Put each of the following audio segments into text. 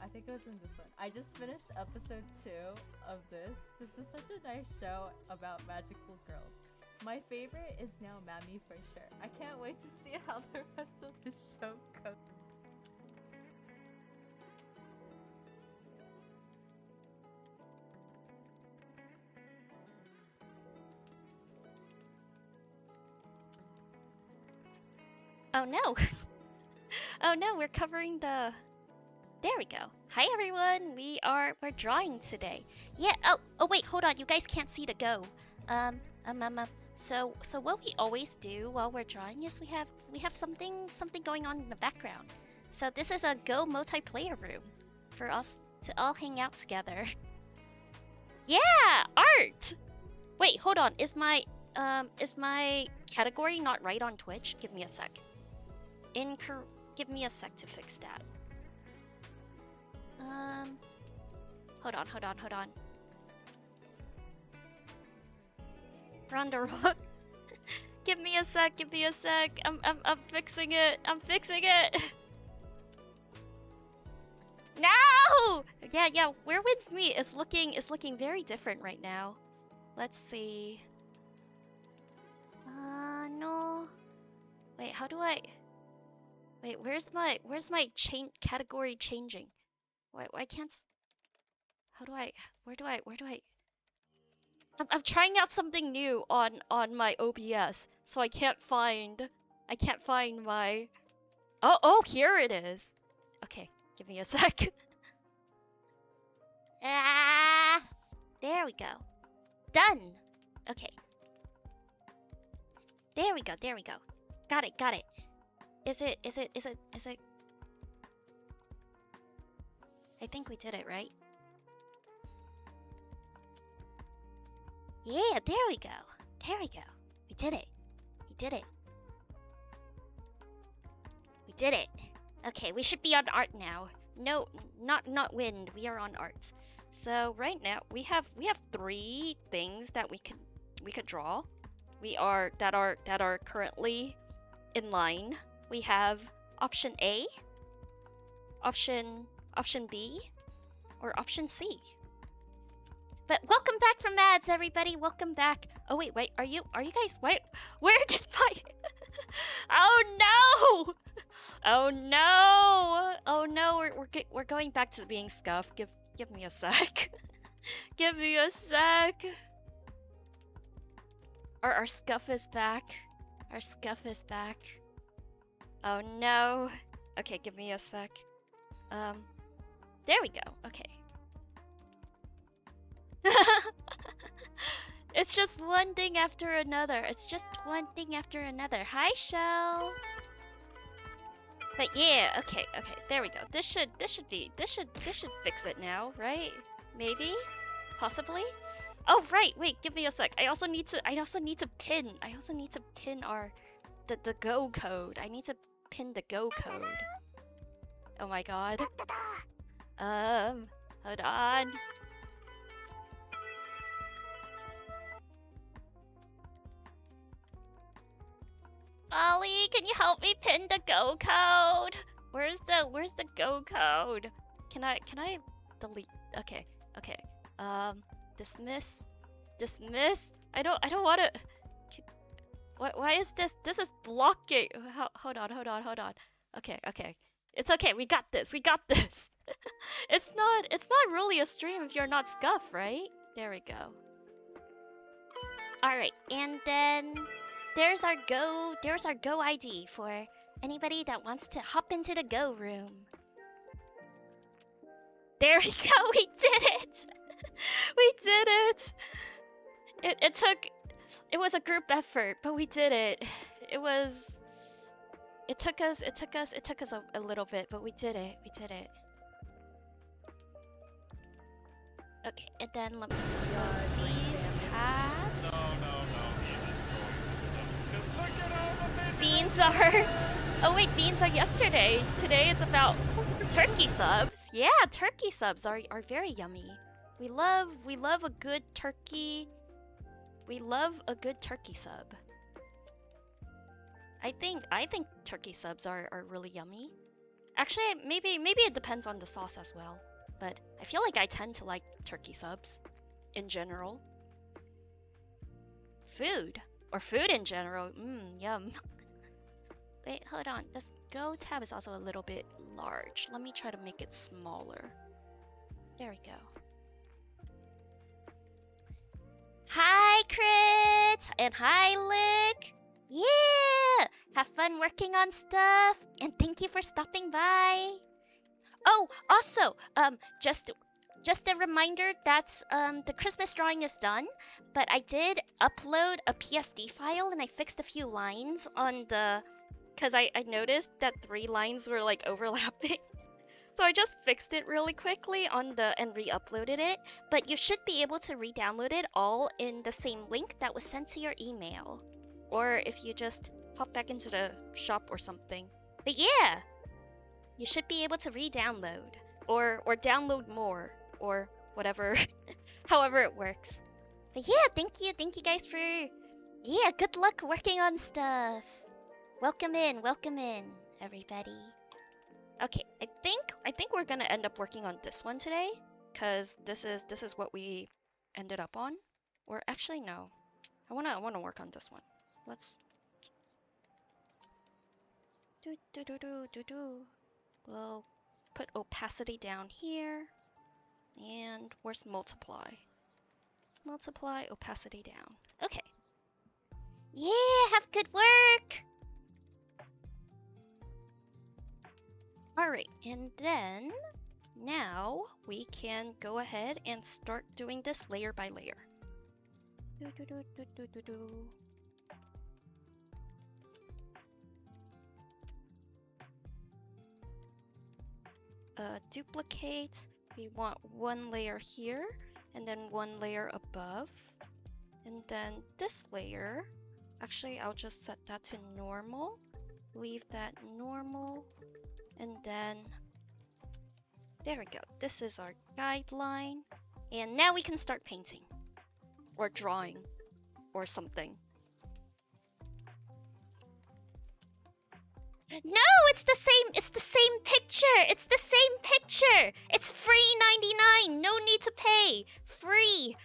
I think it was in this one. I just finished episode 2 of this. This is such a nice show about magical girls. My favorite is now Mammy for sure. I can't wait to see how the rest of the show goes. Oh no! Oh no, we're covering the... There we go. Hi everyone, we're drawing today. Yeah, oh wait, hold on, you guys can't see the go. So what we always do while we're drawing is we have something going on in the background. So this is a Go multiplayer room for us to all hang out together. Yeah, art! Wait, hold on, is my category not right on Twitch? Give me a sec. Give me a sec to fix that. Hold on. We're on the wrong. Give me a sec. I'm fixing it. No! Yeah. Where Wins Me is looking very different right now. Let's see. No. Wait, how do I? Wait, where's my category changing? Why can't? How do I? Where do I? I'm trying out something new on my OBS, so I can't find my. Oh, here it is. Okay, give me a sec. There we go. Done. Okay. There we go. Got it. Is it? I think we did it, right? Yeah, there we go. We did it. Okay, we should be on art now. No, not wind. We are on art. So right now we have 3 things that we could draw. That are currently in line. We have option A, option B, or option C. But welcome back from ads, everybody. Welcome back. Oh wait. Are you guys? Wait. Where did my? Oh no. We're going back to being scuffed. Give me a sec. Give me a sec. Our scuff is back. Oh no. Okay, give me a sec. There we go. Okay. It's just one thing after another. Hi, Shell. But yeah, okay. There we go. This should fix it now, right? Maybe, possibly. Oh right. Wait, give me a sec. I also need to pin the go code. I need to pin the go code. Oh my god. Hold on. Ollie, can you help me pin the go code? Where's the go code? Can I delete? Okay. Dismiss. I don't want to. Why is this? This is blocking. Hold on. Okay. It's okay. We got this. It's not really a stream if you're not scuff, right? There we go. All right, and then there's our go ID for anybody that wants to hop into the go room. There we go. We did it. It was a group effort, but we did it. It took us a little bit, but we did it. Okay, and then let me close these tabs. No. Beans are... Oh wait, beans are yesterday. Today it's about turkey subs. Yeah, turkey subs are very yummy. We love a good turkey. We love a good turkey sub. I think turkey subs are really yummy. Actually, maybe it depends on the sauce as well. But I feel like I tend to like turkey subs in general. Food in general. Yum. Wait, hold on. This Go tab is also a little bit large. Let me try to make it smaller. There we go. Hi, Crit! And hi, Lick! Yeah! Have fun working on stuff, and thank you for stopping by. Oh, also, just a reminder that the Christmas drawing is done, but I did upload a PSD file and I fixed a few lines on the, cause I noticed that 3 lines were like overlapping. So I just fixed it really quickly on the and re-uploaded it, but you should be able to re-download it all in the same link that was sent to your email. Or if you just hop back into the shop or something. But yeah, you should be able to re-download or download more or whatever, however it works. But yeah, thank you guys for, yeah, good luck working on stuff. Welcome in, everybody. Okay, I think we're gonna end up working on this one today, cause this is what we ended up on. Or actually no, I wanna work on this one. Let's We'll put opacity down here, and where's multiply? Multiply opacity down. Okay. Yeah, have good work. Alright, and then now we can go ahead and start doing this layer by layer. Duplicate. We want 1 layer here, and then 1 layer above. And then this layer, actually I'll just set that to normal. Leave that normal. And then, there we go. This is our guideline. And now we can start painting. Or drawing. Or something. No, it's the same picture. It's the same picture. It's free 99. No need to pay. Free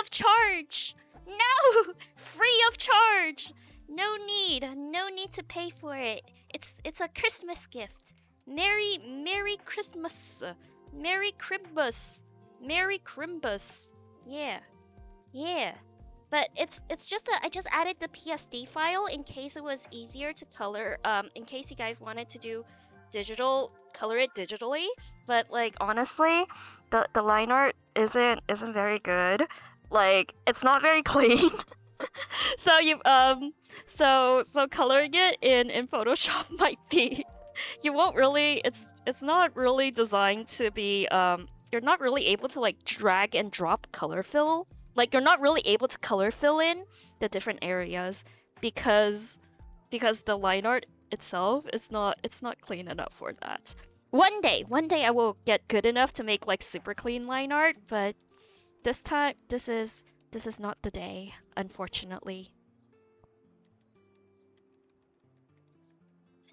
of charge. No, free of charge. No need to pay for it. It's a Christmas gift. Merry Christmas. Merry Crimbus. Merry Crimbus. Yeah. But it's just I just added the PSD file in case it was easier to color, in case you guys wanted to do color it digitally. But like honestly, the line art isn't very good. Like it's not very clean. So you so coloring it in Photoshop might be, you won't really, it's not really designed to be, you're not really able to like drag and drop color fill. Like you're not really able to color fill in the different areas because the line art itself is not clean enough for that. One day I will get good enough to make like super clean line art, but this time this is not the day, unfortunately.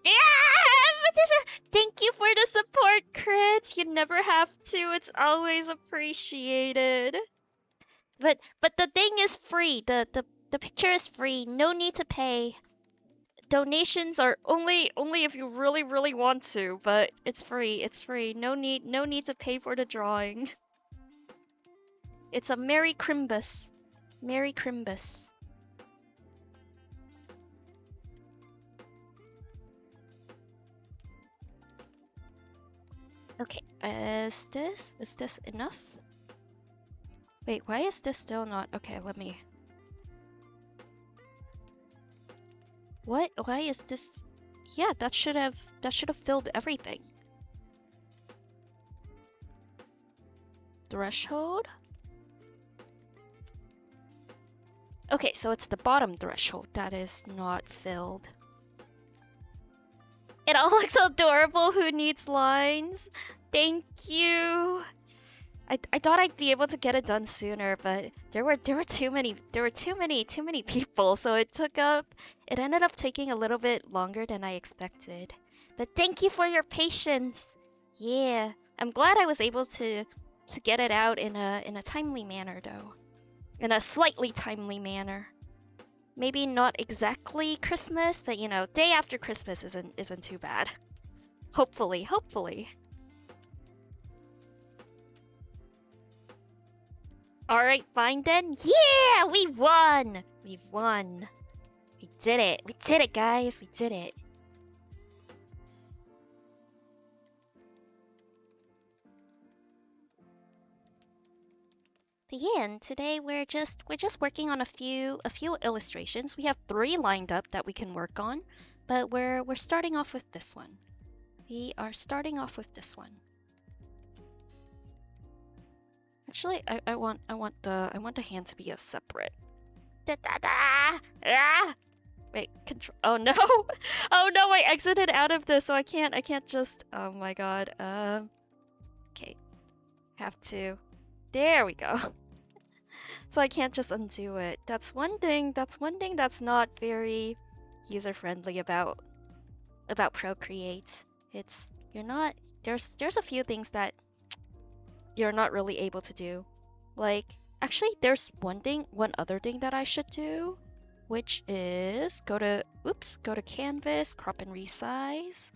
Yeah! Thank you for the support, Crit. You never have to. It's always appreciated. But the thing is free. The picture is free. No need to pay. Donations are only if you really want to, but it's free. It's free. No need to pay for the drawing. It's a Merry Crimbus. Merry Crimbus. Okay, is this enough? Wait, why is this still not? Okay, let me. What? Why is this? Yeah, that should have filled everything. Threshold? Okay, so it's the bottom threshold that is not filled. It all looks adorable. Who needs lines? Thank you. I thought I'd be able to get it done sooner, but there were too many people, so it ended up taking a little bit longer than I expected. But thank you for your patience. Yeah, I'm glad I was able to get it out in a timely manner though. In a slightly timely manner. Maybe not exactly Christmas, but you know, day after Christmas isn't too bad. Hopefully, hopefully. Alright, fine then. Yeah, we won! We won. We did it. We did it, guys. We did it. But yeah, and today we're just working on a few illustrations. We have 3 lined up that we can work on, but we're starting off with this one. We are starting off with this one. Actually, I want the hand to be a separate. Da da da! Ah! Wait, control. Oh no! Oh no! I exited out of this, so I can't just. Oh my god. Okay. Have to. There we go. So I can't just undo it. That's one thing that's not very user-friendly about Procreate. It's you're not there's a few things that you're not really able to do. Like actually there's one other thing that I should do, which is go to canvas, crop and resize.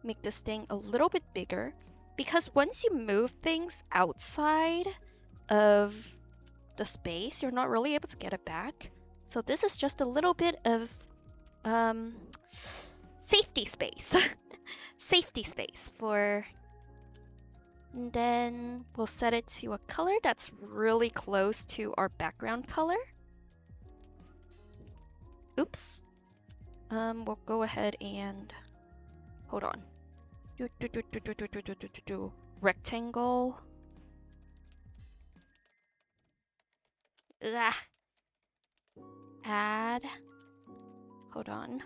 Make this thing a little bit bigger because once you move things outside of the space, you're not really able to get it back. So this is just a little bit of safety space. Safety space for. And then we'll set it to a color that's really close to our background color. Oops. We'll go ahead and hold on. Rectangle. Ugh. Add. Hold on.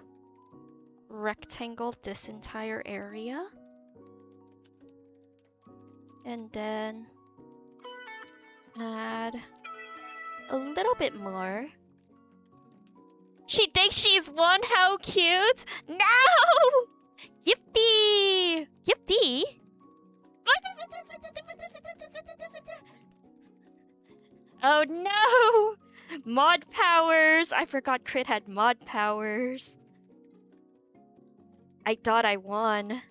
Rectangle this entire area. And then add a little bit more. She thinks she's won. How cute! No! Yippee! Yippee! Oh no! Mod powers! I forgot Crit had mod powers. I thought I won,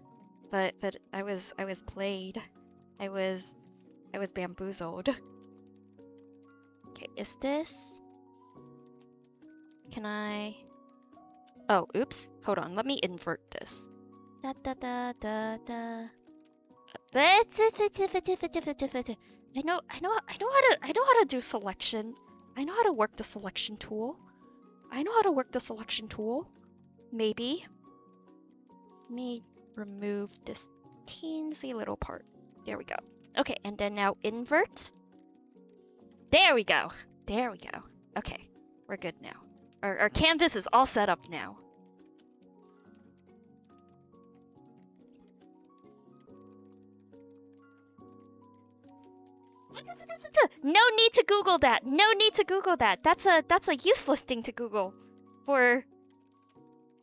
but I was played. I was bamboozled. Okay, is this? Can I? Oh, oops. Hold on. Let me invert this. Da da da da da. I know how to do selection. I know how to work the selection tool. Maybe. Let me remove this teensy little part. There we go. Okay, and then now invert. There we go. Okay, we're good now. Our canvas is all set up now. No need to Google that. That's a useless thing to Google. Or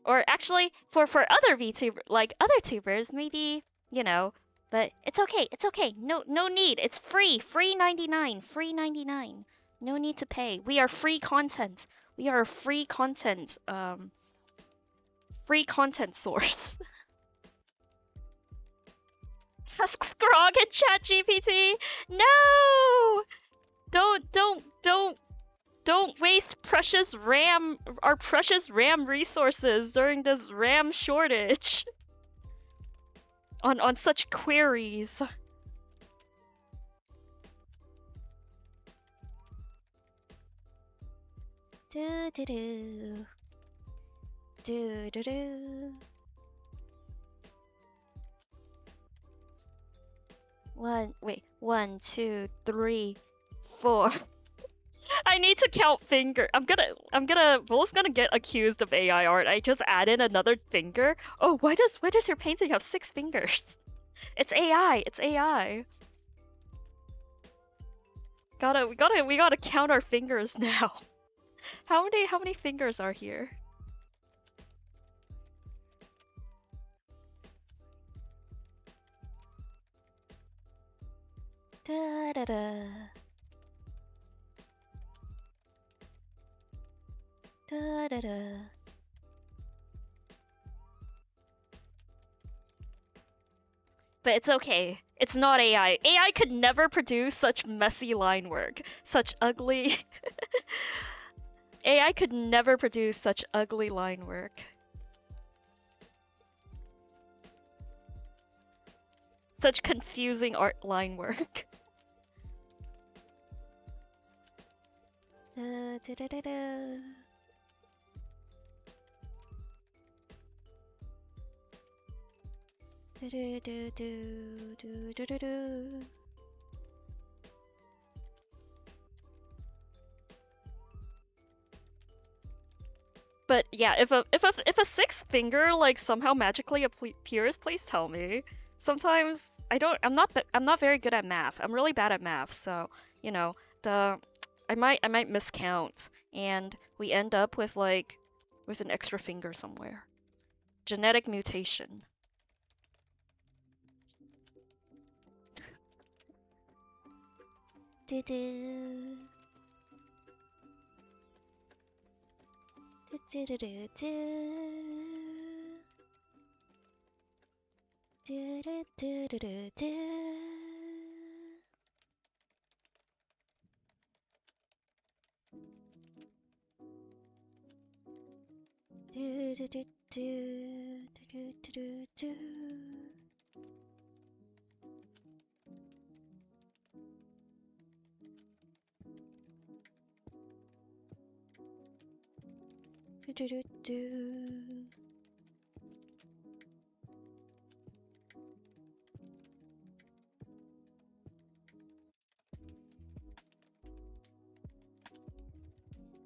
actually for other VTuber, like other tubers, maybe, you know, but it's okay. No need. It's free 99. No need to pay. We are free content. We are a free content source. Ask Scrog and ChatGPT. No! Don't waste our precious RAM resources during this RAM shortage on such queries. Do. 1, 2, 3, 4. I need to count finger. Bull's gonna get accused of AI art. I just added another finger. Oh, why does your painting have 6 fingers? It's AI. We gotta count our fingers now. How many fingers are here? Da da da. Da da da. But it's okay. It's not AI. AI could never produce such messy line work. Such ugly. AI could never produce such ugly line work. Such confusing art line work. Da, da, da, da, da. Do, do, do, do, do, do, do. But yeah, if a sixth finger like somehow magically appears, please tell me. Sometimes I'm not very good at math. I'm really bad at math, so you know I might miscount, and we end up with an extra finger somewhere. Genetic mutation. Do do. Do do do do. Do do do do do do. Do do do do do do do do. Do do do do.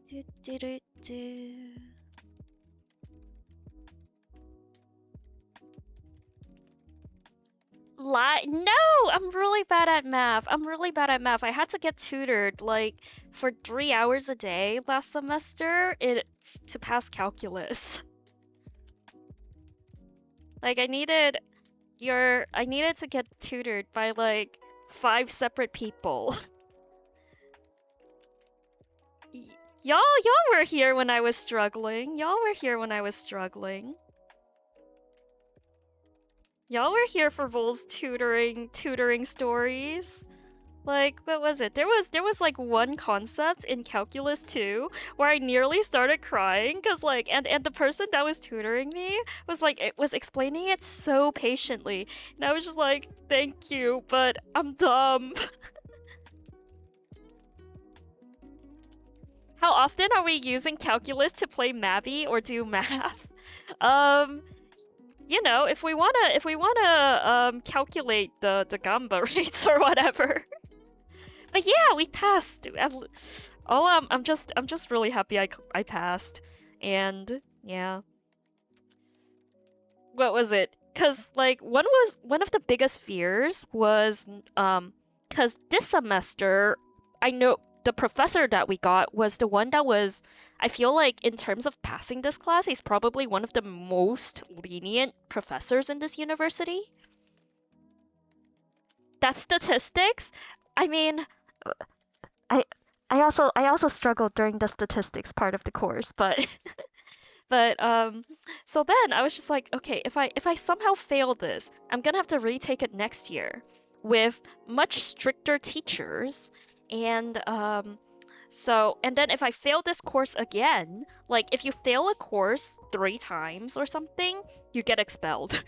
Do do do do. No, I'm really bad at math. I'm really bad at math. I had to get tutored like for 3 hours a day last semester to pass calculus. Like I needed to get tutored by like 5 separate people. Y'all were here when I was struggling. Y'all were here when I was struggling. Y'all were here for Vol's tutoring stories. Like, what was it? There was like one concept in Calculus 2 where I nearly started crying because like and the person that was tutoring me was like it was explaining it so patiently. And I was just like, thank you, but I'm dumb. How often are we using calculus to play Mabby or do math? You know, if we wanna calculate the gamba rates or whatever. But yeah, we passed. I'm just really happy I passed, and yeah. What was it? Cause like one of the biggest fears was cause this semester I know the professor that we got was the one that was I feel like in terms of passing this class, he's probably one of the most lenient professors in this university. That's statistics. I mean, I I also struggled during the statistics part of the course, but but so then I was just like, okay, if I somehow fail this, I'm gonna have to retake it next year with much stricter teachers, and and then if I fail this course again, like if you fail a course 3 times or something, you get expelled.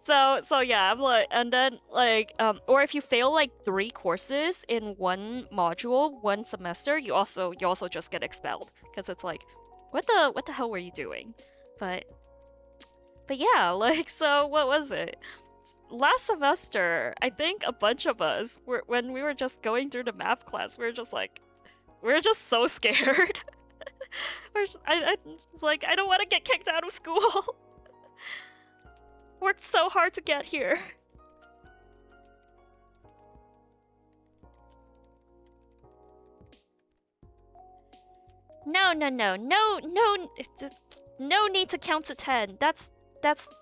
So yeah, I'm like, and then like or if you fail like 3 courses in one module, one semester, you also just get expelled because it's like, what the hell were you doing? But yeah, like so what was it? Last semester, I think a bunch of us were when we were just going through the math class, we were just so scared. I was like, I don't want to get kicked out of school. Worked so hard to get here. No, no, no, no, no, no need to count to 10. That's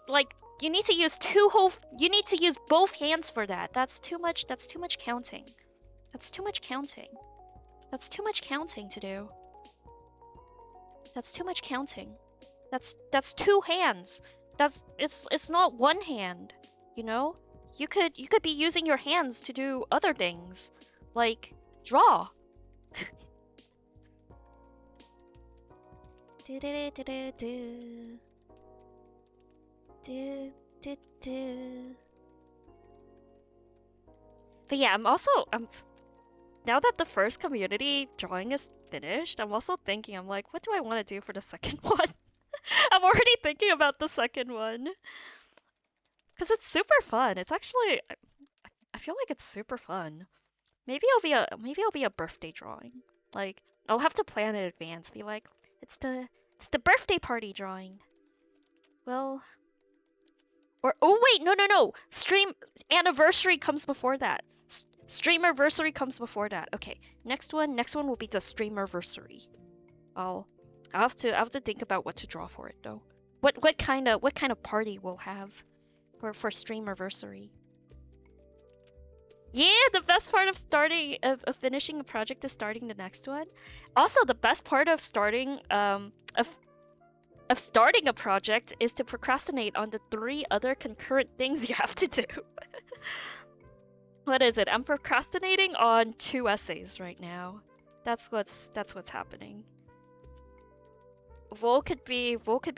like You need to use two whole. You need to use both hands for that. That's too much. That's too much counting. That's too much counting. That's too much counting to do. That's too much counting. That's two hands. It's not one hand. You know? You could be using your hands to do other things, like draw. But yeah, I'm now that the first community drawing is finished, I'm also thinking, I'm like, what do I want to do for the second one? I'm already thinking about the second one. Because it's super fun. It's actually, I feel like it's super fun. Maybe it'll be a birthday drawing. Like, I'll have to plan in advance. Be like, it's the birthday party drawing. Well, or oh wait, no. Stream anniversary comes before that. Streamerversary comes before that. Okay, next one will be the streamerversary. I'll have to think about what to draw for it though. What kind of party we'll have for streamerversary. Yeah, the best part of finishing a project is starting the next one. Also, the best part of starting starting a project is to procrastinate on the 3 other concurrent things you have to do. What is it? I'm procrastinating on 2 essays right now. That's what's happening. Vol could be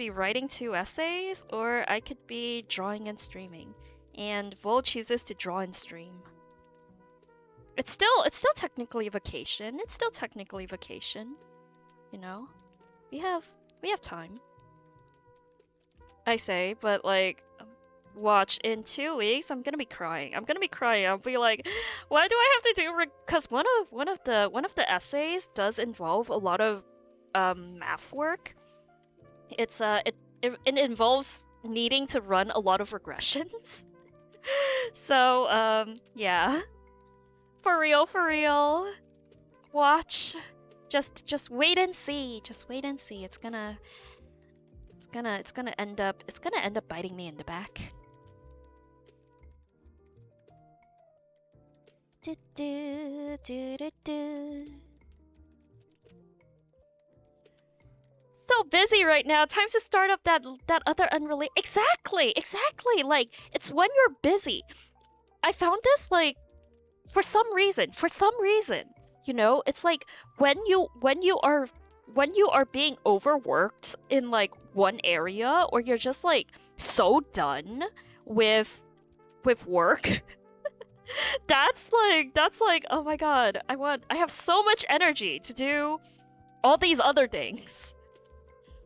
writing 2 essays, or I could be drawing and streaming. And Vol chooses to draw and stream. It's still technically vacation. It's still technically vacation. You know? We have time. I say, but like, watch, in 2 weeks I'm gonna be crying. I'll be like, why do I have to do? Because one of the essays does involve a lot of math work. It involves needing to run a lot of regressions. So yeah, for real. Watch, just wait and see. Just wait and see. It's gonna end up biting me in the back. So busy right now. Time to start up that other unrelated. Exactly. Like, it's when you're busy. I found this, like, for some reason, you know, it's like when you are being overworked in like one area, or you're just like so done with work. that's like oh my god, I have so much energy to do all these other things.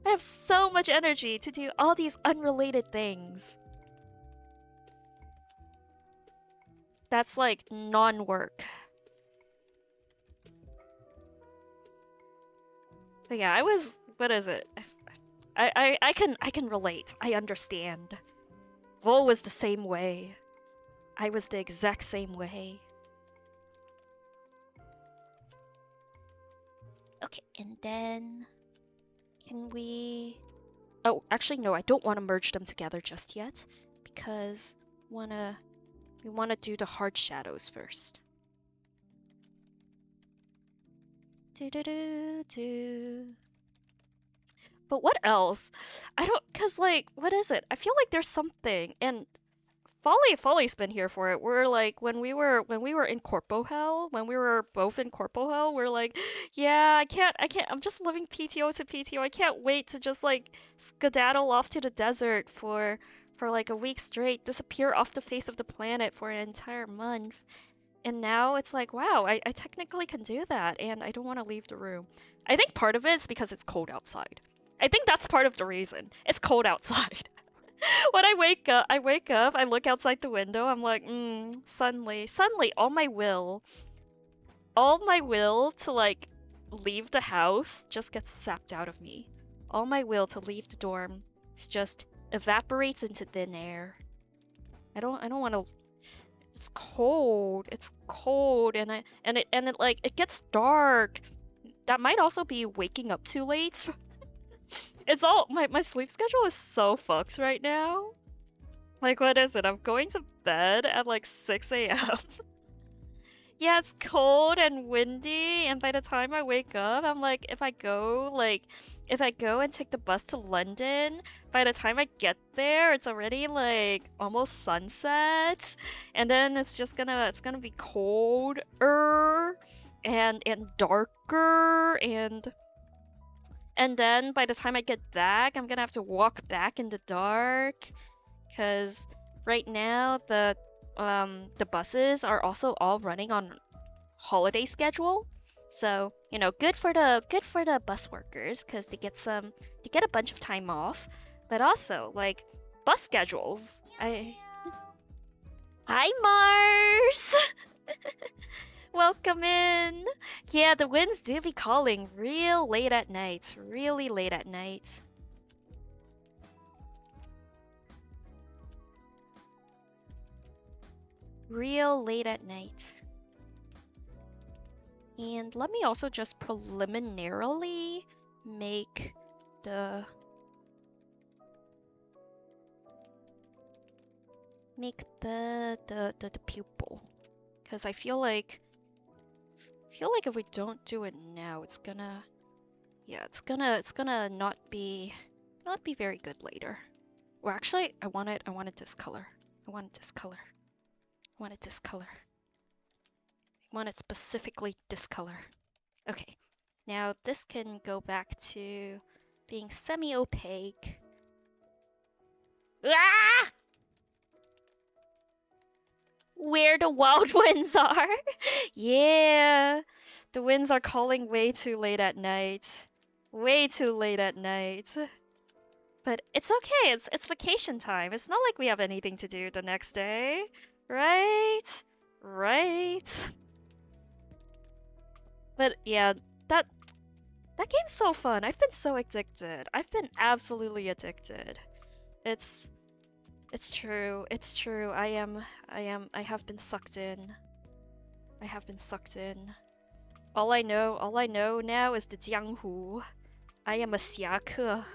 I have so much energy to do all these unrelated things. That's like non-work. But yeah, what is it? I can relate. I understand. Vol was the same way. I was the exact same way. Okay, and then can we... Oh, actually no, I don't want to merge them together just yet, because we want to do the hard shadows first. But what else? I don't, cause like, what is it? I feel like there's something, and Folly's been here for it. We're like, when we were in Corpo Hell, when we were both in Corpo Hell, we're like, yeah, I can't, I'm just living PTO to PTO. I can't wait to just like skedaddle off to the desert for like a week straight, disappear off the face of the planet for an entire month. And now it's like, wow, I technically can do that, and I don't want to leave the room. I think part of it's because it's cold outside. I think that's part of the reason. It's cold outside. When I wake up, I look outside the window, I'm like, suddenly, all my will to like leave the house just gets sapped out of me. All my will to leave the dorm just evaporates into thin air. I don't want to. It's cold, and it like, it gets dark. That might also be waking up too late. It's all, my sleep schedule is so fucked right now. Like, what is it? I'm going to bed at like 6 a.m. Yeah, it's cold and windy, and by the time I wake up, I'm like, if I go and take the bus to London, by the time I get there, it's already like almost sunset, and then it's gonna be colder and darker, and then by the time I get back, I'm gonna have to walk back in the dark, cause right now the buses are also all running on holiday schedule. So, you know, good for the bus workers cuz they get a bunch of time off. But also, like bus schedules. I Hi Mars. Welcome in. Yeah, the winds do be calling real late at night. Really late at night. Real late at night. And let me also just preliminarily make the pupil, because I feel like if we don't do it now, it's gonna not be very good later. Or actually, I want it discolor. I want it discolor. I want it discolor. I want it specifically discolor. Okay, now this can go back to being semi-opaque. Ah! Where the wild winds are. Yeah, the winds are calling way too late at night. Way too late at night. But it's okay, it's vacation time. It's not like we have anything to do the next day. Right? Right? But yeah, that game's so fun. I've been so addicted. I've been absolutely addicted. It's true. It's true. I have been sucked in. I have been sucked in. All I know now is the Jianghu. I am a xiake.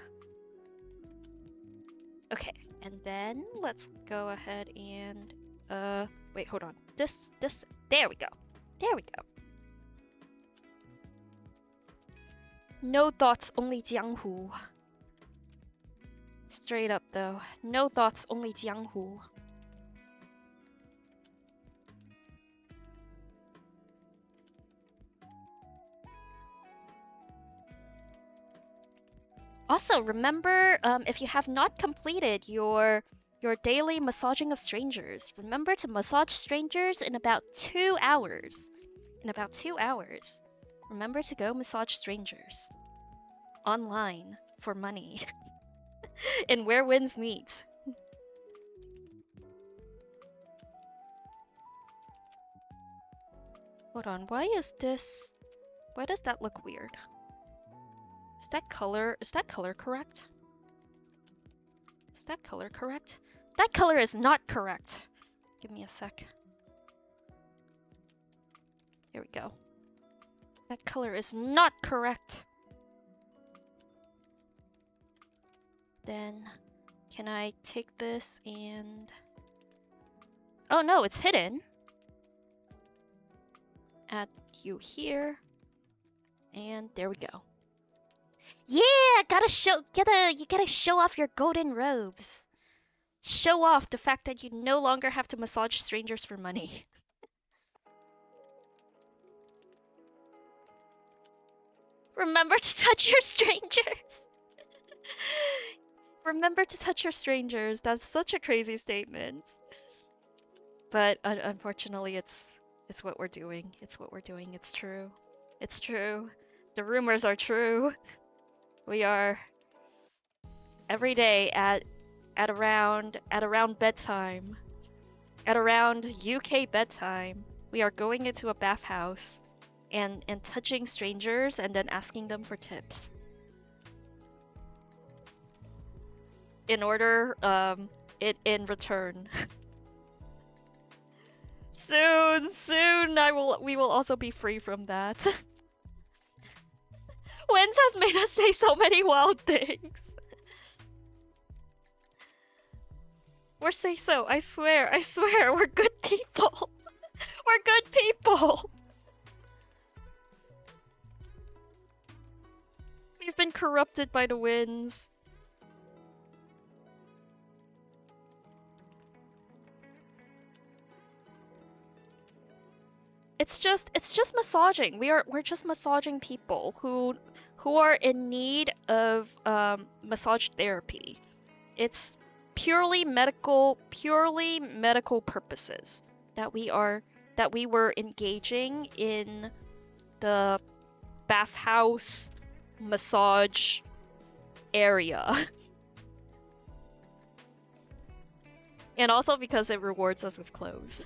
Okay, and then let's go ahead and wait, hold on. This there we go. There we go. No thoughts, only Jianghu. Straight up though. No thoughts, only Jianghu. Also, remember, if you have not completed your daily massaging of strangers, remember to massage strangers in about 2 hours. In about 2 hours. Remember to go massage strangers. Online. For money. In Where Winds Meet. Hold on, why does that look weird? Is that color correct? Is that color correct? That color is not correct. Give me a sec. There we go. That color is not correct. Then, can I take this and... Oh no, it's hidden. Add you here. And there we go. Yeah, you gotta show off your golden robes. Show off the fact that you no longer have to massage strangers for money. Remember to touch your strangers. Remember to touch your strangers. That's such a crazy statement. But unfortunately, it's what we're doing. It's what we're doing. It's true. It's true. The rumors are true. We are every day at around bedtime. At around UK bedtime, we are going into a bathhouse and touching strangers and then asking them for tips. In order, in return. Soon, we will also be free from that. Winds has made us say so many wild things. We're say so. I swear. I swear. We're good people. We're good people. We've been corrupted by the winds. It's just massaging. We're just massaging people who are in need of massage therapy. It's purely medical purposes that we were engaging in the bathhouse massage area. And also because it rewards us with clothes.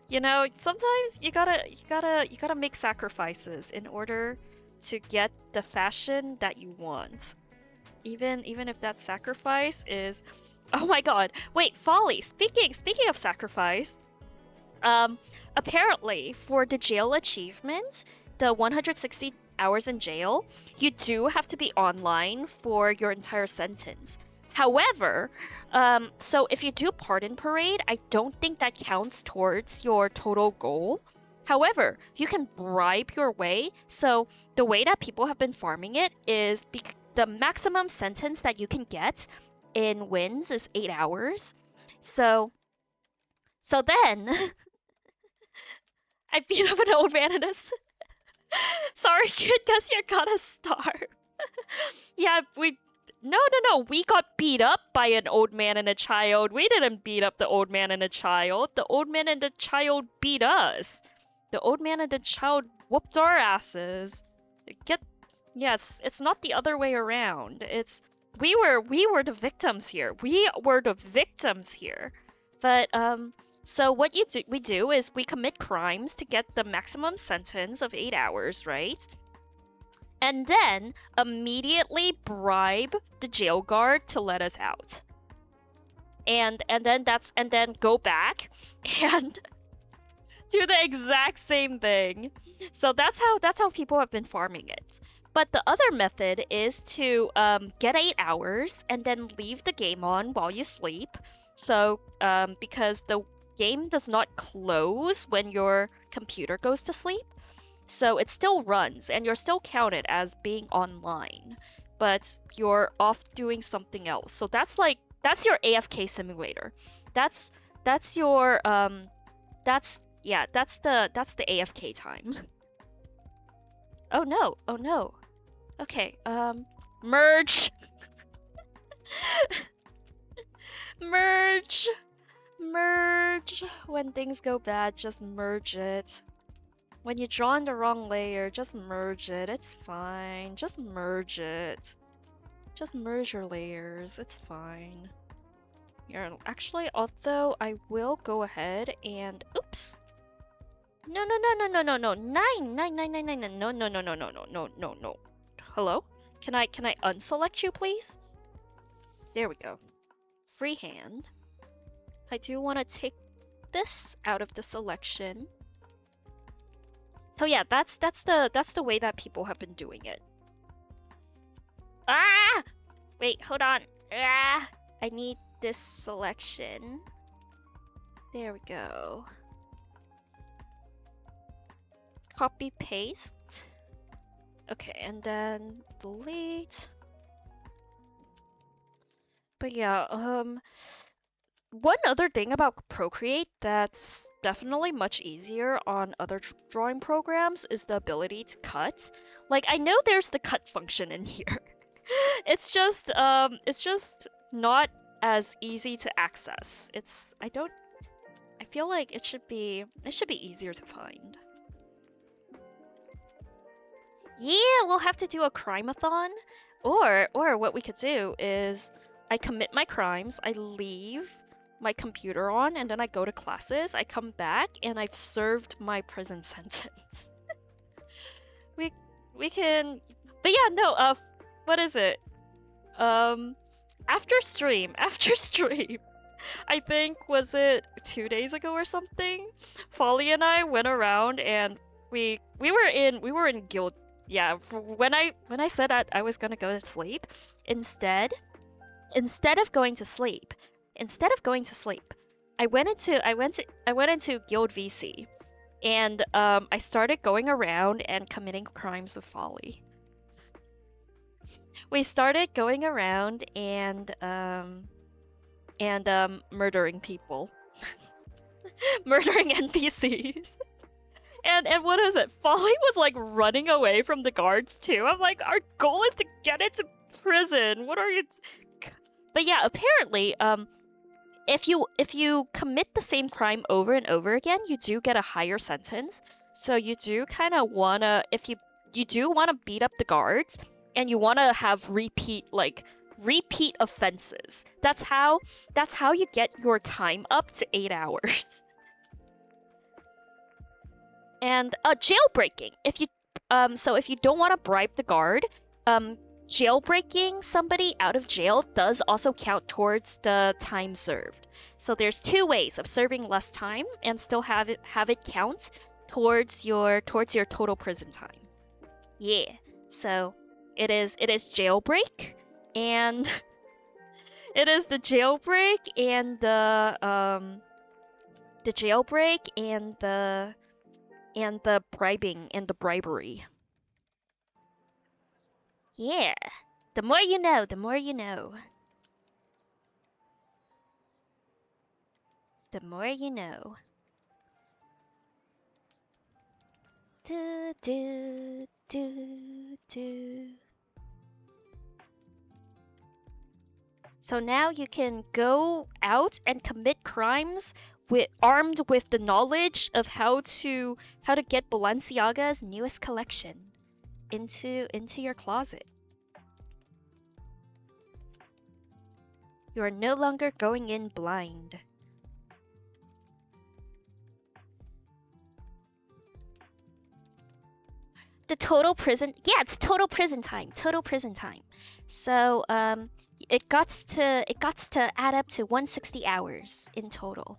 You know, sometimes you gotta make sacrifices in order to get the fashion that you want. Even if that sacrifice is, oh my god, wait, Folly, speaking of sacrifice, apparently for the jail achievement, the 160 hours in jail, you do have to be online for your entire sentence. However, so if you do pardon parade, I don't think that counts towards your total goal. However, you can bribe your way. So the way that people have been farming it is the maximum sentence that you can get in wins is 8 hours. So then I beat up an old man in a sorry kid, guess you're gonna starve. Yeah, no, we got beat up by an old man and a child. We didn't beat up the old man and the child. The old man and the child beat us. The old man and the child whooped our asses. Yeah, it's not the other way around. We were the victims here. We were the victims here. But so what we do is we commit crimes to get the maximum sentence of 8 hours, right? And then immediately bribe the jail guard to let us out. And then go back and do the exact same thing. So that's how people have been farming it. But the other method is to get 8 hours and then leave the game on while you sleep. So because the game does not close when your computer goes to sleep. So it still runs and you're still counted as being online, but you're off doing something else. So that's your AFK simulator. That's your that's the AFK time. Oh no. Okay, merge. Merge. When things go bad, just merge it. When you draw in the wrong layer, just merge it. It's fine. Just merge it. Just merge your layers. It's fine. Here, actually, although I will go ahead and oops. No. 9. No. Hello? Can I unselect you, please? There we go. Freehand. I do want to take this out of the selection. So yeah, that's the way that people have been doing it. Ah! Wait, hold on. Ah! I need this selection. There we go. Copy paste. Okay, and then delete. But yeah, one other thing about Procreate that's definitely much easier on other drawing programs is the ability to cut. Like, I know there's the cut function in here. It's just not as easy to access. I feel like it should be easier to find. Yeah, we'll have to do a crime-a-thon. Or what we could do is I commit my crimes, I leave my computer on, and then I go to classes, I come back, and I've served my prison sentence. we can, but yeah, no, what is it? After stream, I think, was it 2 days ago or something? Folly and I went around and we were in guild. Yeah, when I said I was gonna go to sleep, instead of going to sleep, instead of going to sleep, I went into Guild VC, and I started going around and committing crimes of folly. We started going around and murdering people, murdering NPCs. And what is it? Folly was like running away from the guards too. I'm like, our goal is to get into prison. What are you? But yeah, apparently, if you commit the same crime over and over again, you do get a higher sentence. So you do kind of wanna, if you do wanna beat up the guards, and you wanna have repeat offenses. That's how you get your time up to 8 hours. And jailbreaking. If you don't want to bribe the guard, jailbreaking somebody out of jail does also count towards the time served. So there's two ways of serving less time and still have it count towards your total prison time. Yeah. So it is jailbreak, and it is the jailbreak and the bribing and the bribery. Yeah. The more you know, the more you know. The more you know. Do, do, do, do. So now you can go out and commit crimes armed with the knowledge of how to get Balenciaga's newest collection into your closet. You are no longer going in blind. The total prison, yeah, it's total prison time. So it got to add up to 160 hours in total.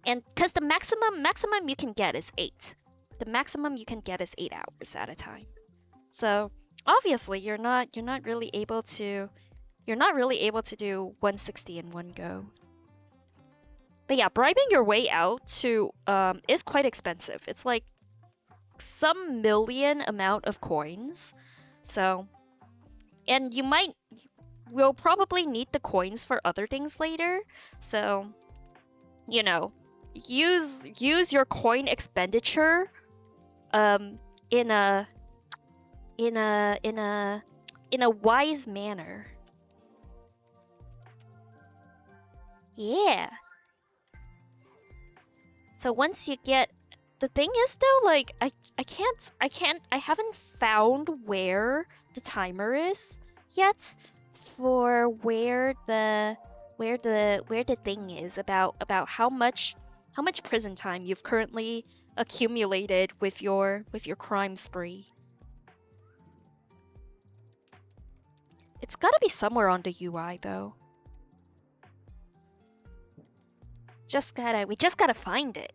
And because the maximum you can get is 8. The maximum you can get is 8 hours at a time. So obviously you're not really able to do 160 in one go. But yeah, bribing your way out to is quite expensive. It's like some million amount of coins. So, and we'll probably need the coins for other things later. So, you know, use your coin expenditure in a wise manner. Yeah. So once you get, the thing is though, like I haven't found where the timer is yet for where the thing is about how much prison time you've currently accumulated with your crime spree. It's gotta be somewhere on the UI though. We just gotta find it.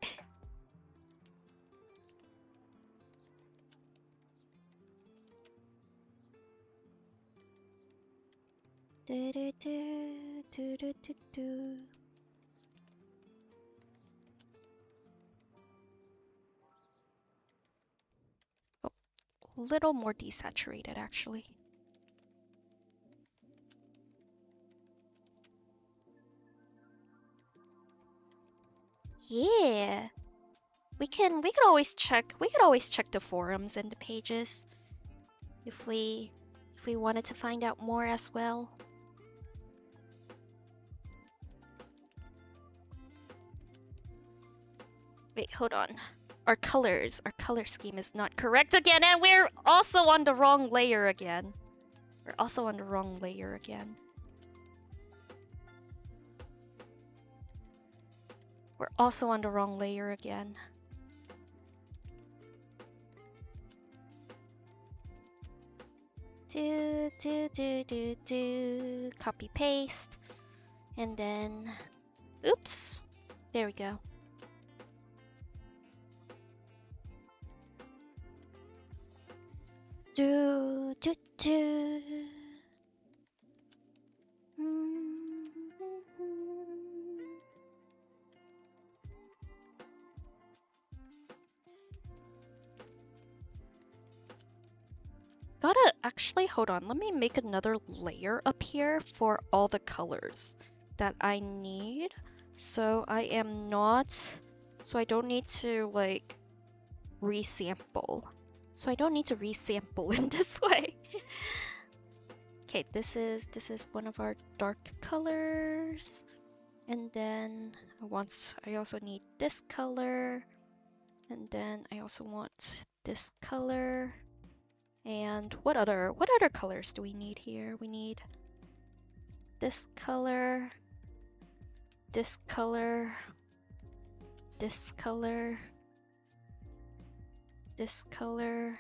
Oh, a little more desaturated actually. Yeah. We could always check the forums and the pages if we wanted to find out more as well. Wait, hold on. Our color scheme is not correct again, and we're also on the wrong layer again. We're also on the wrong layer again. We're also on the wrong layer again. Copy paste. And then, oops. There we go. Gotta actually hold on. Let me make another layer up here for all the colors that I need. So I am not. So I don't need to like resample. So I don't need to resample in this way. Okay, this is one of our dark colors. And then I also need this color. And then I also want this color. And what other colors do we need here? We need this color, this color, this color, this color,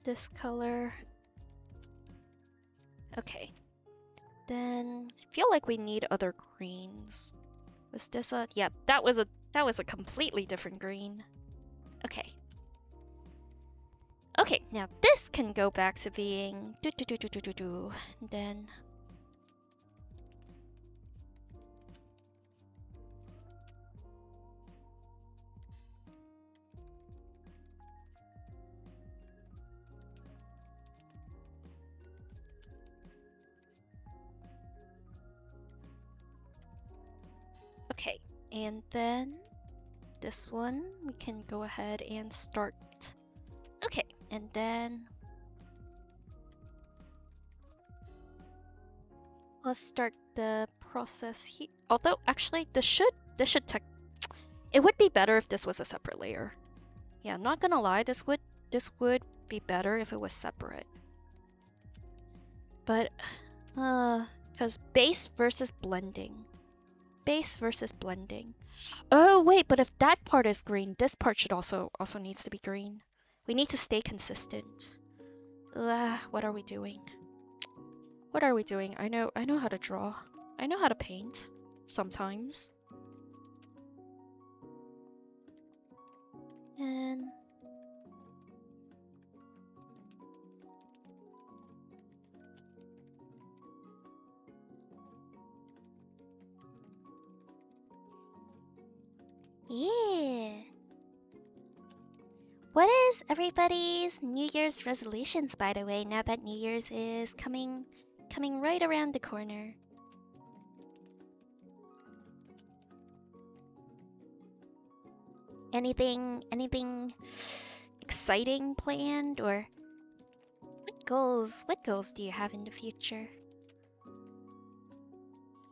this color. Okay. Then I feel like we need other greens. Was this a yeah, that was a completely different green. Okay. Okay, now this can go back to being then okay, and then this one we can go ahead and start. Okay, and then let's start the process here. Although actually this should it would be better if this was a separate layer. Yeah, I'm not gonna lie, this would be better if it was separate. But cuz base versus blending. Base versus blending. Oh wait, but if that part is green, this part should also needs to be green. We need to stay consistent. What are we doing? What are we doing? I know how to draw. I know how to paint. Sometimes. And Yeah. What is everybody's New Year's resolutions, by the way, now that New Year's is coming right around the corner? Anything exciting planned, or what goals do you have in the future?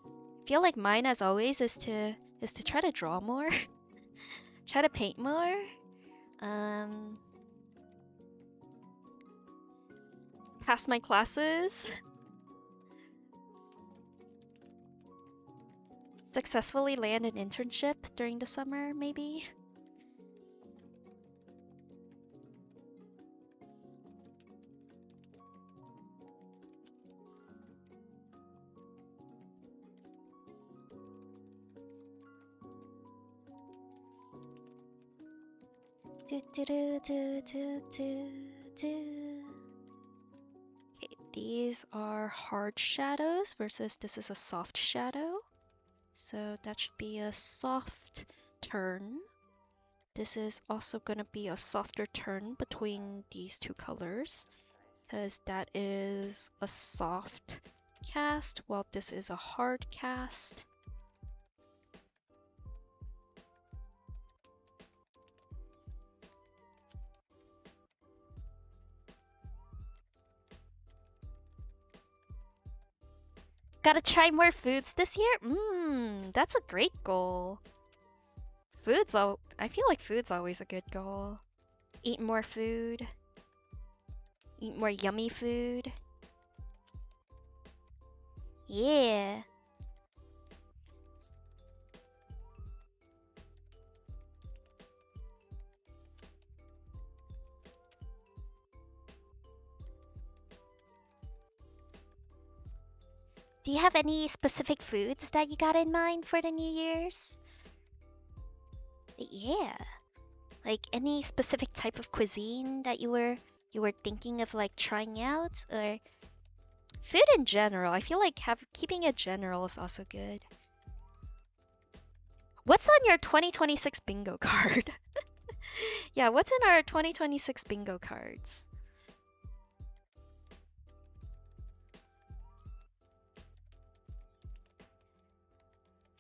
I feel like mine as always is to try to draw more. Try to paint more. Pass my classes. Successfully land an internship during the summer, maybe. Okay, these are hard shadows versus this is a soft shadow. So that should be a soft turn. This is also going to be a softer turn between these two colors, because that is a soft cast while this is a hard cast. Gotta try more foods this year? That's a great goal. I feel like food's always a good goal. Eat more food. Eat more yummy food. Yeah. Do you have any specific foods that you got in mind for the New Year's? Yeah. Like any specific type of cuisine that you were thinking of like trying out, or food in general. I feel like keeping it general is also good. What's on your 2026 bingo card? Yeah, what's in our 2026 bingo cards?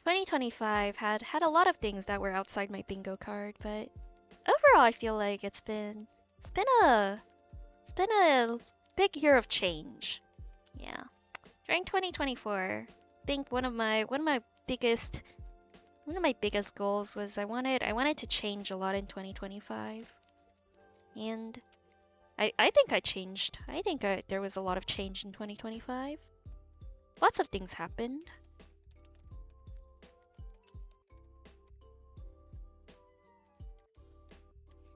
2025 had a lot of things that were outside my bingo card, but overall I feel like it's been a big year of change. Yeah. During 2024, I think one of my biggest goals was I wanted to change a lot in 2025. And I think I changed. I think there was a lot of change in 2025. Lots of things happened.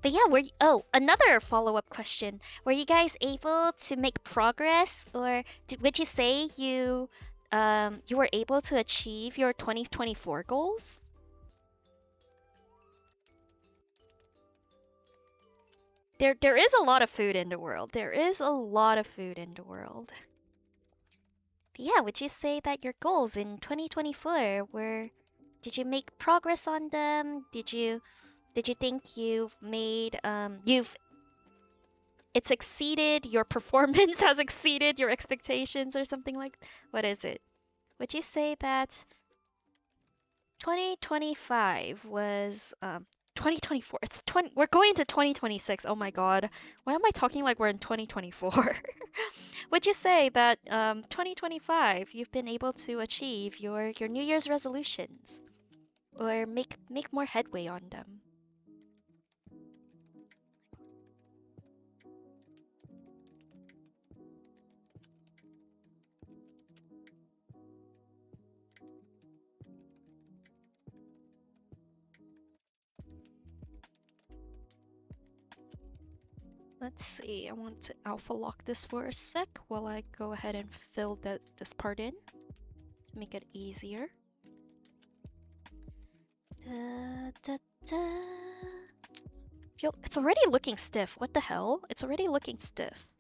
But yeah, another follow-up question. Were you guys able to make progress, or would you say you were able to achieve your 2024 goals? There is a lot of food in the world. There is a lot of food in the world. But yeah, would you say that your goals in 2024 did you make progress on them? Did you think it's exceeded your performance has exceeded your expectations or something like what is it? Would you say that 2025 was 2024? We're going to 2026. Oh my god. Why am I talking like we're in 2024? Would you say that 2025 you've been able to achieve your New Year's resolutions or make more headway on them? Let's see, I want to alpha lock this for a sec while I go ahead and fill this part in to make it easier. Da, da, da. It's already looking stiff. What the hell? It's already looking stiff.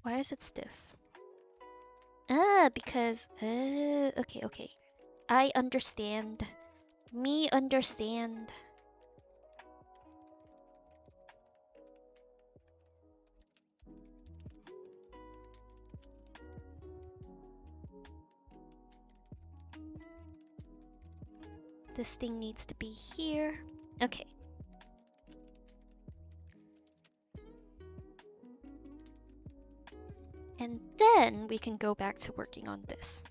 Why is it stiff? Because okay. I understand. Me understand. This thing needs to be here. Okay. And then we can go back to working on this.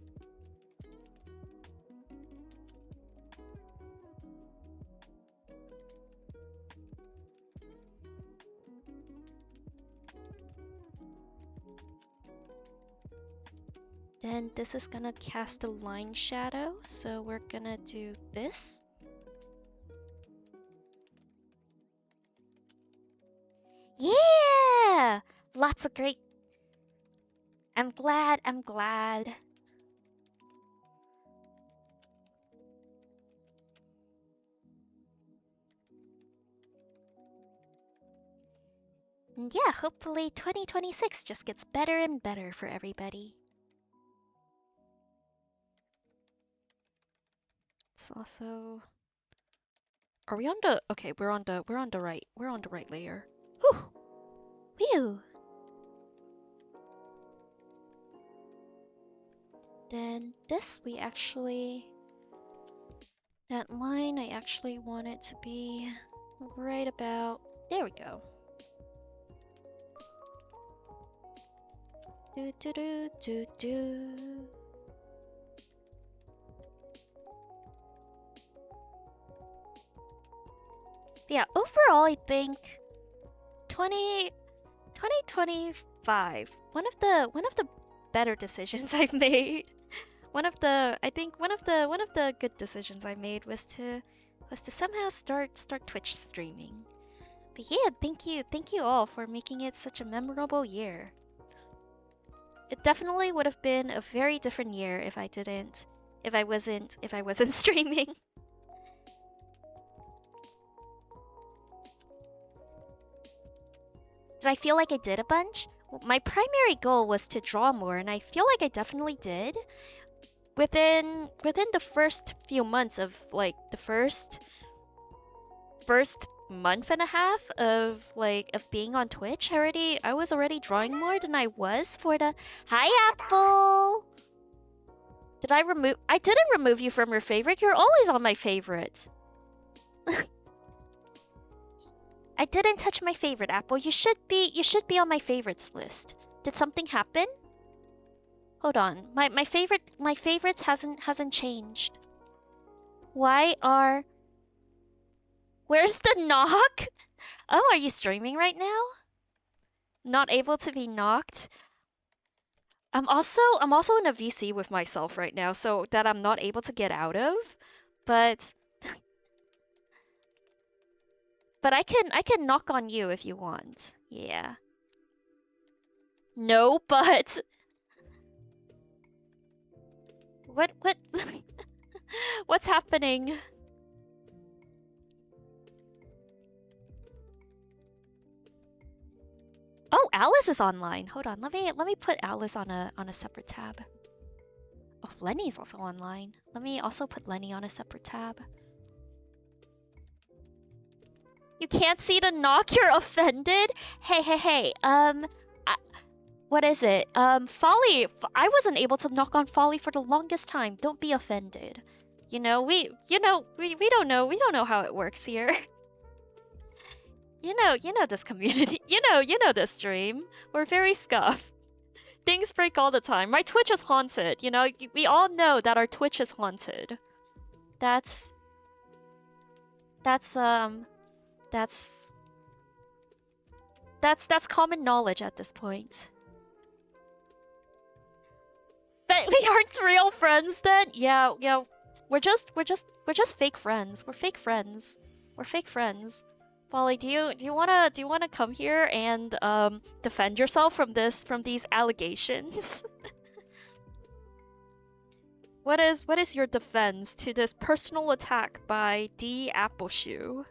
Then this is gonna cast a line shadow, so we're gonna do this. Yeah! Lots of great. I'm glad. And yeah, hopefully 2026 just gets better and better for everybody. It's also. Are we on the? Okay, we're on the right layer. Whew. Whew. Then this that line I actually want it to be right about. There we go. Do. Yeah, overall I think 2025, one of the better decisions I've made. I think one of the good decisions I made was to somehow start Twitch streaming. But yeah, thank you all for making it such a memorable year. It definitely would have been a very different year if I wasn't streaming. Did I feel like I did a bunch? Well, my primary goal was to draw more, and I feel like I definitely did. within the first few months of like the first month and a half of being on Twitch, I was already drawing more than I was for the Hi Apple. I didn't remove you from your favorite. You're always on my favorite. I didn't touch my favorite, Apple. You should be on my favorites list. Did something happen? Hold on. My favorites hasn't changed. Where's the knock? Oh, are you streaming right now? Not able to be knocked? I'm also in a VC with myself right now, so that I'm not able to get out of. But I can knock on you if you want. Yeah. No, but what what's happening? Oh, Alice is online. Hold on, let me put Alice on a separate tab. Oh, Lenny's also online. Let me also put Lenny on a separate tab. You can't see the knock, you're offended? Hey. What is it? Folly. I wasn't able to knock on Folly for the longest time. Don't be offended. We don't know how it works here. You know this community. You know this stream. We're very scuffed. Things break all the time. My Twitch is haunted. We all know that our Twitch is haunted. That's common knowledge at this point. But we aren't real friends then? Yeah, we're just fake friends. We're fake friends. Folly, do you wanna come here and defend yourself from these allegations? What is your defense to this personal attack by D Appleshoe?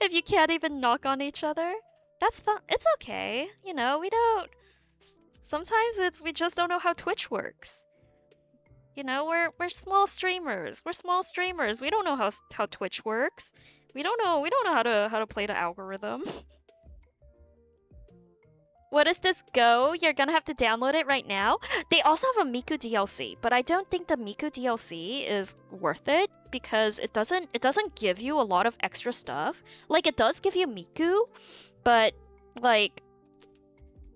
If you can't even knock on each other, that's fine. It's okay. We don't. Sometimes we just don't know how Twitch works. We're small streamers. We don't know how Twitch works. We don't know how to play the algorithm. What is this Go? You're gonna have to download it right now. They also have a Miku DLC, but I don't think the Miku DLC is worth it because it doesn't give you a lot of extra stuff. Like it does give you Miku, but like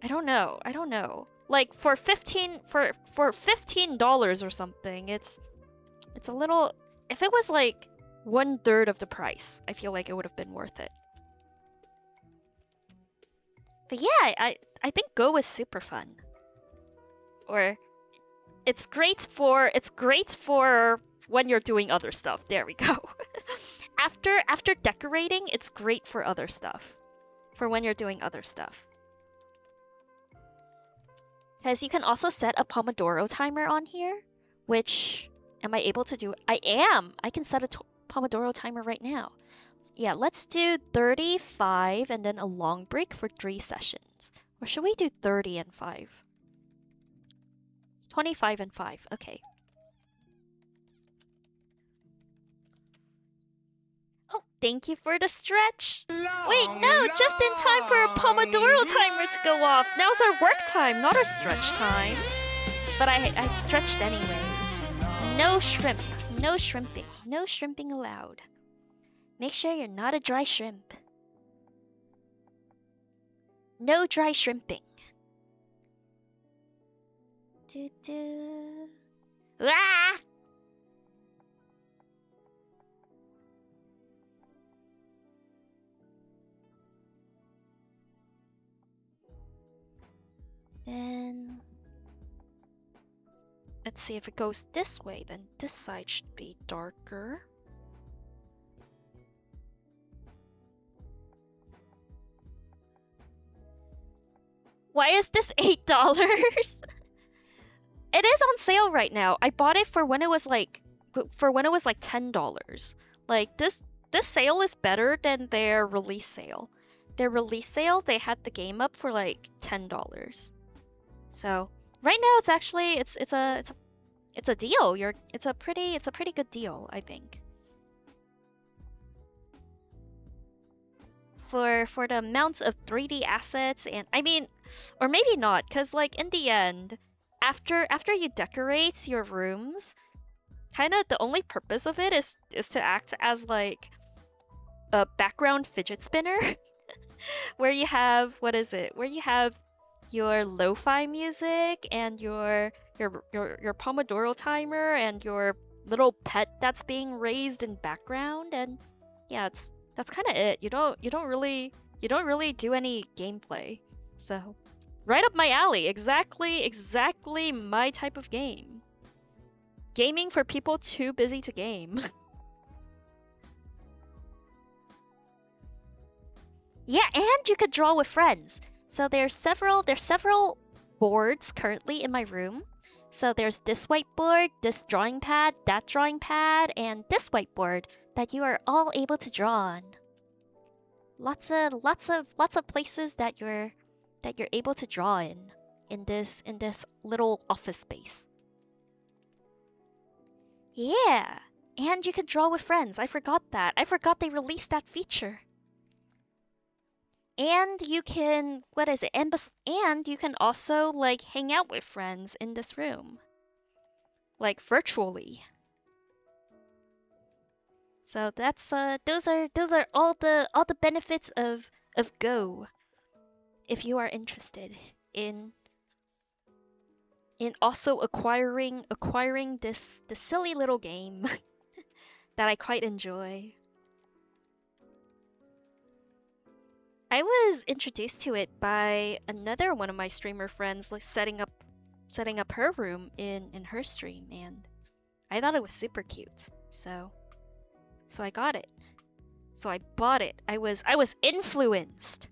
I don't know. Like for $15 or something, it's a little. If it was like 1/3 of the price, I feel like it would have been worth it. But yeah, I think Go is super fun. Or it's great for when you're doing other stuff. There we go. After decorating, it's great for other stuff. For when you're doing other stuff. Because you can also set a Pomodoro timer on here, which am I able to do? I am. I can set a Pomodoro timer right now. Yeah, let's do 35 and then a long break for 3 sessions. Or should we do 30 and 5? It's 25 and 5. Okay. Oh, thank you for the stretch. Wait, no, just in time for a Pomodoro timer to go off. Now's our work time, not our stretch time. But I stretched anyways. No shrimp. No shrimping. No shrimping allowed. Make sure you're not a dry shrimp. No dry shrimping. Ah! Then let's see if it goes this way, then this side should be darker. Why is this $8? It is on sale right now. I bought it for when it was like $10. Like this sale is better than their release sale. their release sale, they had the game up for like $10. So right now it's actually it's a deal. It's a pretty good deal, I think. For the amounts of 3D assets, and I mean, or maybe not, cause like in the end, after you decorate your rooms, kind of the only purpose of it is to act as like a background fidget spinner, where you have what is it? Where you have your lo-fi music and your Pomodoro timer and your little pet that's being raised in background, and yeah, that's kind of it. You don't really do any gameplay. So, right up my alley. Exactly my type of game. Gaming for people too busy to game. Yeah, and you could draw with friends. So there's several boards currently in my room. So there's this whiteboard, this drawing pad, that drawing pad, and this whiteboard that you are all able to draw on. Lots of places that you're able to draw in this little office space. Yeah, and you can draw with friends. I forgot that. I forgot they released that feature. And you can, what is it? And you can also like hang out with friends in this room, like virtually. So that's those are all the benefits of Go if you are interested in also acquiring this silly little game that I quite enjoy. I was introduced to it by another one of my streamer friends, like setting up her room in her stream, and I thought it was super cute. So I got it. So I bought it. I was influenced.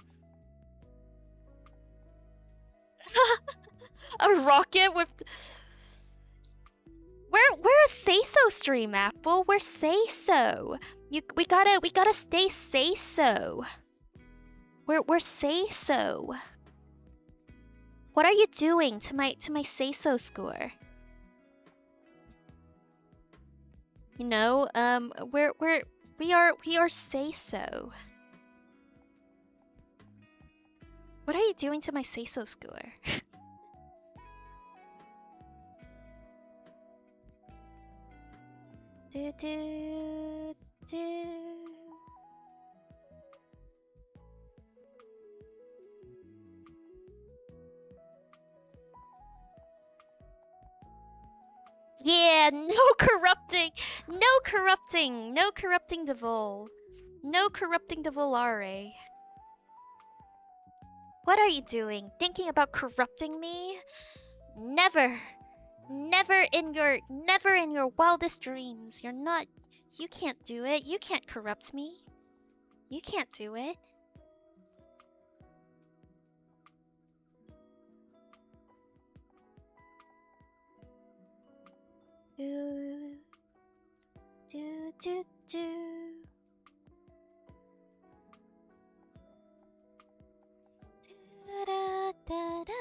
A rocket with we're a say so stream, Apple. We're say so. We gotta stay say so. We're say so. What are you doing to my say so score? You know, we are say so. What are you doing to my say so score? do, do, do. Yeah, no corrupting, no corrupting Devil, no corrupting Devolare. What are you doing? Thinking about corrupting me? Never, never in your wildest dreams. You can't do it. You can't corrupt me. You can't do it. Do, do. Da, da, da.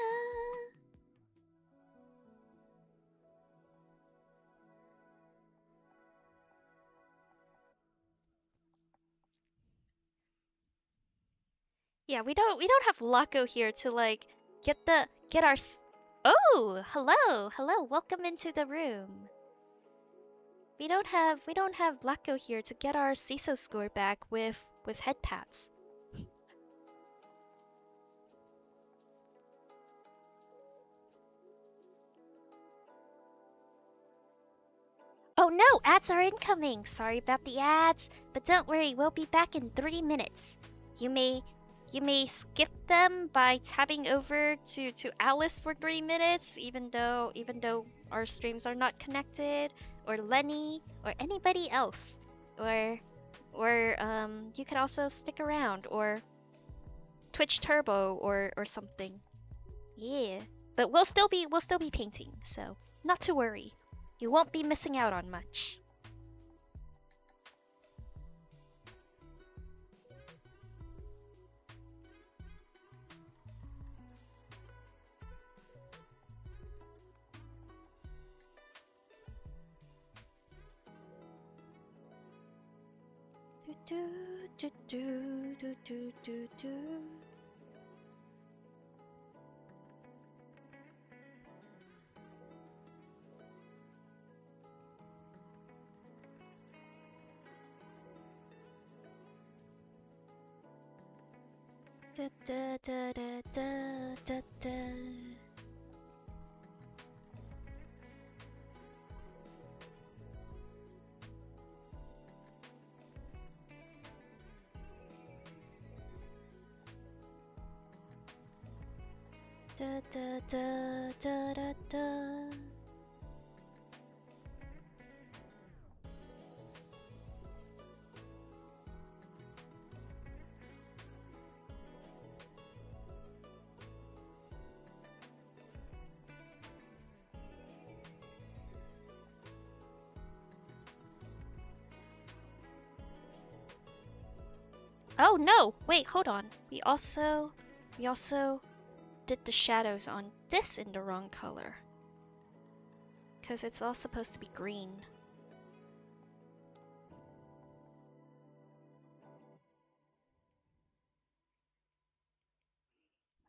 Yeah, we don't have Laco here to like get our. Oh, hello, welcome into the room. We don't have Laco here to get our CISO score back with head pats. Oh no, ads are incoming. Sorry about the ads, but don't worry, we'll be back in 3 minutes. You may skip them by tabbing over to Alice for 3 minutes, even though our streams are not connected, or Lenny, or anybody else, or you could also stick around, or Twitch Turbo or something. Yeah, but we'll still be painting, so not to worry. You won't be missing out on much. Do, do, do, do, do, do, do. Da, da, da, da, da, da, da. Da, da, da, da, da, da. Oh no! Wait, hold on. We also did the shadows on this in the wrong color. Because it's all supposed to be green.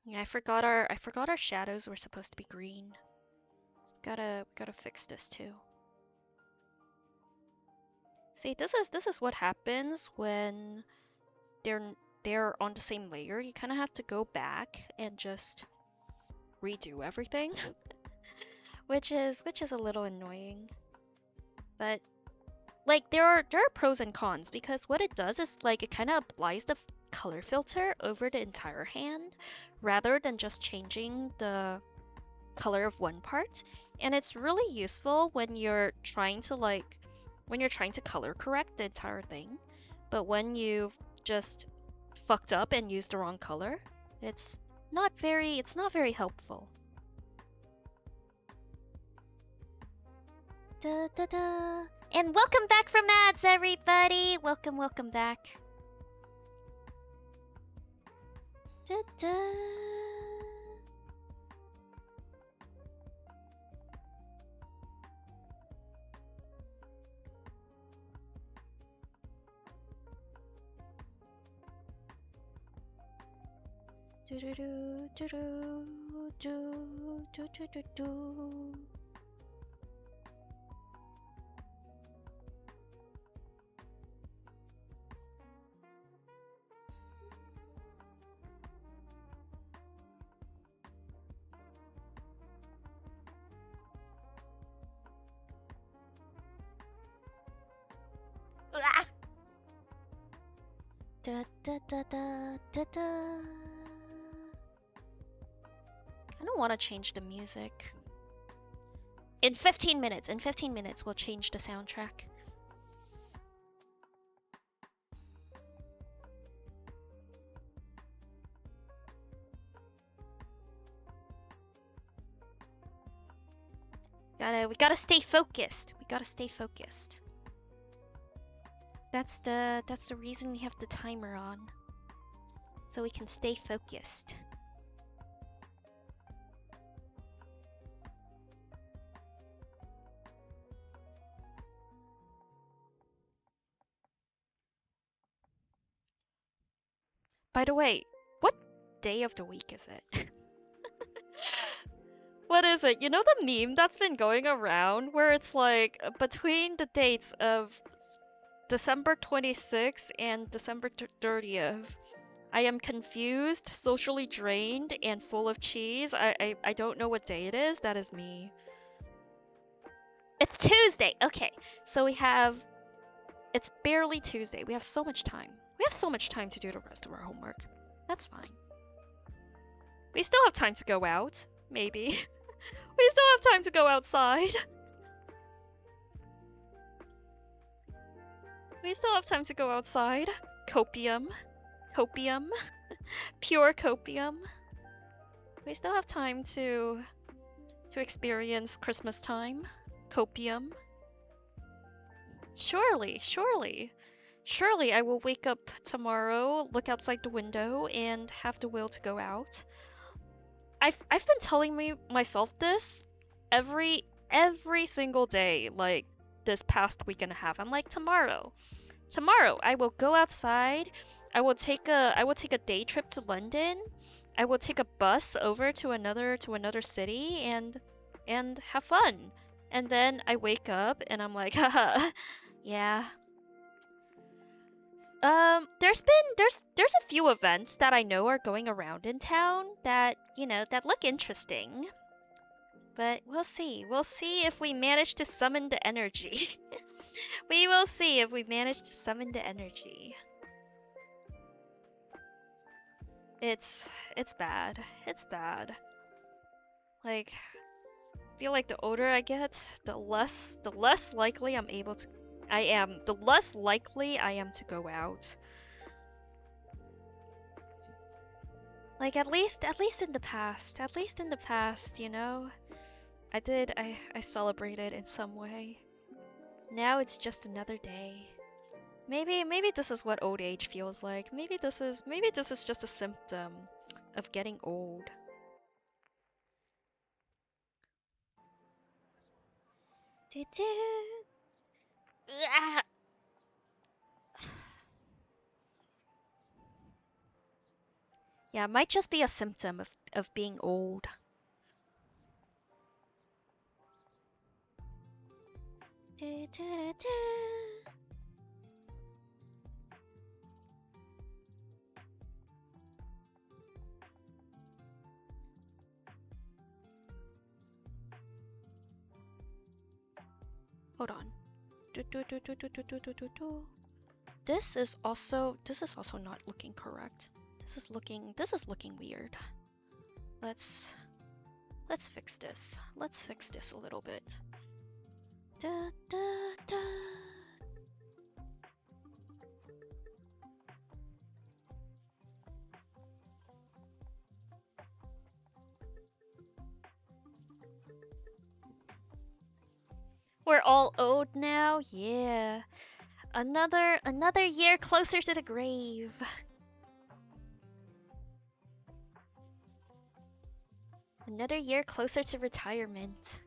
Yeah, I forgot our shadows were supposed to be green. We gotta fix this too. See, this is what happens when they're on the same layer. You kind of have to go back and just redo everything, which is a little annoying. But like there are pros and cons because what it does is like it kind of applies the color filter over the entire hand rather than just changing the color of one part, and it's really useful when you're trying to color correct the entire thing. But when you just fucked up and used the wrong color, it's not very helpful. Da, da, da. And welcome back from ads, everybody. Welcome back. Da, da. Do do do do do do do do do. Ah! Da da da da da da. I don't want to change the music. In 15 minutes, we'll change the soundtrack. We gotta stay focused. We gotta stay focused. That's the reason we have the timer on. So we can stay focused. By the way, what day of the week is it? What is it? You know the meme that's been going around where it's like between the dates of December 26th and December 30th. I am confused, socially drained, and full of cheese. I don't know what day it is. That is me. It's Tuesday! Okay, so it's barely Tuesday. We have so much time. We have so much time to do the rest of our homework. That's fine. We still have time to go out. Maybe. We still have time to go outside. We still have time to go outside. Copium. Copium. Pure copium. We still have time to experience Christmas time. Copium. Surely I will wake up tomorrow, look outside the window, and have the will to go out. I've been telling myself this every single day, like this past week and a half. I'm like, tomorrow Tomorrow I will go outside. I will take a day trip to London. I will take a bus over to another city and have fun. And then I wake up and I'm like, haha, yeah. There's a few events that I know are going around in town that, you know, that look interesting. But we'll see. We'll see if we manage to summon the energy. We will see if we manage to summon the energy. It's bad. It's bad. Like, I feel like the older I get, the less likely the less likely I am to go out. Like at least in the past, you know, I celebrated in some way. Now it's just another day. Maybe this is what old age feels like. Maybe this is just a symptom of getting old. Yeah, it might just be a symptom of being old. Hold on. This is also not looking correct. This is looking weird. Let's fix this. Let's fix this a little bit. Da, da, da. We're all old now, yeah. Another year closer to the grave. Another year closer to retirement.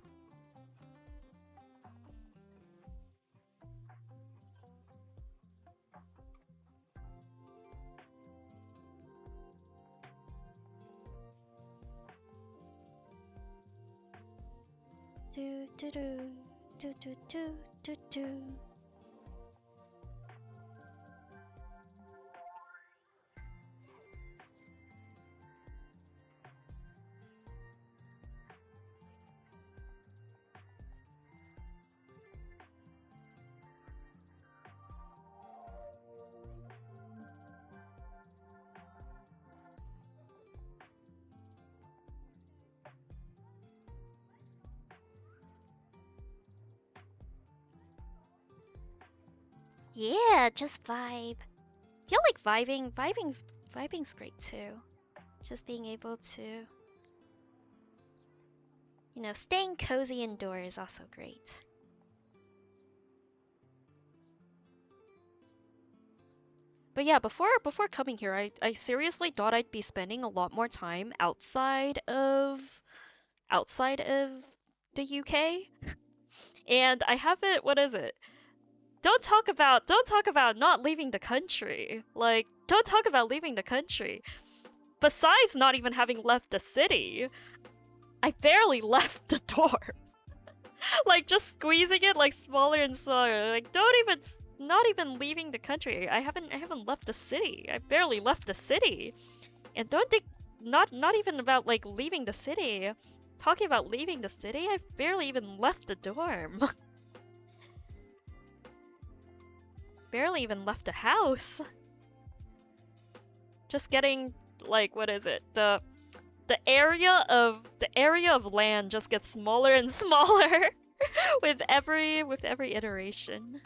Do do do do do do do do. Yeah, just vibe. Feel like vibing's great too. Just being able to, you know, staying cozy indoors is also great. But yeah, before coming here, I seriously thought I'd be spending a lot more time outside of the UK. And I haven't, what is it? Don't talk about not leaving the country. Like, don't talk about leaving the country. Besides not even having left the city, I barely left the door. Like, just squeezing it like smaller and smaller. Like, not even leaving the country. I haven't left the city. I barely left the city. And don't think, not even about like leaving the city. Talking about leaving the city, I've barely even left the dorm. Barely even left the house. Just getting, like, what is it? The area of land just gets smaller and smaller with every iteration.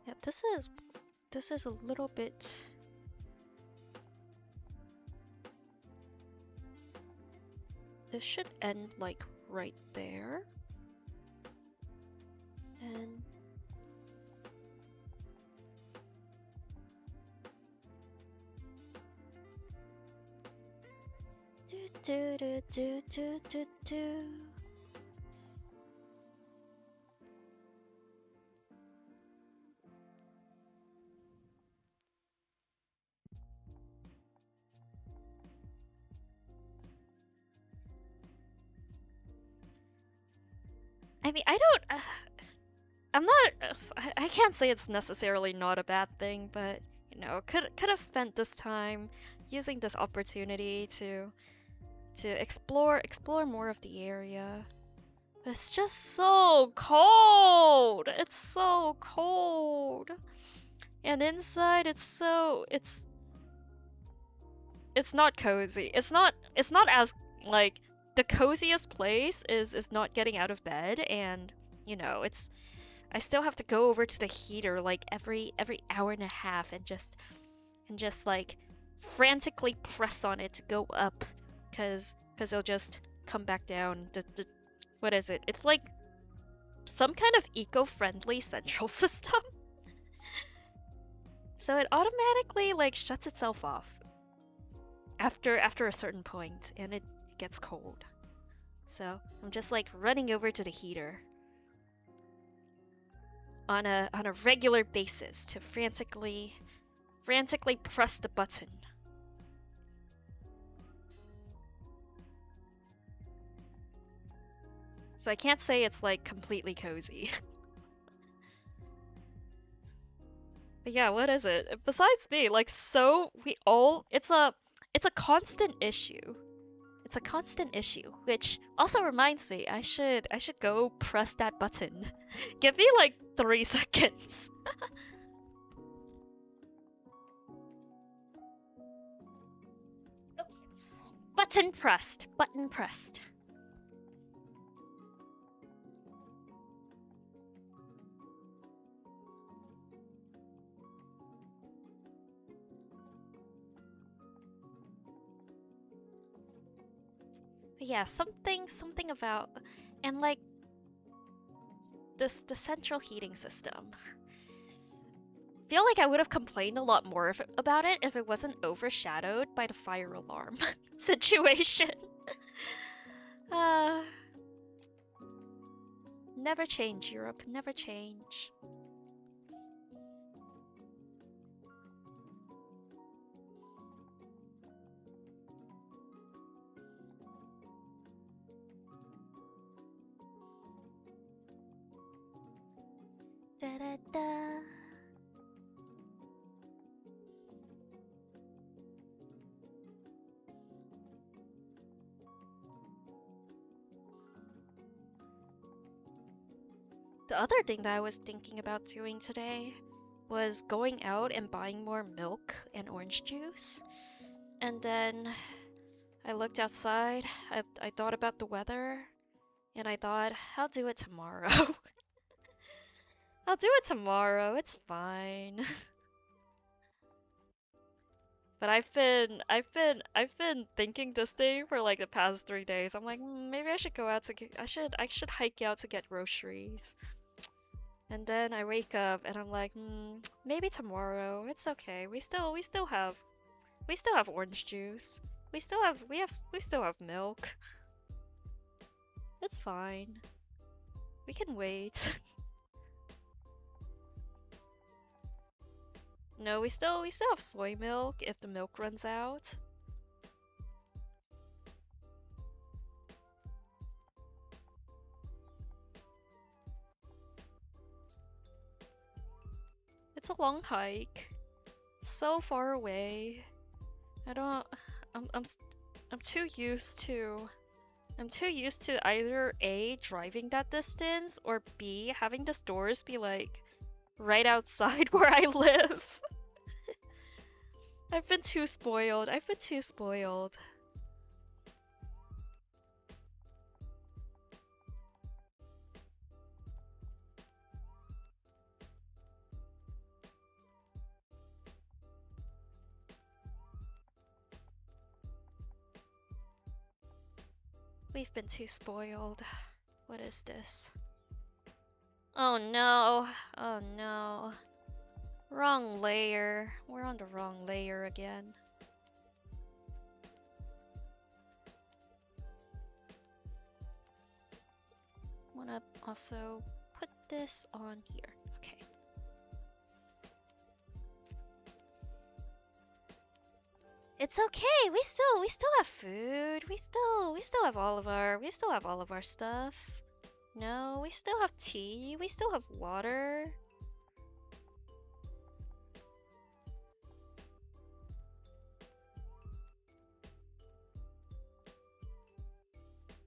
Yeah, this is a little bit. This should end like right there. And do do do do do do. I mean, I don't. I'm not. I can't say it's necessarily not a bad thing, but you know, could have spent this time using this opportunity to explore more of the area. But it's just so cold. It's so cold, and inside it's not cozy. It's not as like the coziest place is not getting out of bed, and you know it's I still have to go over to the heater like every hour and a half and just like frantically press on it to go up, cause it'll just come back down. What is it? It's like some kind of eco-friendly central system. So it automatically like shuts itself off after a certain point, and it gets cold. So I'm just like running over to the heater on a regular basis to frantically press the button. So I can't say it's like completely cozy. But yeah, what is it? Besides me, like so we all it's a constant issue. It's a constant issue, which also reminds me I should go press that button. Give me like 3 seconds. Button pressed. Button pressed. But yeah, something about and like the central heating system. Feel like I would have complained a lot more about it if it wasn't overshadowed by the fire alarm situation. uh, Never change, Europe. Never change. Da da da. The other thing that I was thinking about doing today was going out and buying more milk and orange juice. And then I looked outside, I thought about the weather, and I thought, I'll do it tomorrow. I'll do it tomorrow, it's fine. But I've been thinking this thing for like the past 3 days. I'm like, maybe I should go out to get, I should hike out to get groceries. And then I wake up and I'm like, maybe tomorrow. It's okay. We still have orange juice. We still have milk. It's fine. We can wait. No, we still have soy milk if the milk runs out. It's a long hike. So far away. I'm too used to either A, driving that distance, or B, having the stores be like right outside where I live. I've been too spoiled. We've been too spoiled. What is this? Oh no. Oh no. Wrong layer. We're on the wrong layer again. Wanna also put this on here. Okay. It's okay. We still have food. We still have all of our stuff. No, we still have tea. We still have water.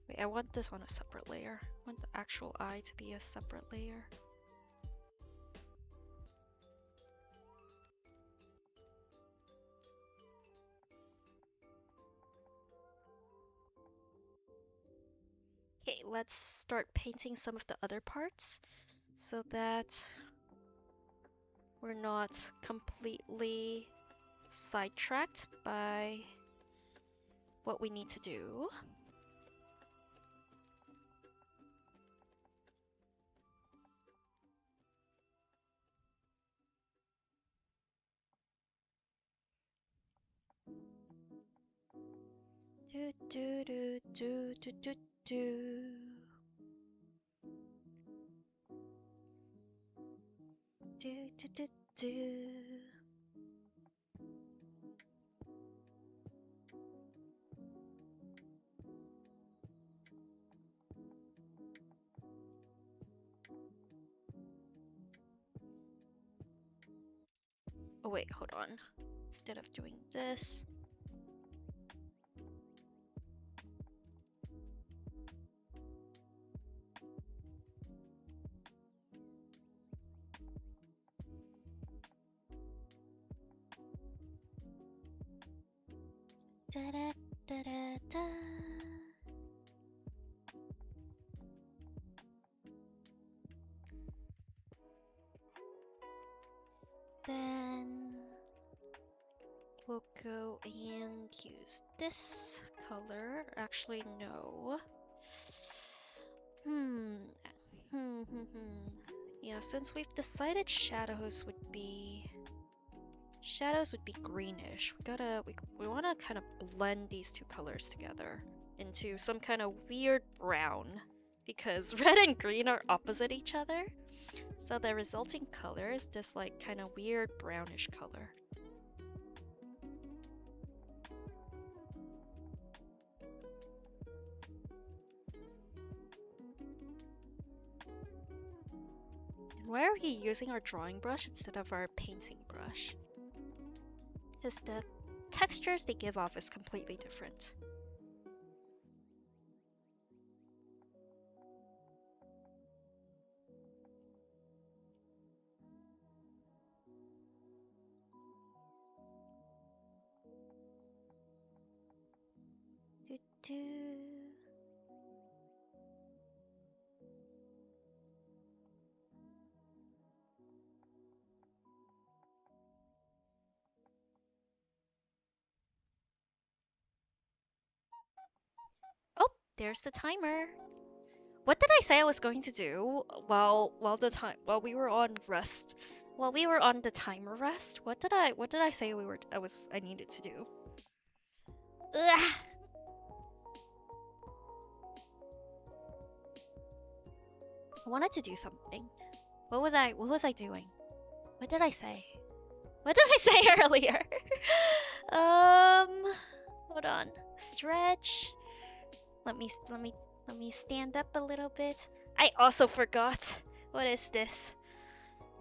Wait, I want this on a separate layer. I want the actual eye to be a separate layer. Okay, let's start painting some of the other parts so that we're not completely sidetracked by what we need to do. Do do do do do do do. Do do do do. Oh wait, hold on. Instead of doing this. Da da da da da. Then we'll go and use this color. Actually, no. Yeah, since we've decided shadows would be greenish. We want to kind of blend these two colors together into some kind of weird brown because red and green are opposite each other. So the resulting color is this like kind of weird brownish color. Why are we using our drawing brush instead of our painting brush? Because the textures they give off is completely different. Do do. Oh, there's the timer. What did I say I was going to do while we were on rest? While we were on the timer rest, what did I say I needed to do? Ugh. I wanted to do something. What was I doing? What did I say? What did I say earlier? Hold on. Stretch. Let me stand up a little bit. I also forgot. What is this?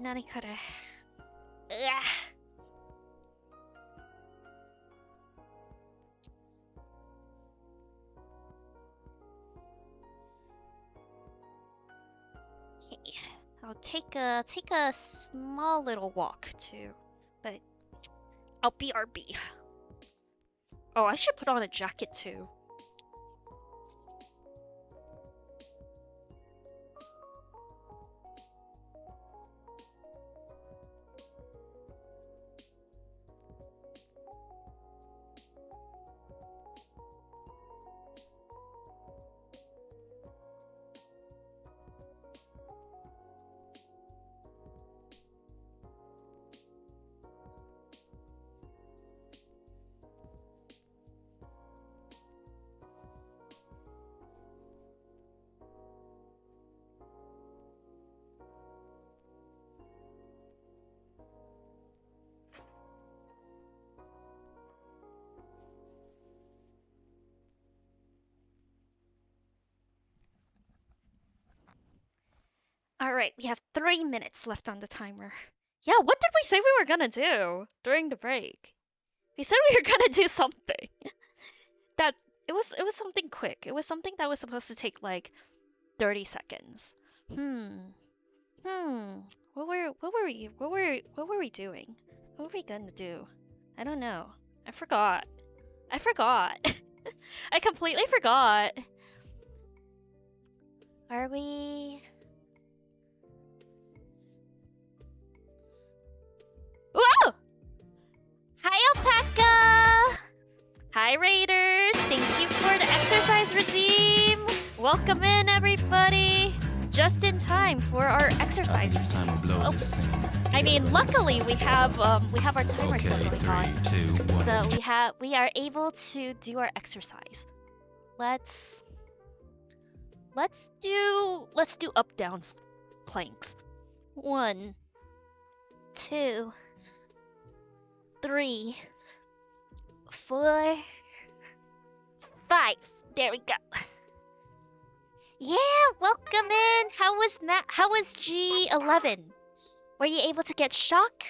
Nanikare. Ugh. Okay. I'll take a small little walk too, but I'll BRB. Oh, I should put on a jacket too. Alright, we have 3 minutes left on the timer. Yeah, what did we say we were gonna do during the break? We said we were gonna do something. That it was something quick. It was something that was supposed to take like 30 seconds. What were we doing? What were we gonna do? I don't know. I forgot. I forgot. I completely forgot. Are we? Whoa! Hi, Alpaca! Hi, Raiders! Thank you for the exercise redeem! Welcome in, everybody! Just in time for our exercise. It's time to blow this thing. I mean, luckily we have our timer still Okay, going on, 3, 2, 1. so we are able to do our exercise. Let's do up down planks. 1, 2, 3, 4, 5. There we go. Yeah, welcome in. How was G11? Were you able to get shock?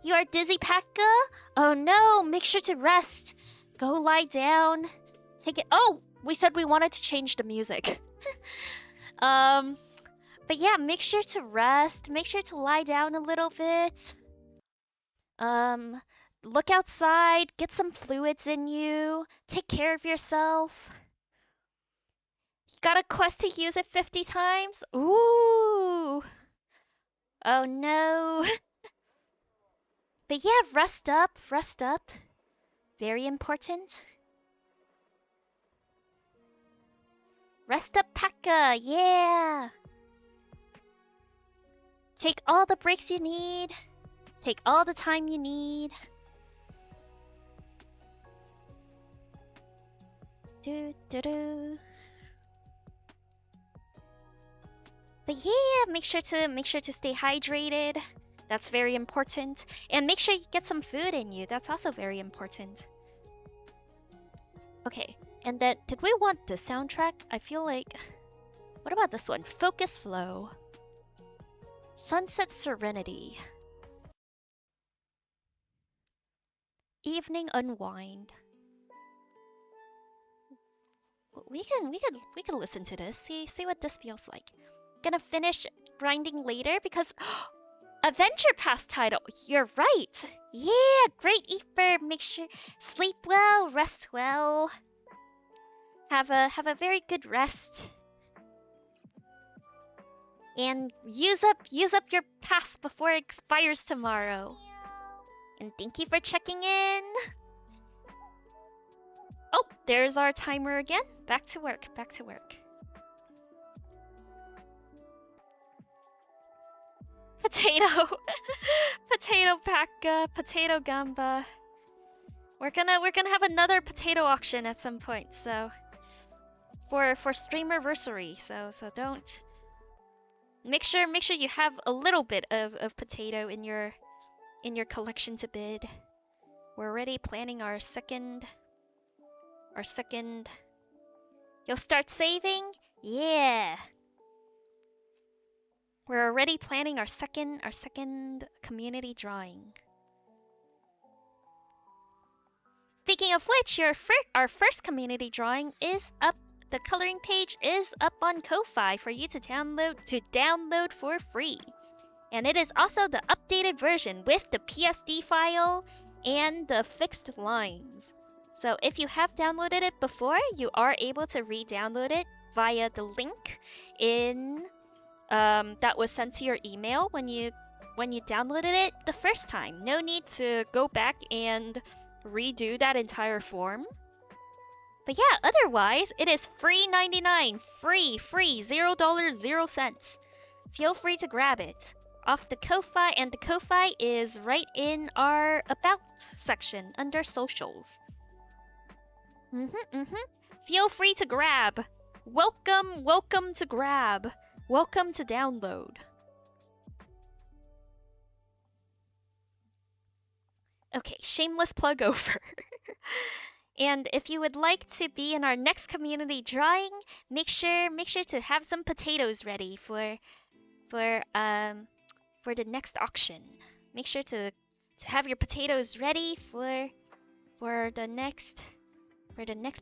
You are dizzy, Pekka? Oh no, make sure to rest. Go lie down. Take it. Oh, we said we wanted to change the music. But yeah, make sure to rest. Make sure to lie down a little bit. Look outside. Get some fluids in you. Take care of yourself. You got a quest to use it 50 times? Ooh. Oh no. But yeah, rest up, rest up. Very important. Rest up, Pekka, yeah! Take all the breaks you need. Take all the time you need. Do do do. But yeah, make sure to stay hydrated. That's very important. And make sure you get some food in you. That's also very important. Okay, and then did we want the soundtrack? I feel like... What about this one? Focus Flow. Sunset Serenity. Evening Unwind. We can listen to this. See what this feels like. Gonna finish grinding later because Adventure Pass title. You're right. Yeah, great Eatbird. Make sure sleep well, rest well. Have a very good rest. And use up your pass before it expires tomorrow. And thank you for checking in. Oh, there's our timer again. Back to work, back to work. Potato. Potato Pekka, potato gamba. We're gonna have another potato auction at some point, so for streamerversary, so don't make sure you have a little bit of potato in your collection to bid. We're already planning our second. You'll start saving? Yeah. We're already planning our second community drawing. Speaking of which, our first community drawing is up. The coloring page is up on Ko-Fi for you to download for free. And it is also the updated version with the PSD file and the fixed lines. So if you have downloaded it before, you are able to re-download it via the link in that was sent to your email when you downloaded it the first time. No need to go back and redo that entire form. But yeah, otherwise it is free 99, free, $0, 0 cents. Feel free to grab it off the Ko-Fi, and the Ko-Fi is right in our About section under Socials. Feel free to grab. Welcome to grab. Welcome to download. Okay, shameless plug over. And if you would like to be in our next community drawing, make sure to have some potatoes ready for for the next auction. Make sure to have your potatoes ready for the next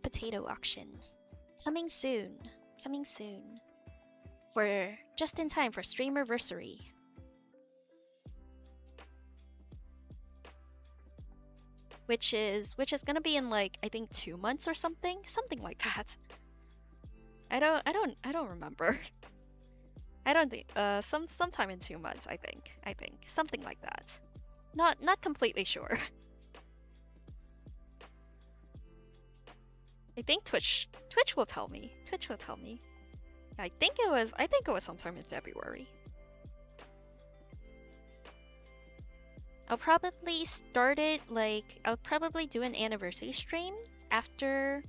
potato auction. Coming soon. Coming soon. For just in time for Streamerversary. Which is gonna be in like I think 2 months or something like that. I don't remember. I don't think sometime in 2 months I think something like that. Not completely sure. I think Twitch will tell me. Twitch will tell me. I think it was sometime in February. I'll probably start it like I'll probably do an anniversary stream after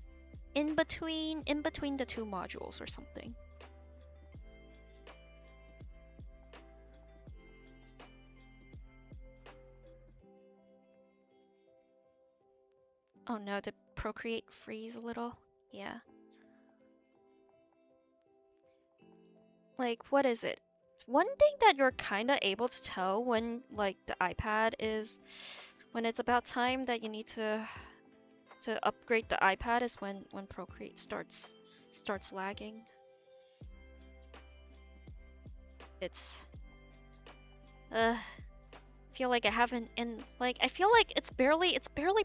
in between the two modules or something. Oh no, did Procreate freeze a little? Yeah. Like what is it? One thing that you're kind of able to tell when like the iPad is when it's about time that you need to upgrade the iPad is when Procreate starts lagging. It's feel like I haven't and like I feel like it's barely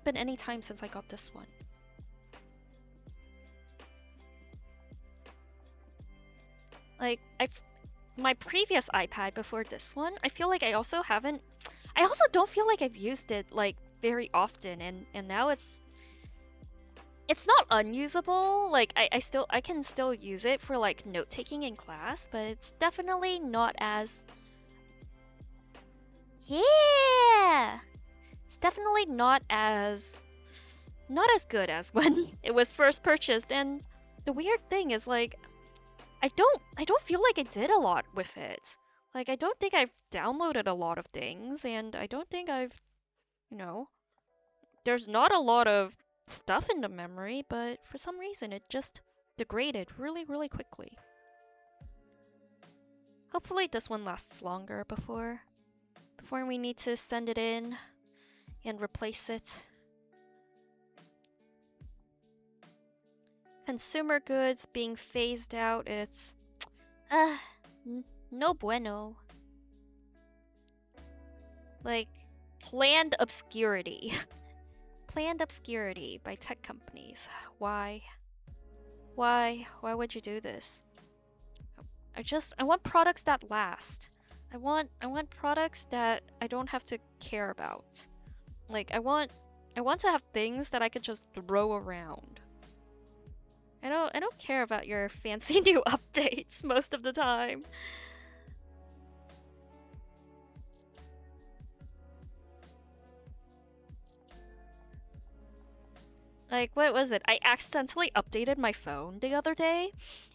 been any time since I got this one. Like my previous iPad before this one, I feel like I also don't feel like I've used it like very often and now it's not unusable. Like I can still use it for like note taking in class, but it's definitely not as yeah. It's definitely not as good as when it was first purchased. And the weird thing is like I don't feel like I did a lot with it. Like I don't think I've downloaded a lot of things and I don't think I've there's not a lot of stuff in the memory, but for some reason it just degraded really, really quickly. Hopefully this one lasts longer before we need to send it in and replace it. Consumer goods being phased out, it's no bueno. Like planned obscurity. Planned obscurity by tech companies. Why? Why would you do this? I want products that last. I want products that I don't have to care about. Like I want to have things that I could just throw around. I don't care about your fancy new updates most of the time. Like, what was it? I accidentally updated my phone the other day,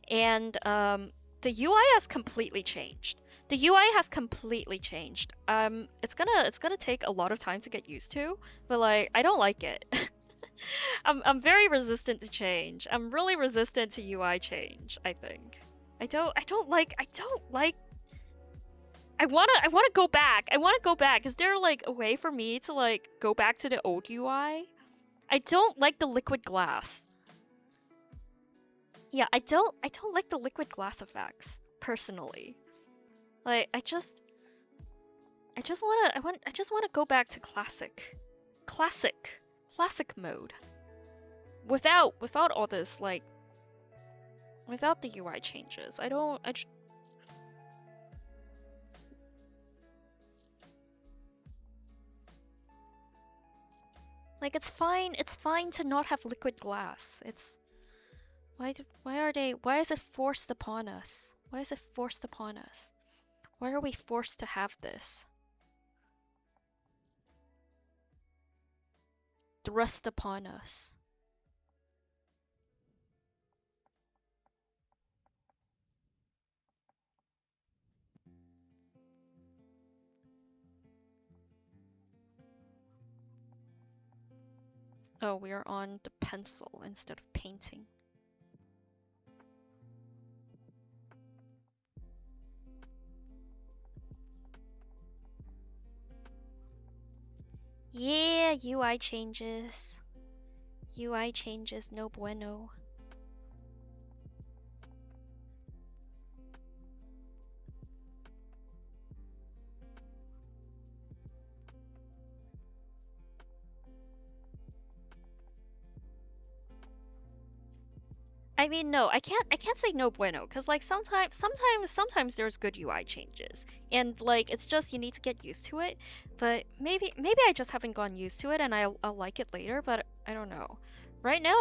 and the UI has completely changed. The UI has completely changed. It's gonna take a lot of time to get used to, but like, I don't like it. I'm very resistant to change. I'm really resistant to UI change, I think. I don't like I wanna go back. I wanna go back. Is there like a way for me to like go back to the old UI? I don't like the liquid glass. Yeah, I don't like the liquid glass effects personally. Like I just wanna go back to classic mode without all this like without the UI changes. Like it's fine to not have liquid glass. It's why is it forced upon us? Why is it forced upon us? Why are we forced to have this? Thrust upon us. Oh, we are on the pencil instead of painting. Yeah, UI changes. UI changes, no bueno. I mean, no, I can't say no bueno, cause like sometimes there's good UI changes, and like it's just you need to get used to it. But maybe I just haven't gotten used to it, and I'll like it later. But I don't know. Right now,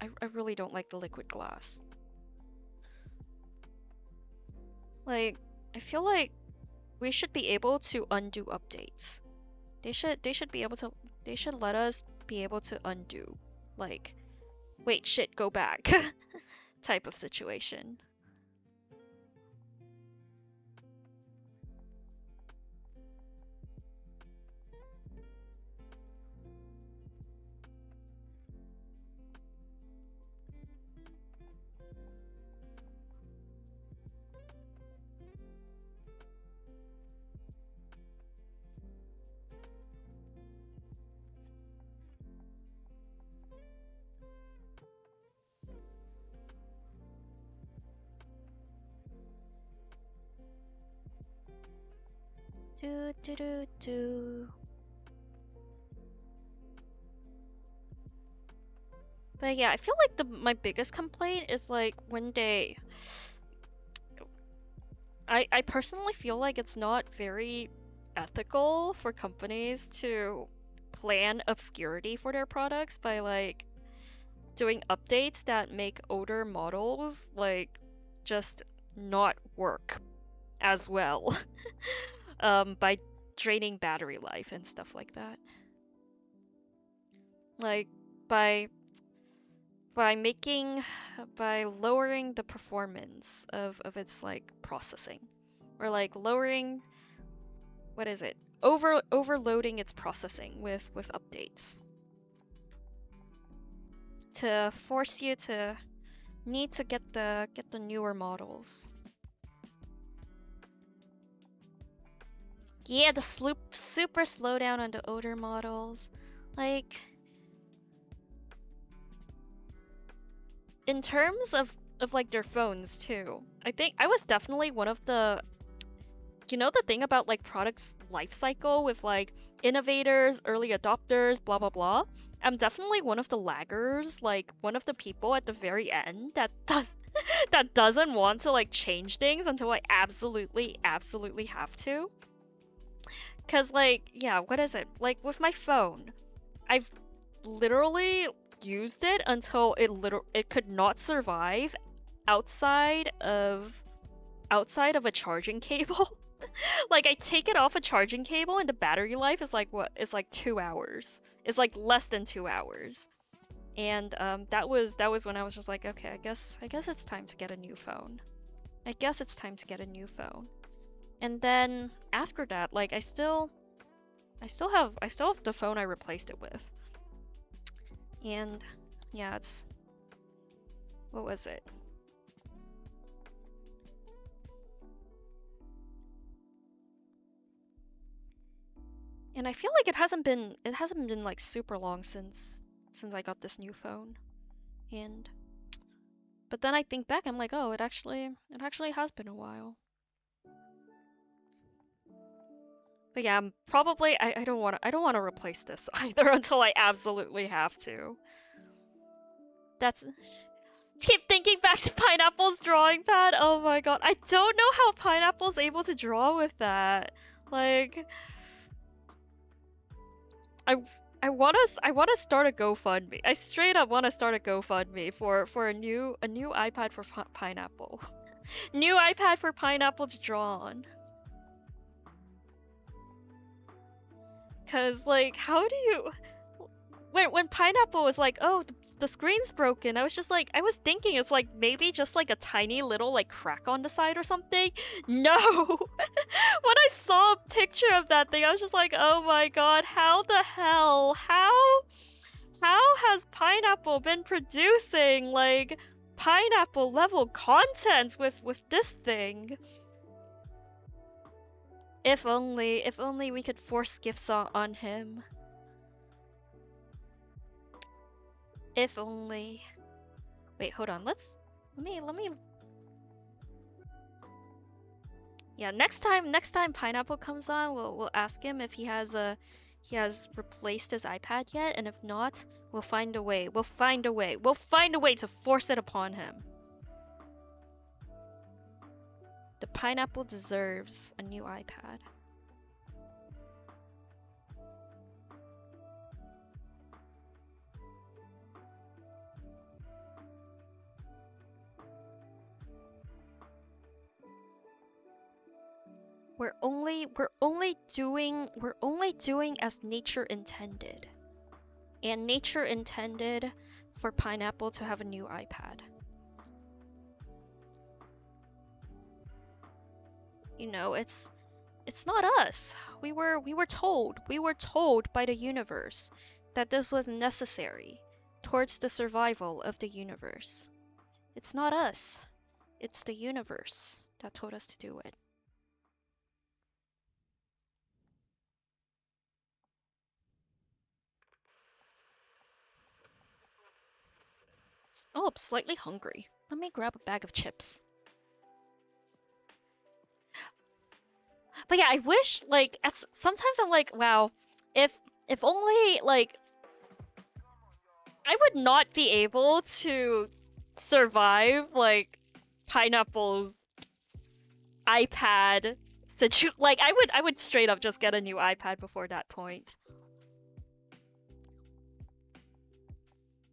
I really don't like the liquid glass. Like I feel like we should be able to undo updates. They should be able to they should let us be able to undo. Like, wait, shit, go back type of situation. Do do do do. But yeah, I feel like my biggest complaint is like when they I personally feel like it's not very ethical for companies to plan obscurity for their products by like doing updates that make older models like just not work as well by draining battery life and stuff like that. Like by by making by lowering the performance of its like processing, or like lowering, what is it, overloading its processing with updates to force you to need to get the newer models. Yeah, the super slowdown on the older models. Like, in terms of like their phones too, I think I was definitely one of the, you know, the thing about like products life cycle with like innovators, early adopters, blah blah blah. I'm definitely one of the laggers, like one of the people at the very end that that doesn't want to like change things until I absolutely have to. Cause like, yeah, what is it? Like with my phone, I've literally used it until it could not survive outside of a charging cable. Like I take it off a charging cable and the battery life is like what? It's like 2 hours. It's like less than 2 hours. And that was when I was just like, okay, I guess it's time to get a new phone. I guess it's time to get a new phone. And then after that, like I still have the phone I replaced it with. And yeah, it's, what was it? And I feel like it hasn't been like super long since I got this new phone. And but then I think back, I'm like, oh, it actually has been a while. But yeah, probably I don't want to replace this either until I absolutely have to. That's Keep thinking back to Pineapple's drawing pad. Oh my god. I don't know how Pineapple's able to draw with that. Like, I I want to start a GoFundMe. I straight up want to start a GoFundMe for a new iPad for Pineapple. New iPad for Pineapple to draw on. Cause like, how do you, when Pineapple was like, oh, the screen's broken, I was just like, I was thinking it's like maybe just like a tiny little like crack on the side or something. No! When I saw a picture of that thing, I was just like, oh my god, how the hell? How how has Pineapple been producing like pineapple level content with this thing? If only we could force gifts on him. If only. Wait, hold on. Let me. Yeah, next time Pineapple comes on, we'll ask him if he has replaced his iPad yet, and if not, we'll find a way. We'll find a way. We'll find a way to force it upon him. The Pineapple deserves a new iPad. We're only doing as nature intended. And nature intended for Pineapple to have a new iPad. You know, it's not us. We were told by the universe that this was necessary towards the survival of the universe. It's not us. It's the universe that told us to do it. Oh, I'm slightly hungry. Let me grab a bag of chips. But yeah, I wish, like, sometimes I'm like, wow, if only, like, I would not be able to survive, like, Pineapple's iPad like, I would straight up just get a new iPad before that point.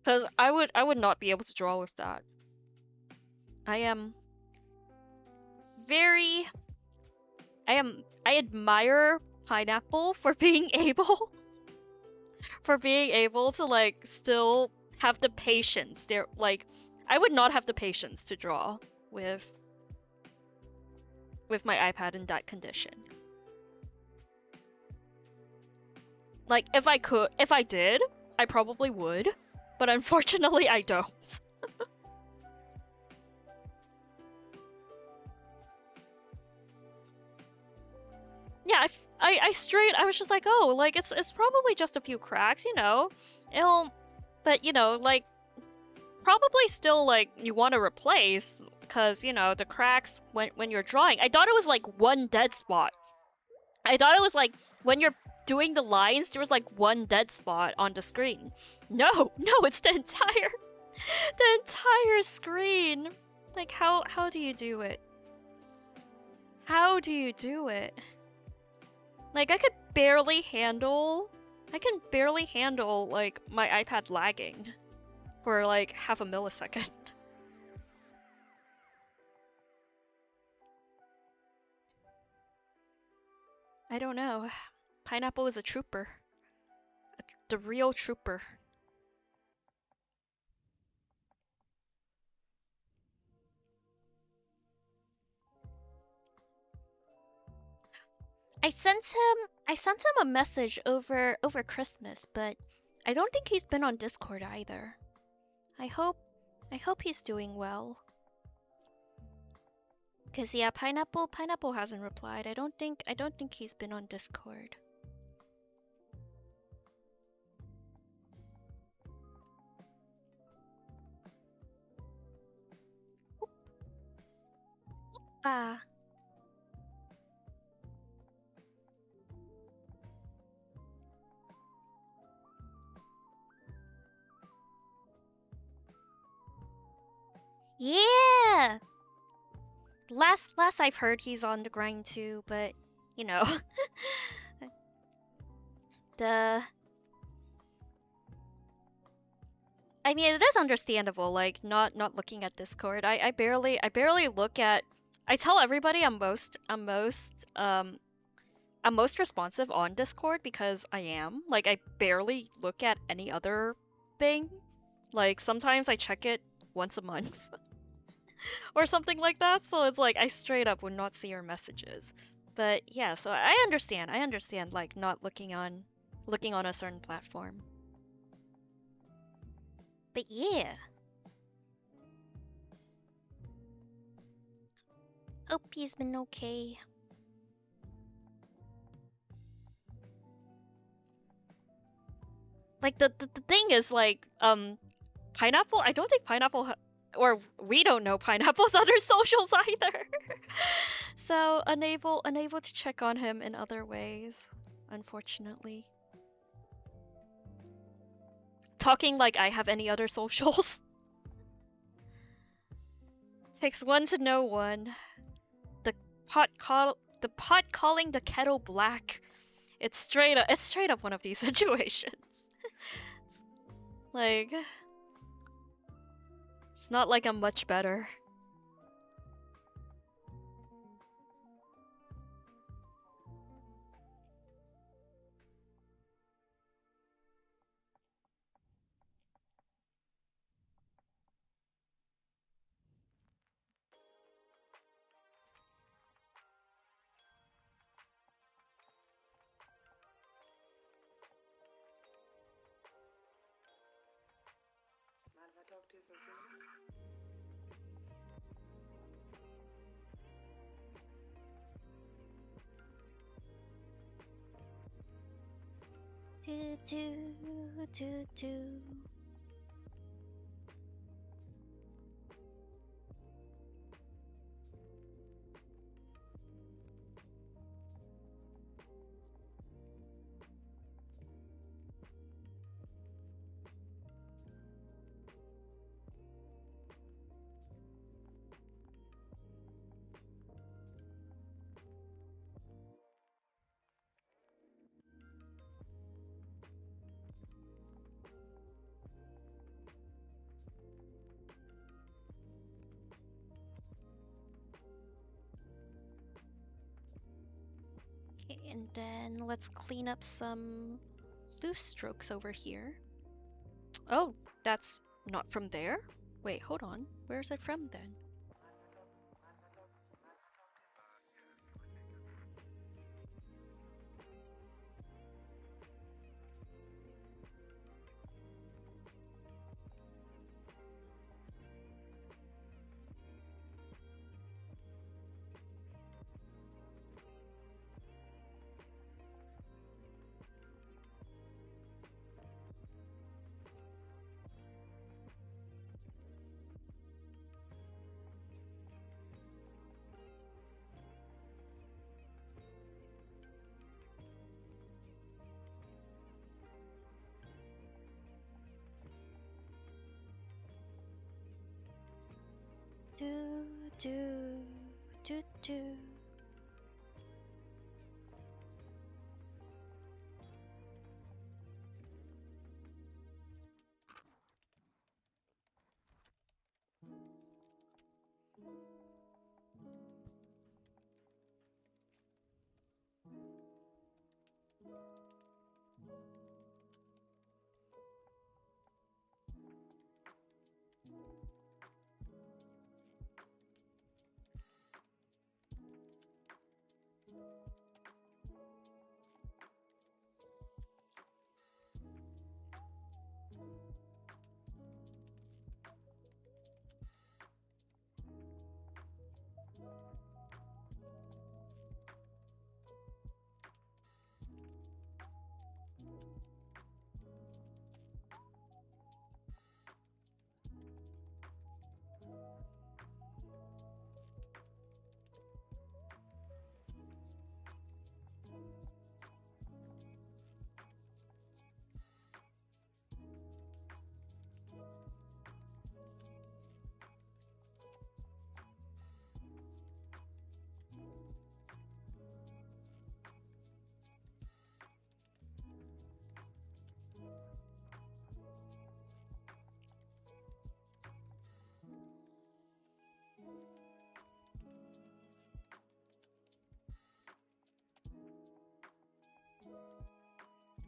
Because I would not be able to draw with that. I am very... I admire Pineapple for being able to like still have the patience. Like I would not have the patience to draw with my iPad in that condition. Like if I did, I probably would, but unfortunately I don't. Yeah, I was just like, oh, like it's probably just a few cracks, you know. But you know, like probably still like you want to replace because you know the cracks when you're drawing. I thought it was like one dead spot. I thought it was like when you're doing the lines, there was like one dead spot on the screen. No, it's the entire screen. Like how do you do it? How do you do it? Like I can barely handle like my iPad lagging for like half a millisecond. I don't know. Pineapple is a trooper. The real trooper. I sent him a message over Christmas, but I don't think he's been on Discord either. I hope he's doing well. Cause yeah, Pineapple hasn't replied. I don't think he's been on Discord. Ah. Yeah. Last I've heard, he's on the grind too, but you know, I mean, it is understandable, like not looking at Discord. I barely look at. I tell everybody I'm most responsive on Discord because I am. Like I barely look at any other thing. Like sometimes I check it once a month. Or something like that, so it's like I straight up would not see your messages. But yeah, so I understand like not looking on a certain platform. But yeah. Hope he's been okay. Like the thing is like Pineapple. I don't think Pineapple or we don't know Pineapple's other socials either. So unable to check on him in other ways, unfortunately. Talking like I have any other socials. Takes one to know one. The the pot calling the kettle black. It's straight up one of these situations. Like it's not like I'm much better. Do do do do. Okay, and then let's clean up some loose strokes over here. Oh, that's not from there? Wait, hold on. Where is it from then? Do do do do.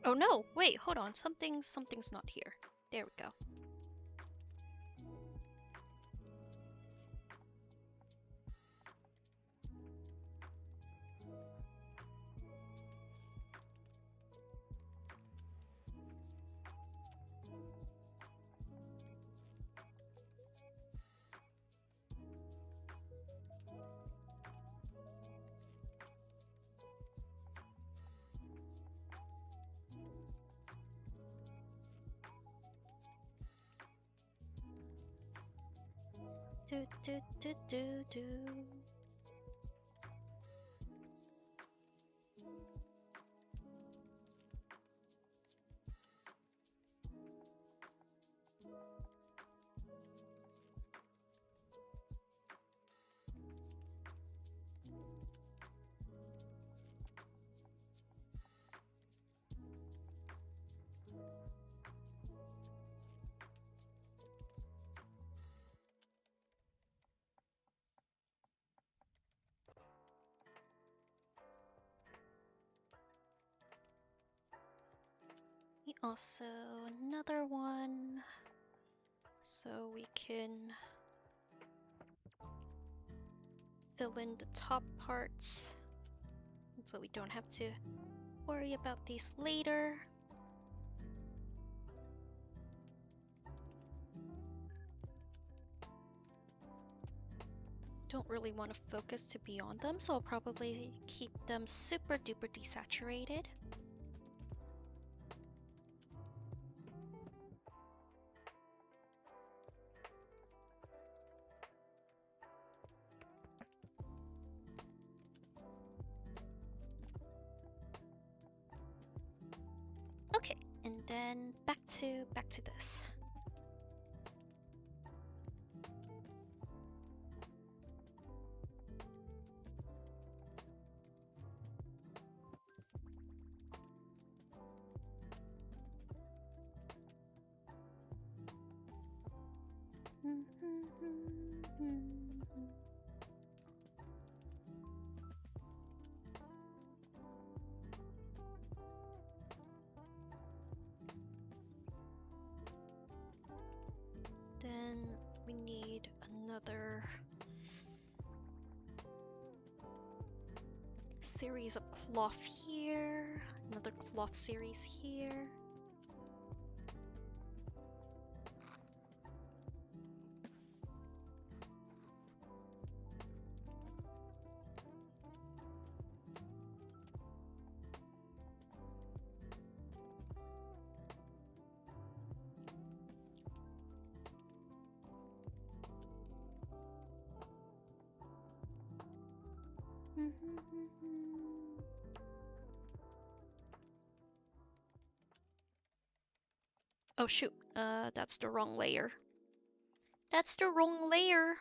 Oh no, wait, hold on. Something's not here. There we go. Do do do do do. Also another one, so we can fill in the top parts, so we don't have to worry about these later. Don't really want to focus to be on them, so I'll probably keep them super duper desaturated. Okay, and then back to this. Then we need another series of cloth here, another cloth series here. Oh shoot, that's the wrong layer. That's the wrong layer.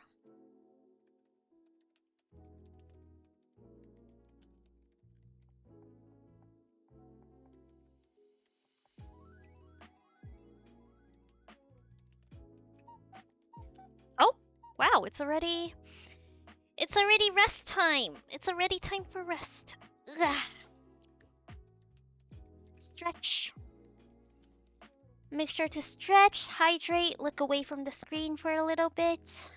Oh, wow, it's already rest time. It's already time for rest. Ugh. Stretch. Make sure to stretch, hydrate, look away from the screen for a little bit.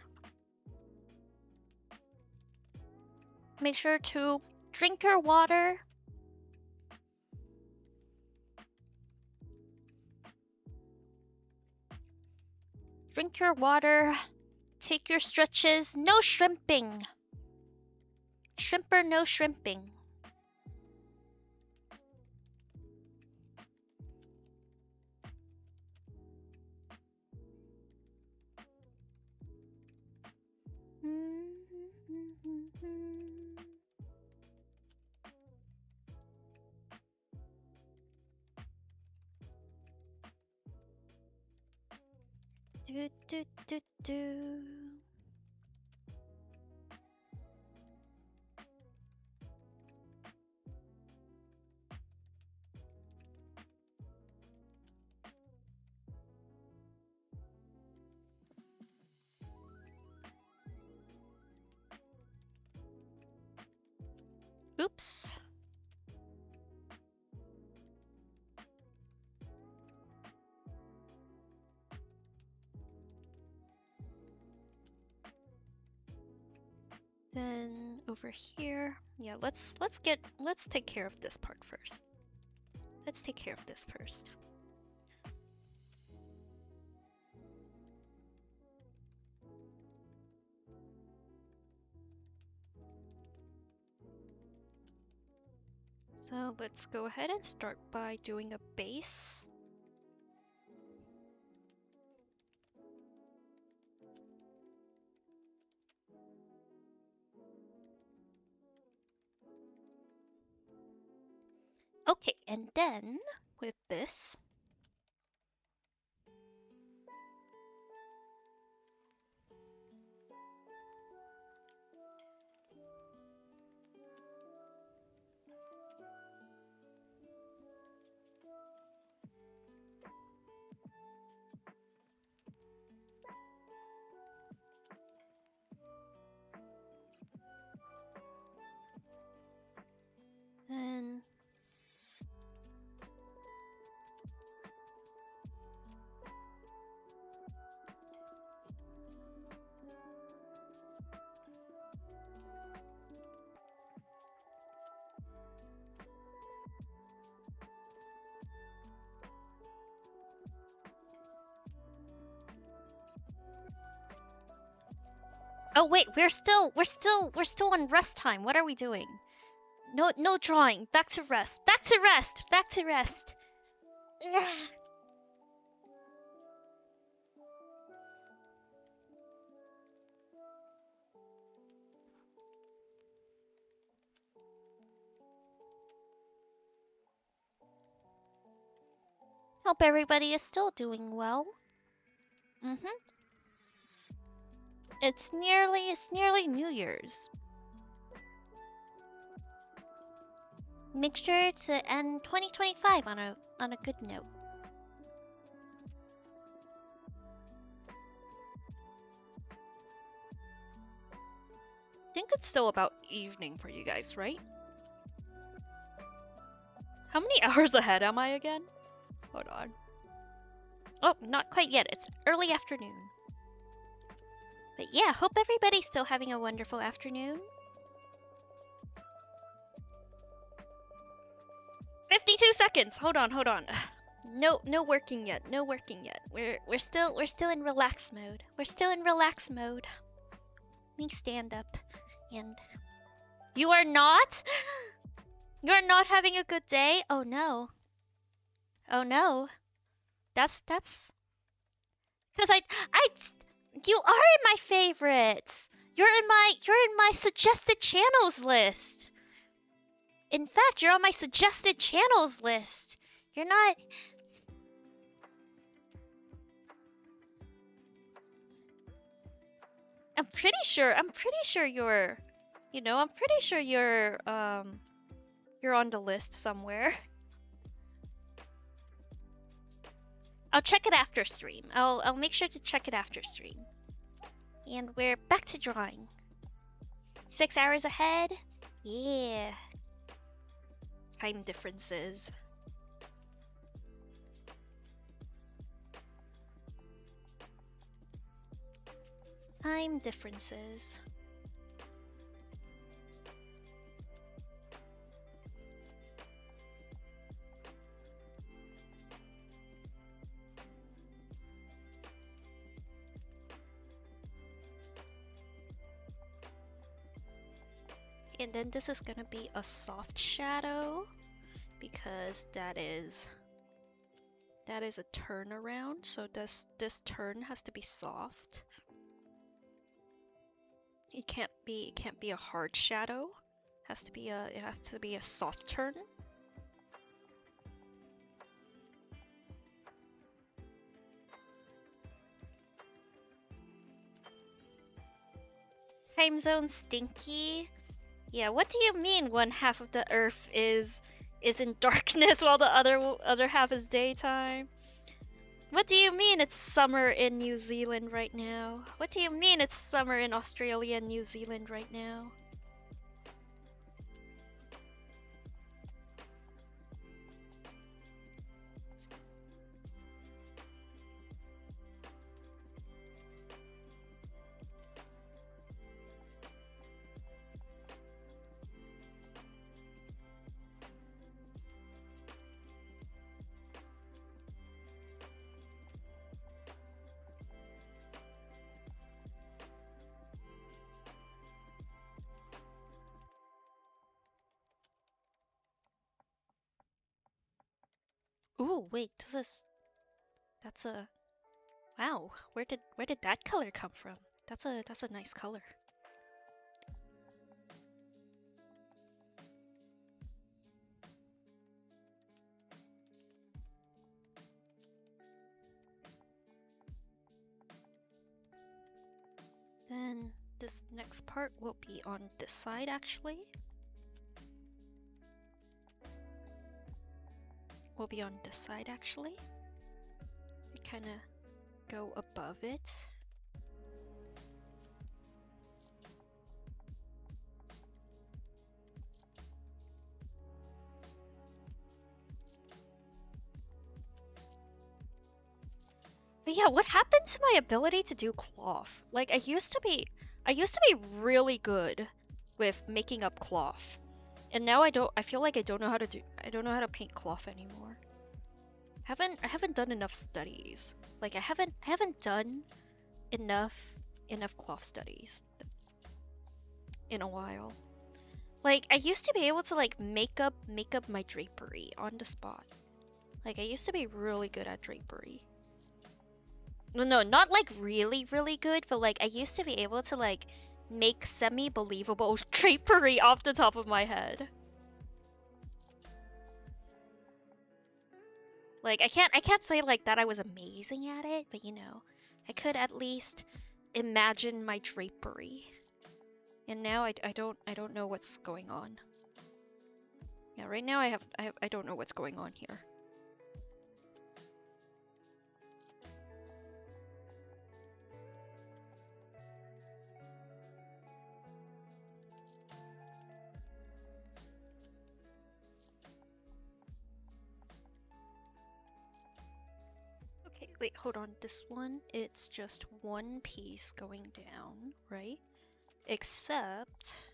Make sure to drink your water. Drink your water. Take your stretches. No shrimping. Shrimper, no shrimping. Do do do do. Oops. Then over here, yeah, let's take care of this part first. Let's take care of this first. So let's go ahead and start by doing a base. Okay, and then with this, then oh wait, we're still on rest time. What are we doing? No drawing. Back to rest. Back to rest. Back to rest. Ugh. Hope everybody is still doing well. It's nearly New Year's. Make sure to end 2025 on a good note. I think it's still about evening for you guys, right? How many hours ahead am I again? Hold on. Oh, not quite yet. It's early afternoon. But yeah, hope everybody's still having a wonderful afternoon. 52 seconds. Hold on. No working yet. No working yet. We're still in relax mode. We're still in relax mode. Let me stand up and you are not? You're not having a good day? Oh no. Oh no. That's because you are in my favorites. You're in my suggested channels list. In fact, you're on my suggested channels list. You're not. I'm pretty sure you're, I'm pretty sure you're on the list somewhere. I'll check it after stream. I'll make sure to check it after stream. And we're back to drawing. 6 hours ahead? Yeah. Time differences. Time differences. And then this is gonna be a soft shadow because that is a turnaround. So this turn has to be soft. It can't be a hard shadow. It has to be a soft turn. Time zone stinky. Yeah, what do you mean one half of the Earth is in darkness while the other half is daytime? What do you mean it's summer in New Zealand right now? What do you mean it's summer in Australia and New Zealand right now? Ooh, wait, that's a wow. Where did that color come from? That's a nice color. this next part will be on this side actually. Will be on this side actually. We kind of go above it. But yeah, what happened to my ability to do cloth? Like I used to be really good with making up cloth. And now I feel like I don't know how to paint cloth anymore. I haven't done enough studies. Like I haven't done enough cloth studies in a while. Like I used to be able to like make up my drapery on the spot. Like I used to be really good at drapery. Well, no, not like really good, but like I used to be able to like make semi-believable drapery off the top of my head. Like I can't say like that I was amazing at it, but you know, I could at least imagine my drapery. And now I don't know what's going on. Yeah, right now I don't know what's going on here. Okay, wait, hold on. This one, it's just one piece going down, right? Except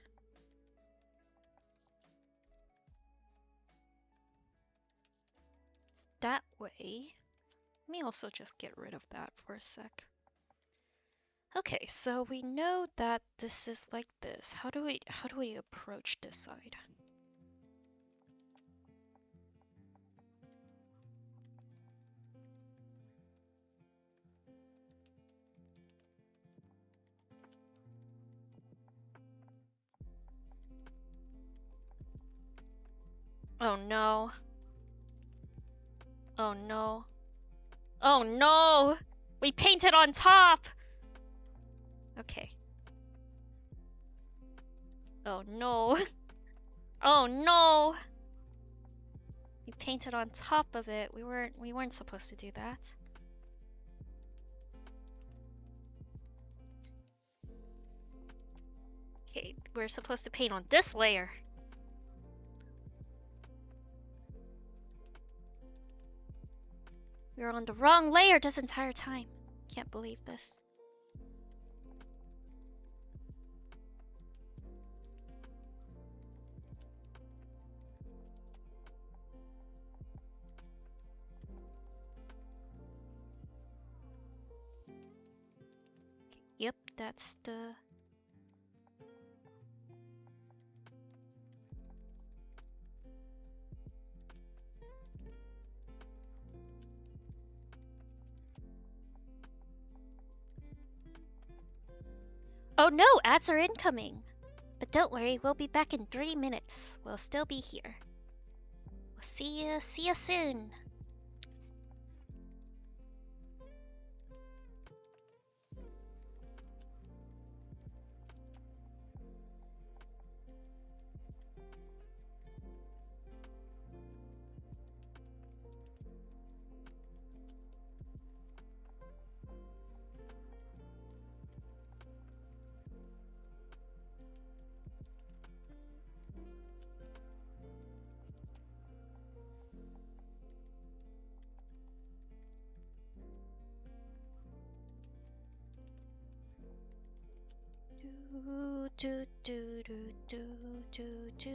that way. Let me also just get rid of that for a sec. Okay, so we know that this is like this. How do we approach this side? Oh no. Oh no. Oh no! We painted on top! Okay. Oh no. Oh no! We painted on top of it. We weren't supposed to do that. Okay, we're supposed to paint on this layer. We were on the wrong layer this entire time. Can't believe this. Yep, that's the... Oh no, ads are incoming! But don't worry, we'll be back in 3 minutes. We'll still be here. We'll see ya soon! Do do do do do do do.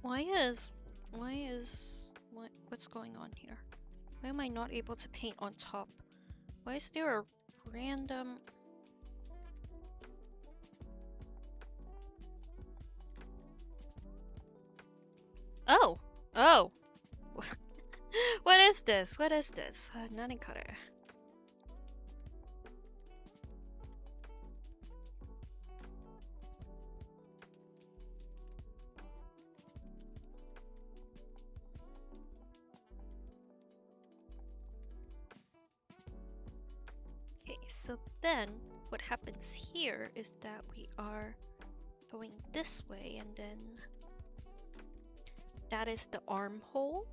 What's going on here? Why am I not able to paint on top? Why is there a random... Oh! Oh! What is this? What is this? Nani kare. Okay, so then what happens here is that we are going this way, and then that is the armhole.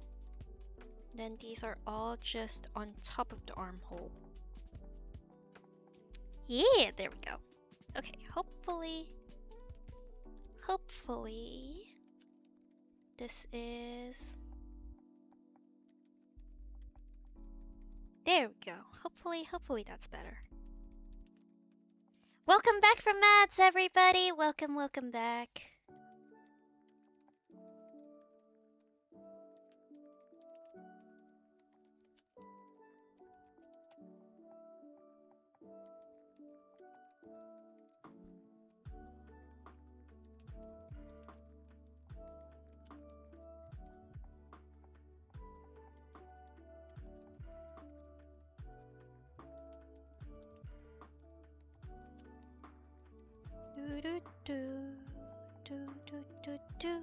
Then these are all just on top of the armhole. Yeah, there we go. Okay, hopefully this is... There we go. Hopefully that's better. Welcome back from Mads, everybody! Welcome back. Do do do do do do do.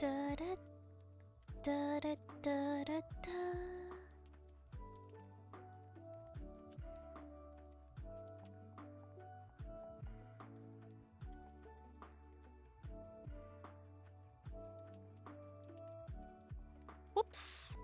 Da da da da da da da. Whoops.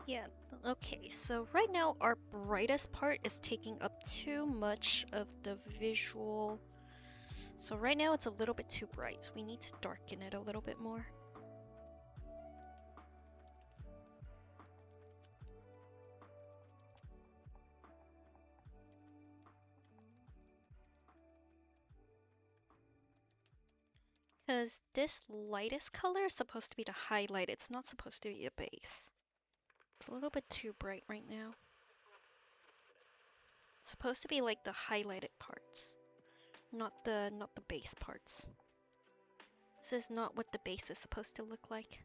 Yeah, okay, so right now our brightest part is taking up too much of the visual. So right now it's a little bit too bright. We need to darken it a little bit more. Because this lightest color is supposed to be the highlight, it's not supposed to be a base. It's a little bit too bright right now. It's supposed to be like the highlighted parts, not the base parts. This is not what the base is supposed to look like.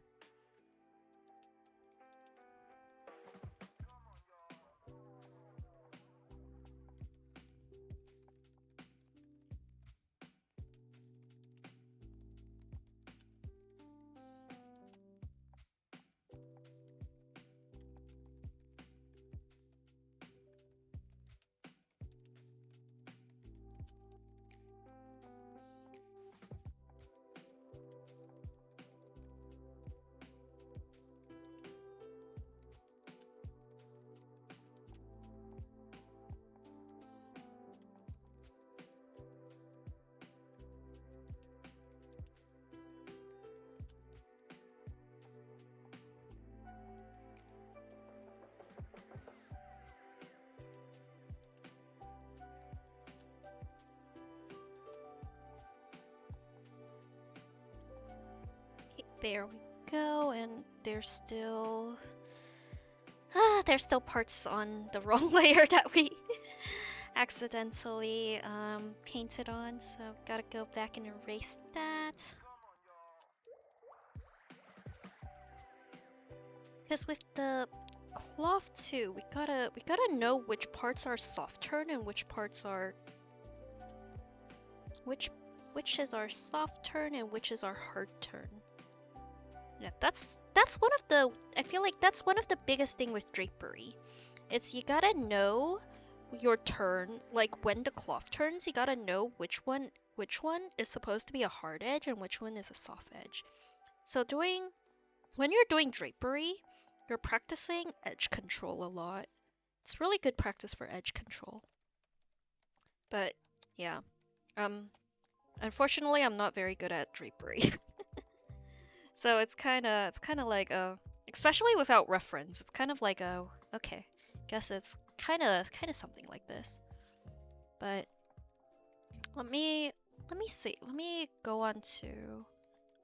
There we go, and there's still parts on the wrong layer that we accidentally painted on, so gotta go back and erase that. Because with the cloth too, we gotta know which parts are soft turn and which parts are which is our soft turn and which is our hard turn. Yeah, that's one of the, I feel like that's one of the biggest thing with drapery. It's you gotta know your turn, like when the cloth turns, you gotta know which one is supposed to be a hard edge and which one is a soft edge. So when you're doing drapery, you're practicing edge control a lot. It's really good practice for edge control. But yeah, unfortunately, I'm not very good at drapery. So it's kind of like especially without reference, it's kind of like okay, guess it's kind of something like this. But let me see. Let me go on to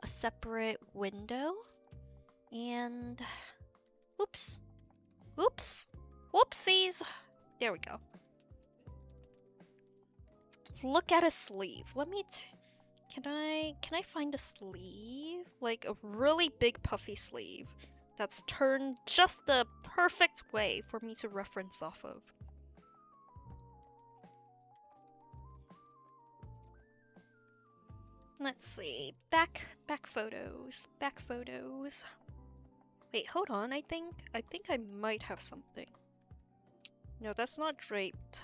a separate window and whoopsies. There we go. Look at a sleeve. Let me can I find a sleeve? Like a really big puffy sleeve that's turned just the perfect way for me to reference off of. Let's see. Back photos. Back photos. Wait, hold on. I think I might have something. No, that's not draped.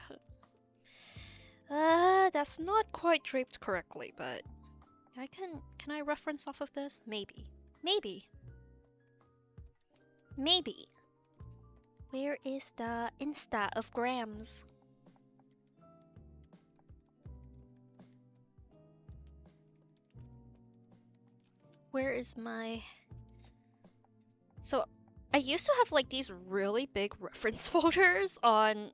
That's not quite draped correctly, but can I reference off of this? Maybe. Where is the Insta of grams? Where is my... So I used to have like these really big reference folders on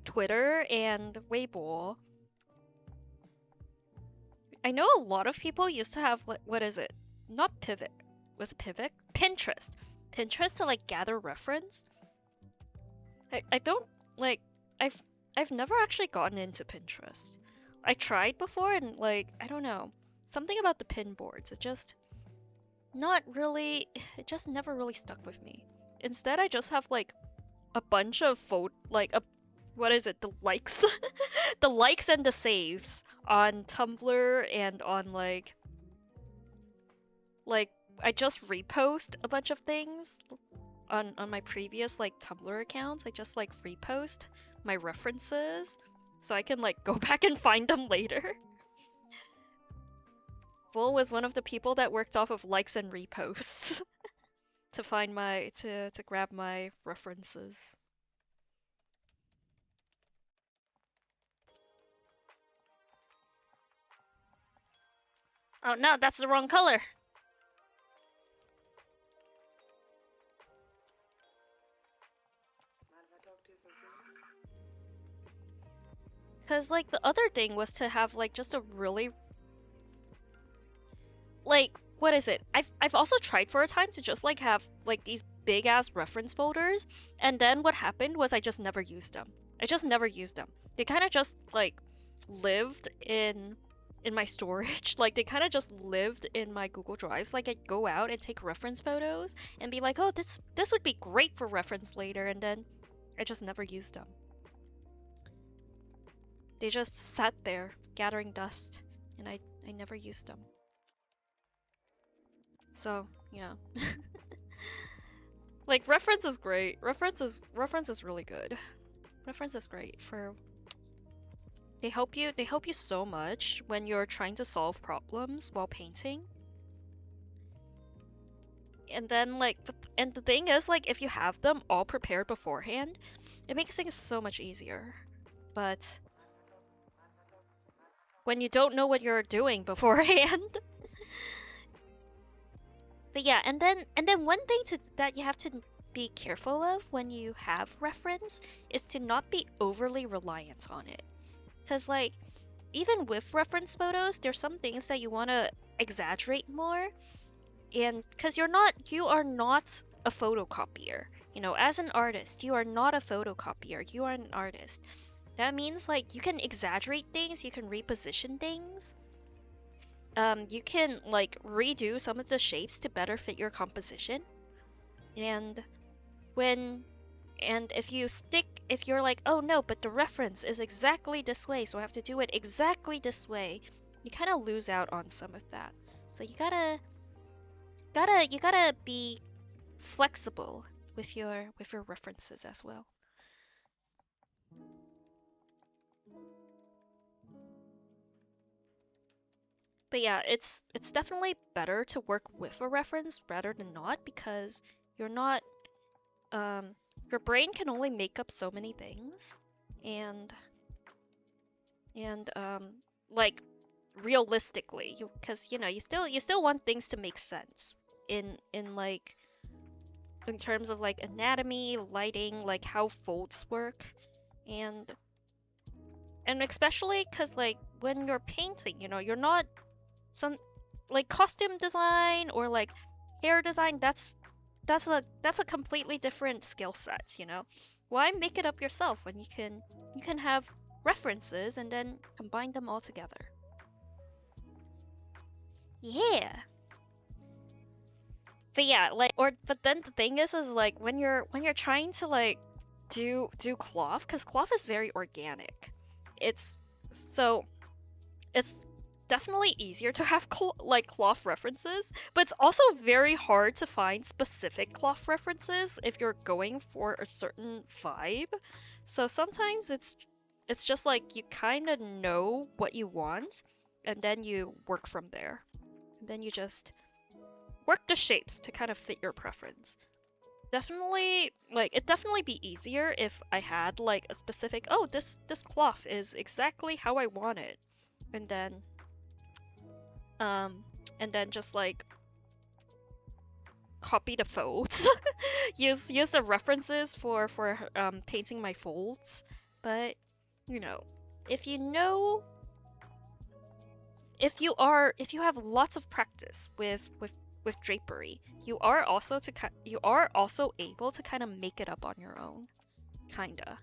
Twitter and Weibo. I know a lot of people used to have, what is it? Not Pivot. Was it Pivot? Pinterest. Pinterest to like gather reference. I don't like, I've never actually gotten into Pinterest. I tried before and like, I don't know. Something about the pin boards, it just never really stuck with me. Instead, I just have like a bunch of what is it? The likes, the likes and the saves on Tumblr and on like I just repost a bunch of things on my previous like Tumblr accounts. I just like repost my references so I can like go back and find them later. Bull was one of the people that worked off of likes and reposts to find to grab my references. Oh no, that's the wrong color. Cause like the other thing was to have like just a really like, what is it? I've also tried for a time to just like have like these big ass reference folders, and then what happened was I just never used them. They kind of just like lived in my storage. Like they kind of just lived in my Google Drives. Like I'd go out and take reference photos and be like, oh, this would be great for reference later, and then I just never used them. They just sat there gathering dust, and I never used them. So yeah. Like reference is great. Reference is really good. Reference is great for they help you so much when you're trying to solve problems while painting. And then like and the thing is like if you have them all prepared beforehand, it makes things so much easier. But when you don't know what you're doing beforehand, but yeah, and then one thing that you have to be careful of when you have reference is to not be overly reliant on it. Because like, even with reference photos, there's some things that you want to exaggerate more. And because you are not a photocopier. You know, as an artist, you are not a photocopier, you are an artist. That means like you can exaggerate things, you can reposition things. You can like redo some of the shapes to better fit your composition. And when and if you're like, oh no, but the reference is exactly this way, so I have to do it exactly this way, you kind of lose out on some of that. So you gotta be flexible with your references as well. But yeah, it's definitely better to work with a reference rather than not, because you're not um your brain can only make up so many things, and and like realistically, because you know you still want things to make sense in like in terms of like anatomy, lighting, like how folds work, and especially because like when you're painting, you know, you're not some like costume design or like hair design. That's a completely different skill set, you know. Why make it up yourself when you can have references and then combine them all together? Yeah. But yeah, like but then the thing is like when you're trying to like do cloth, because cloth is very organic. It's so it's definitely easier to have like cloth references, but it's also very hard to find specific cloth references if you're going for a certain vibe. So sometimes it's just like you kind of know what you want and then you work from there. And then you just work the shapes to kind of fit your preference. Definitely, like it'd definitely be easier if I had like a specific, oh, this cloth is exactly how I want it, and um then just like copy the folds, use the references for painting my folds. But you know, if you know if you have lots of practice with drapery, you are also able to kind of make it up on your own, kinda.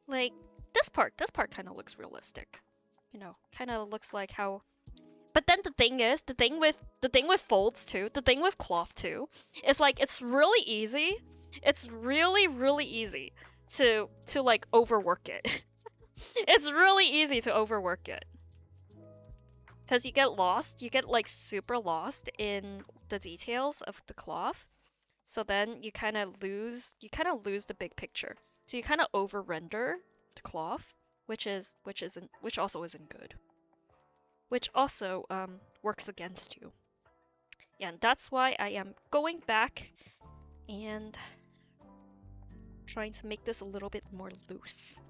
Like this part kind of looks realistic, you know, kind of looks like how. But then the thing is, the thing with folds too, the thing with cloth too, is like it's really easy. It's really easy to like overwork it. It's really easy to overwork it. Because you get like super lost in the details of the cloth. So then you kind of lose the big picture. So you kind of over render the cloth, which also isn't good. Which also works against you. Yeah, and that's why I am going back and trying to make this a little bit more loose.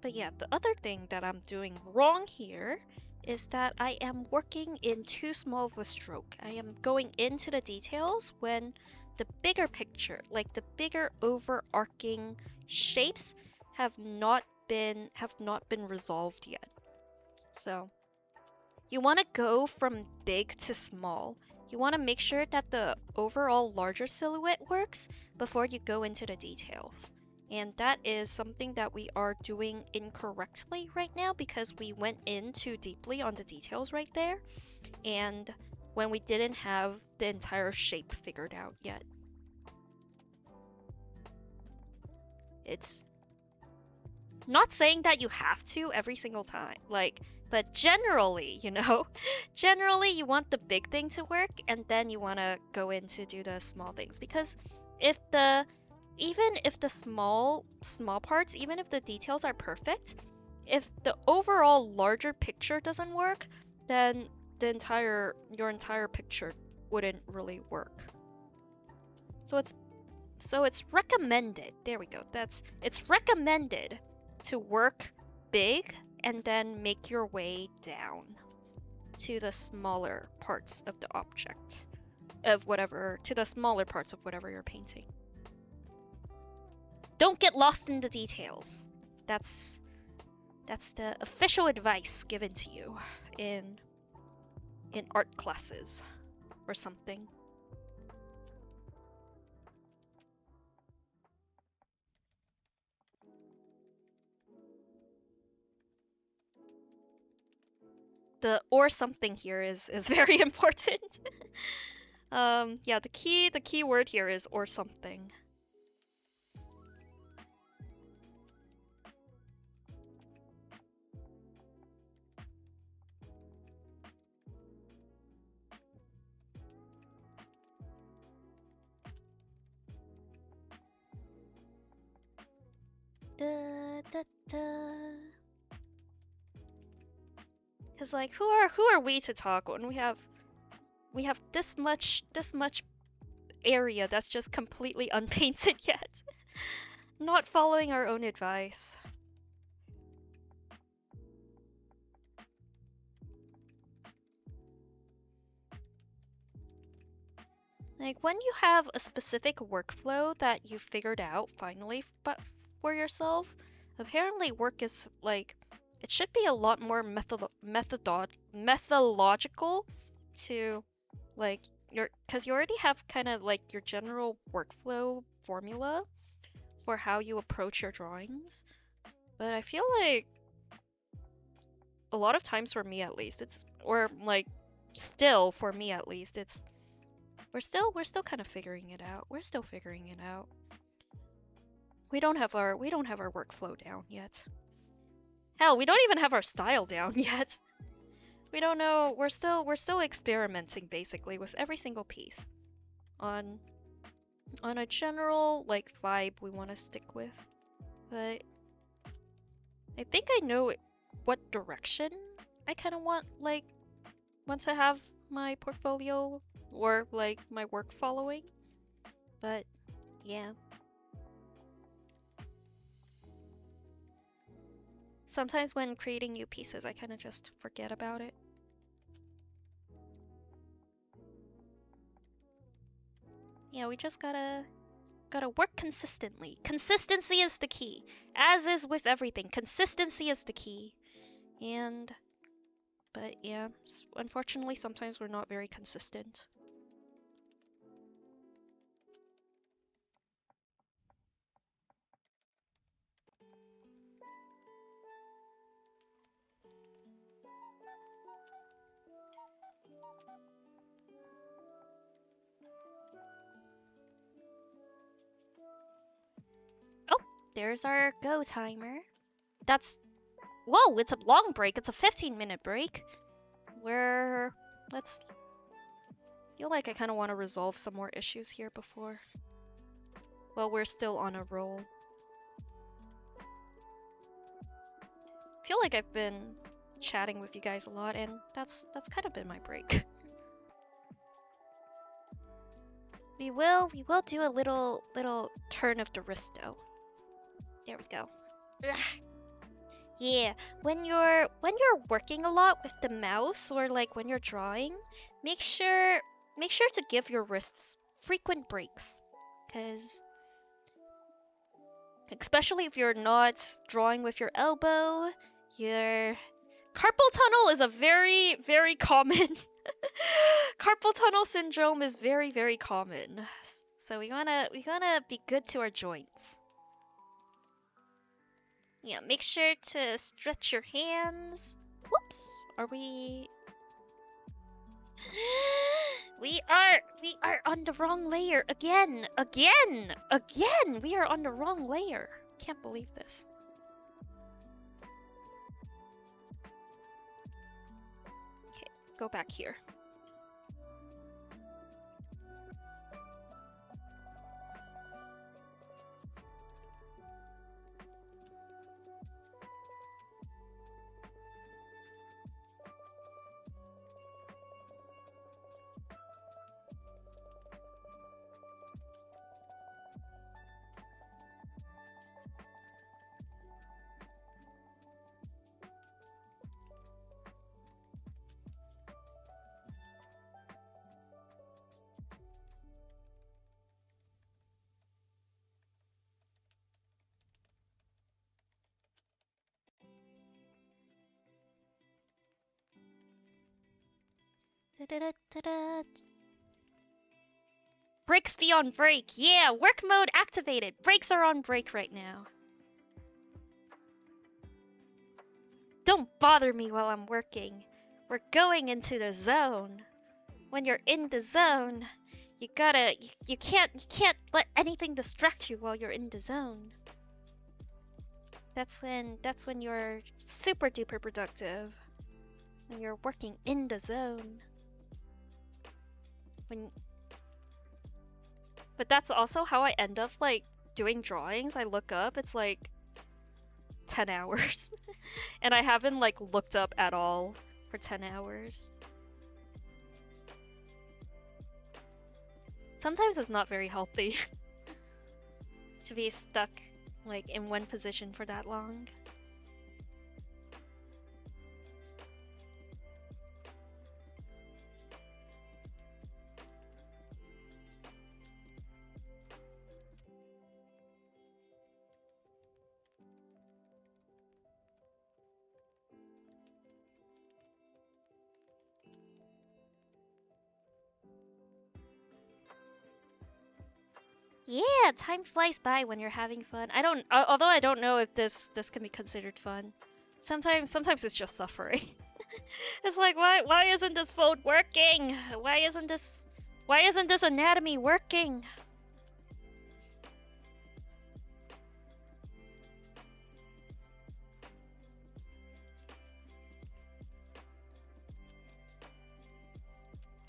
But yeah, the other thing that I'm doing wrong here is that I am working in too small of a stroke. I am going into the details when the bigger picture, like the bigger overarching shapes have not been resolved yet. So you want to go from big to small. You want to make sure that the overall larger silhouette works before you go into the details. And that is something that we are doing incorrectly right now because we went in too deeply on the details right there, and when we didn't have the entire shape figured out yet. It's not saying that you have to every single time, like, but generally, you know, generally you want the big thing to work and then you want to go in to do the small things, because even if the small parts, even if the details are perfect, if the overall larger picture doesn't work, then your entire picture wouldn't really work. So it's recommended. There we go. It's recommended to work big and then make your way down to the smaller parts of the object to the smaller parts of whatever you're painting. Don't get lost in the details. That's the official advice given to you in art classes or something. the or something here is very important. Yeah, the key word here is or something. Da, da, da. Cause like who are we to talk when we have this much area that's just completely unpainted yet. Not following our own advice. Like when you have a specific workflow that you figured out finally but for yourself, apparently work is like it should be a lot more methodological to like cuz you already have kind of like your general workflow formula for how you approach your drawings. But I feel like a lot of times for me at least it's or like still for me at least it's we're still kind of figuring it out. We're still figuring it out. We don't have our workflow down yet. Hell, we don't even have our style down yet. We don't know. We're still experimenting basically with every single piece on a general like vibe we want to stick with. But I think I know what direction I kind of want to have my portfolio or like my work following. But yeah. Sometimes when creating new pieces, I kind of just forget about it. Yeah, we just gotta work consistently. Consistency is the key. As is with everything, consistency is the key. But yeah, unfortunately sometimes we're not very consistent. Oh, there's our go timer. Whoa, it's a long break. It's a 15-minute break. Let's feel like I kind of want to resolve some more issues here before. Well, we're still on a roll. I feel like I've been chatting with you guys a lot, and that's kind of been my break. We will do a little turn of the wrist though. There we go. Ugh. Yeah, when you're working a lot with the mouse or like when you're drawing, make sure to give your wrists frequent breaks, cause especially if you're not drawing with your elbow, your carpal tunnel is a very common carpal tunnel syndrome is very common. So we wanna be good to our joints. Yeah, make sure to stretch your hands. Whoops, are we? We are on the wrong layer again. We are on the wrong layer. Can't believe this. Okay, go back here. Brakes be on break. Yeah, work mode activated. Brakes are on break right now. Don't bother me while I'm working. We're going into the zone. When you're in the zone, you gotta you can't let anything distract you while you're in the zone. That's when you're super duper productive. When you're working in the zone. When But that's also how I end up like doing drawings. I look up, it's like 10 hours. And I haven't like looked up at all for 10 hours. Sometimes it's not very healthy to be stuck like in one position for that long. Yeah, time flies by when you're having fun. Although I don't know if this can be considered fun. Sometimes it's just suffering. It's like why isn't this phone working? Why isn't this anatomy working?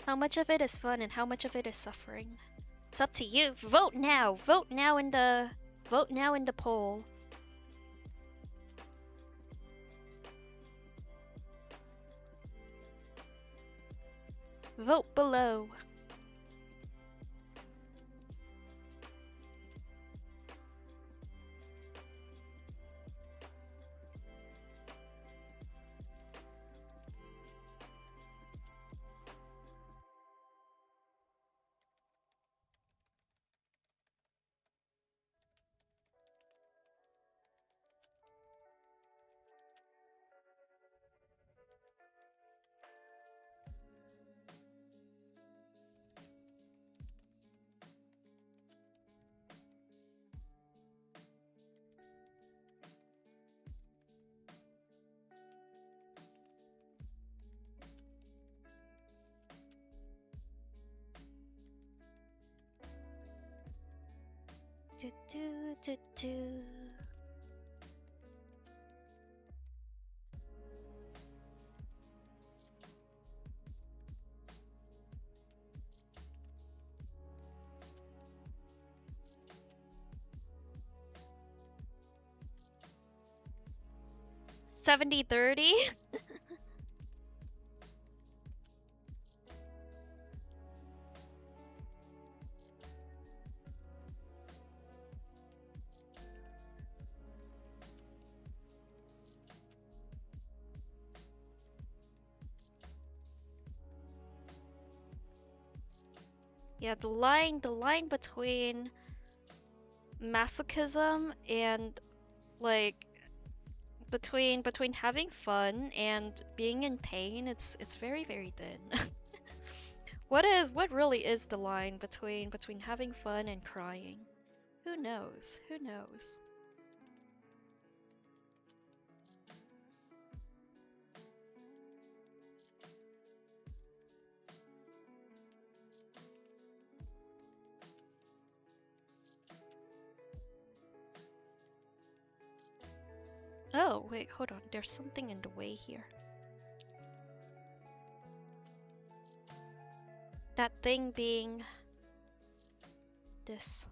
How much of it is fun and how much of it is suffering? It's up to you. Vote now. Vote now in the poll. Vote below. Do do do do. Seventy 30. Yeah, the line between masochism and like between having fun and being in pain, it's very very thin. What really is the line between having fun and crying? Who knows? Who knows? Oh, wait, hold on. There's something in the way here. That thing being this.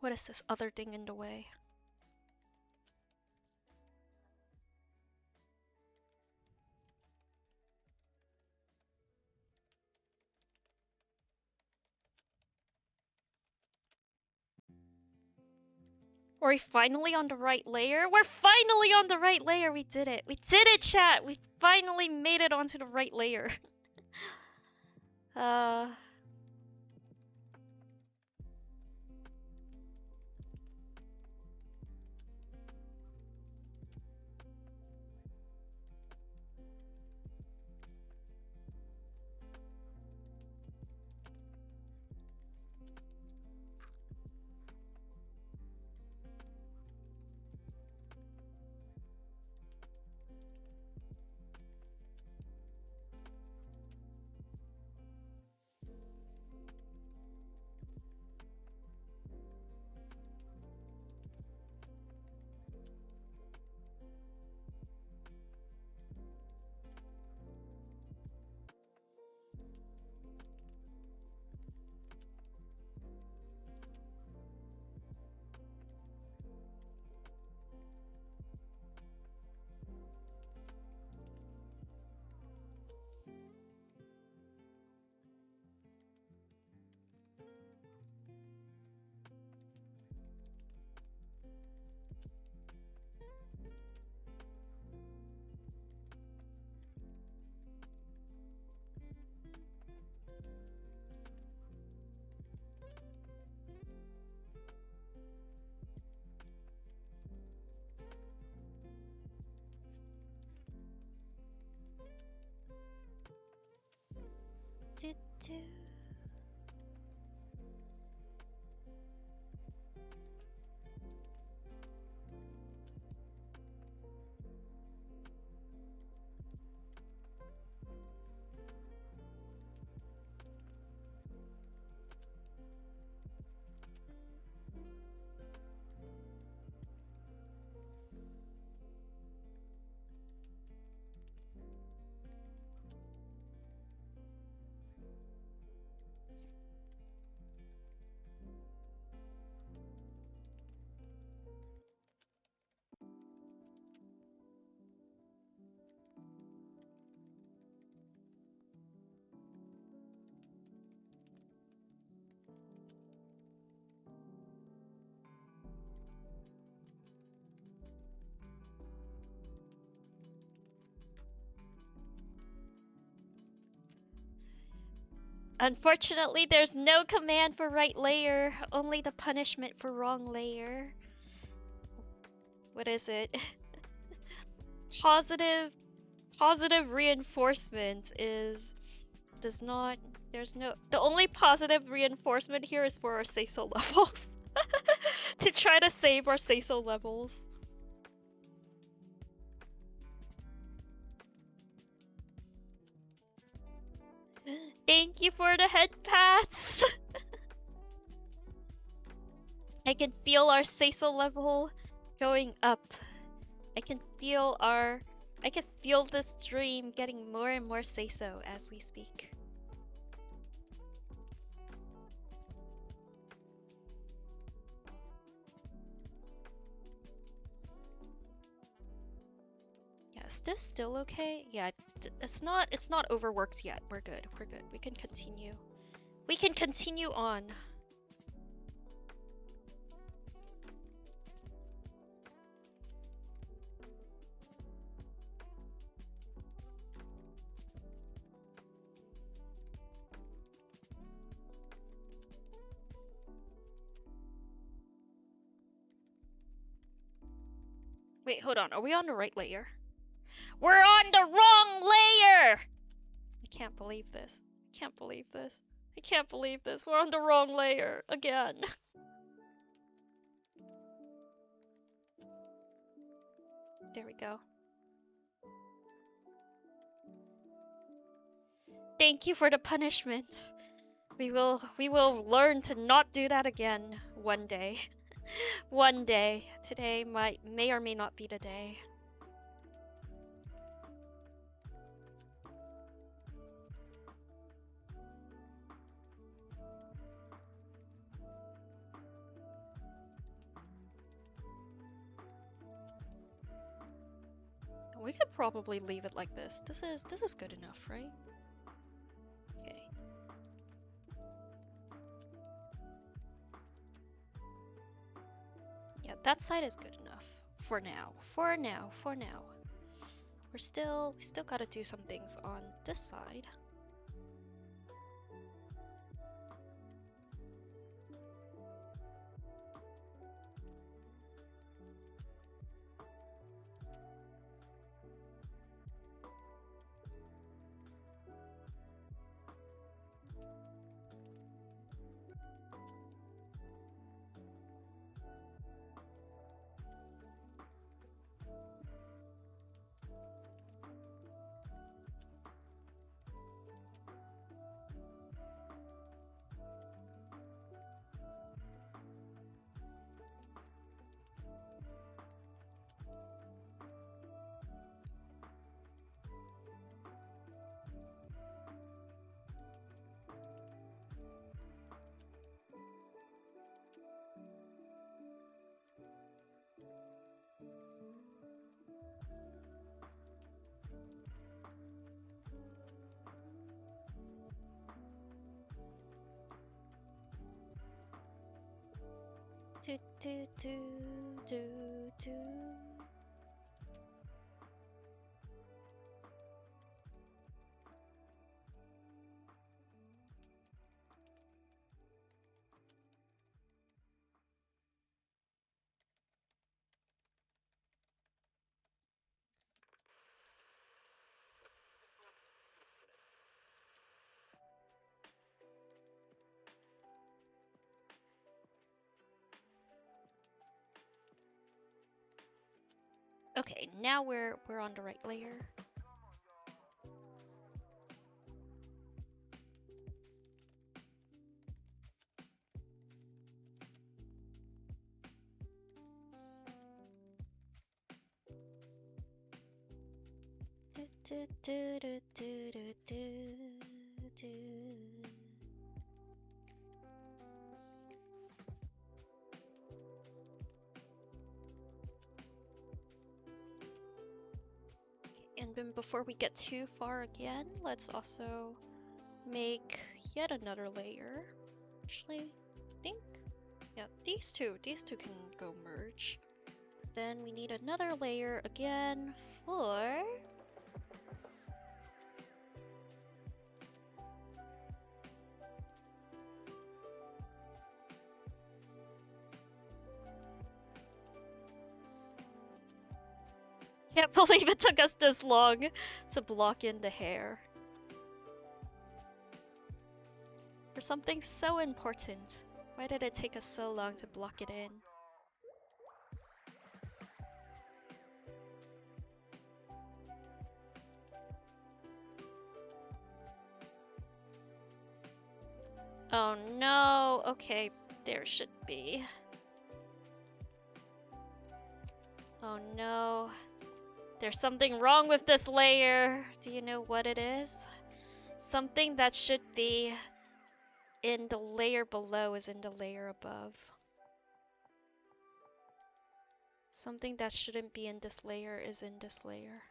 What is this other thing in the way? Are we finally on the right layer? We're finally on the right layer! We did it! We did it, chat! We finally made it onto the right layer. uh... do, do. Unfortunately, there's no command for right layer, only the punishment for wrong layer. What is it? positive positive reinforcement is does not there's no the only positive reinforcement here is for our say-so levels. To try to save our say-so levels. Thank you for the head pats. I can feel our say-so level going up. I can feel the stream getting more and more say-so as we speak. Yeah, is this still okay? Yeah, it's not overworked yet. We're good. We're good. We can continue. We can continue on. Wait, hold on. Are we on the right layer? We're on the wrong layer! I can't believe this. I can't believe this. I can't believe this. We're on the wrong layer again. There we go. Thank you for the punishment. We will learn to not do that again one day. One day. Today may or may not be the day. We could probably leave it like this. This is good enough, right? Okay. Yeah, that side is good enough for now. For now. We still gotta do some things on this side. Do do do do do. Okay, now we're on the right layer. And then before we get too far again, let's also make yet another layer. Actually, I think, yeah, these two can go merge. Then we need another layer again for... Can't believe it took us this long to block in the hair. For something so important, why did it take us so long to block it in? Oh no, okay, there should be. Oh no, there's something wrong with this layer. Do you know what it is? Something that should be in the layer below is in the layer above. Something that shouldn't be in this layer is in this layer.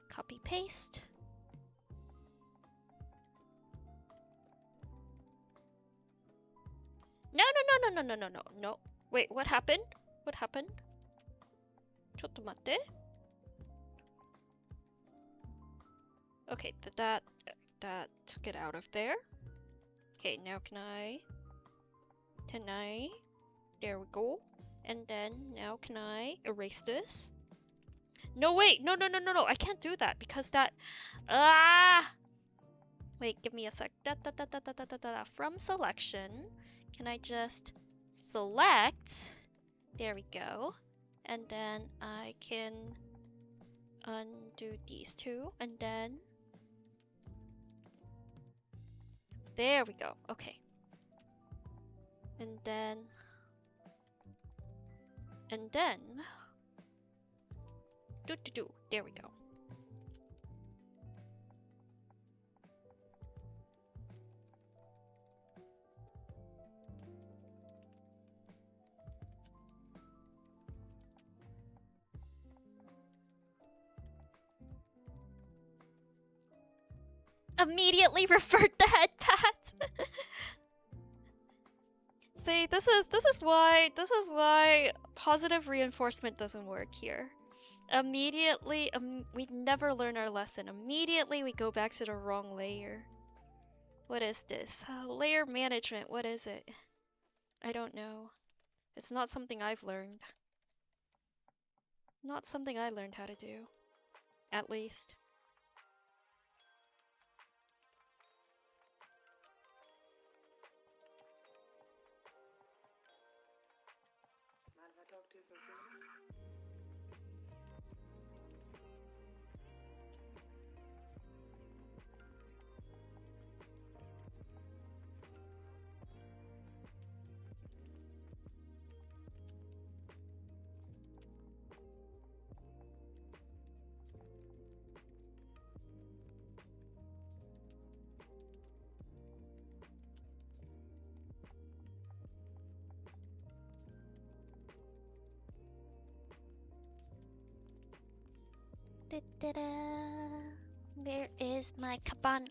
Copy paste. No. Wait, what happened? What happened? ちょっと待って. Okay, that took it out of there. Okay, now can I? There we go. And then now can I erase this? No, wait, no, I can't do that because that, wait, give me a sec. From selection, can I just select? There we go. And then I can undo these two, and then there we go. Okay. And then there we go. Immediately revert the head pat. See, this is why positive reinforcement doesn't work here. Immediately, we never learn our lesson. Immediately we go back to the wrong layer. What is this? Layer management, what is it? I don't know. It's not something I've learned. Not something I learned how to do. At least. Where is my caban?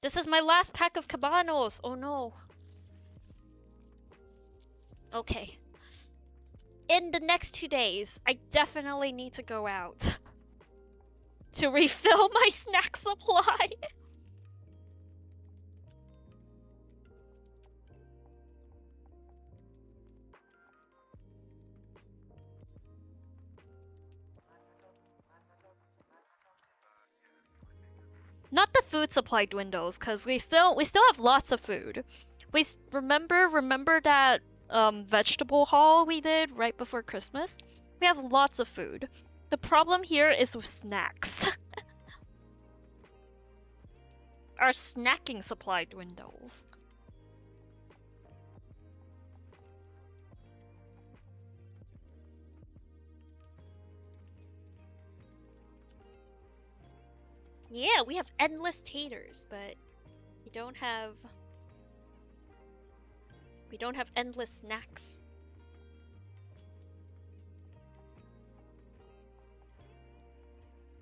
This is my last pack of cabanos. Oh no. Okay. In the next 2 days, I definitely need to go out to refill my snack supply. Not the food supply dwindles, cause we still have lots of food. Remember that vegetable haul we did right before Christmas? We have lots of food. The problem here is with snacks. Our snacking supply dwindles. Yeah, we have endless taters, but we don't have endless snacks.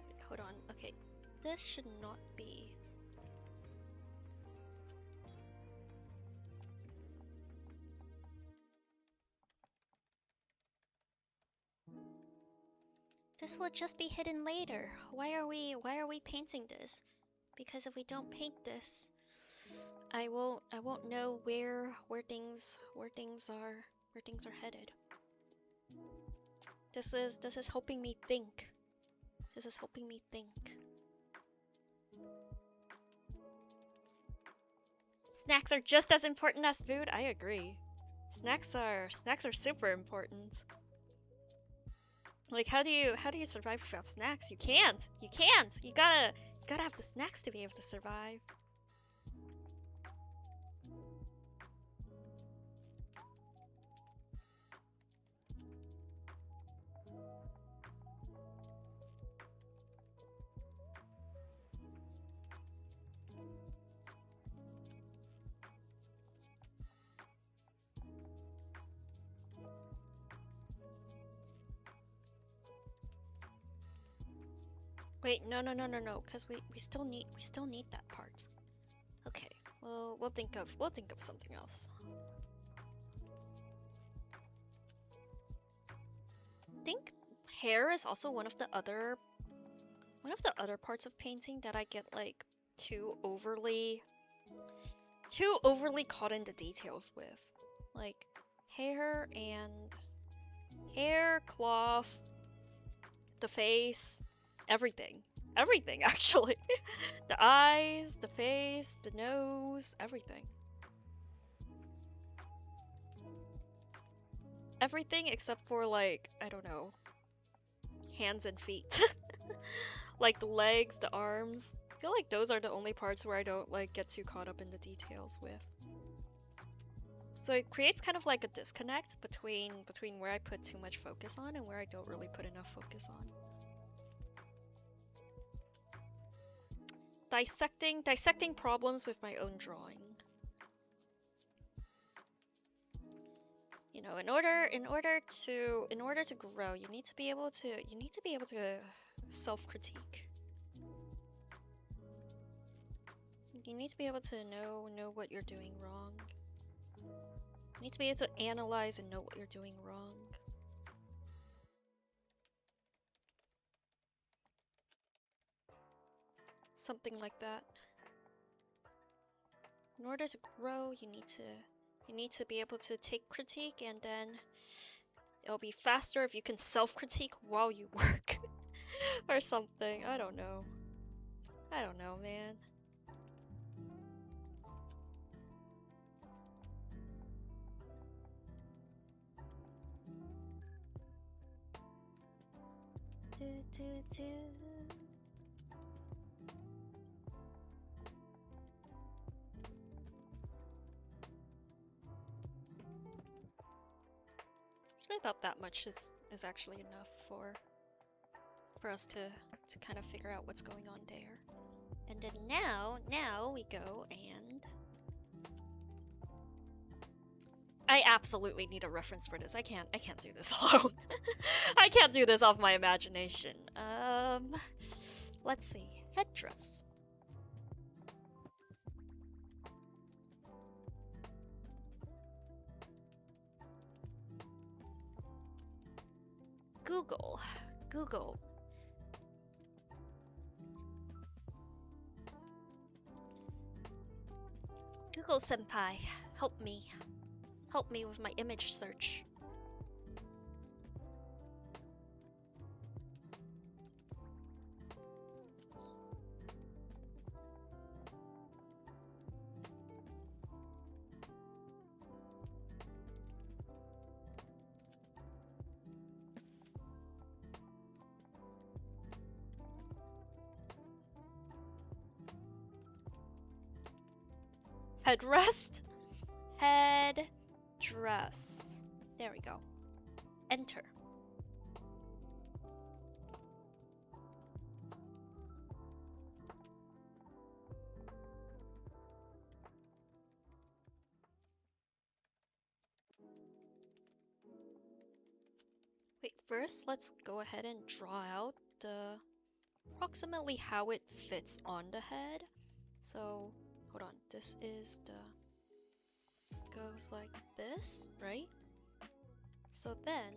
Wait, hold on. Okay, this should not be. This will just be hidden later. Why are we painting this? Because if we don't paint this, I won't know where things are headed. This is helping me think. This is helping me think. Snacks are just as important as food. I agree. Snacks are super important. Like how do you survive without snacks? You can't. You can't. You gotta have the snacks to be able to survive. Wait, no, because we still need that part. Okay, well we'll think of something else. I think hair is also one of the other parts of painting that I get like too overly caught into details with. Like hair, cloth, the face, everything actually. The eyes, the face, the nose, everything except for, like, I don't know, hands and feet. Like the legs, the arms. I feel like those are the only parts where I don't like get too caught up in the details with. So it creates kind of like a disconnect between where I put too much focus on and where I don't really put enough focus on. Dissecting problems with my own drawing. You know, in order to grow, you need to be able to self-critique. You need to be able to know what you're doing wrong. You need to be able to analyze and know what you're doing wrong. Something like that. In order to grow, you need to be able to take critique, and then it'll be faster if you can self-critique while you work. Or something. I don't know. Man. Do. Actually, about that much is actually enough for us to kind of figure out what's going on there. And then now we go and I absolutely need a reference for this. I can't do this alone. I can't do this off my imagination. Let's see. Headdress. Google. Google. Google senpai, help me. Help me with my image search. Headrest? Headdress. There we go. Enter. Wait, first let's go ahead and draw out the approximately how it fits on the head. So, hold on, this is the goes like this, right? So then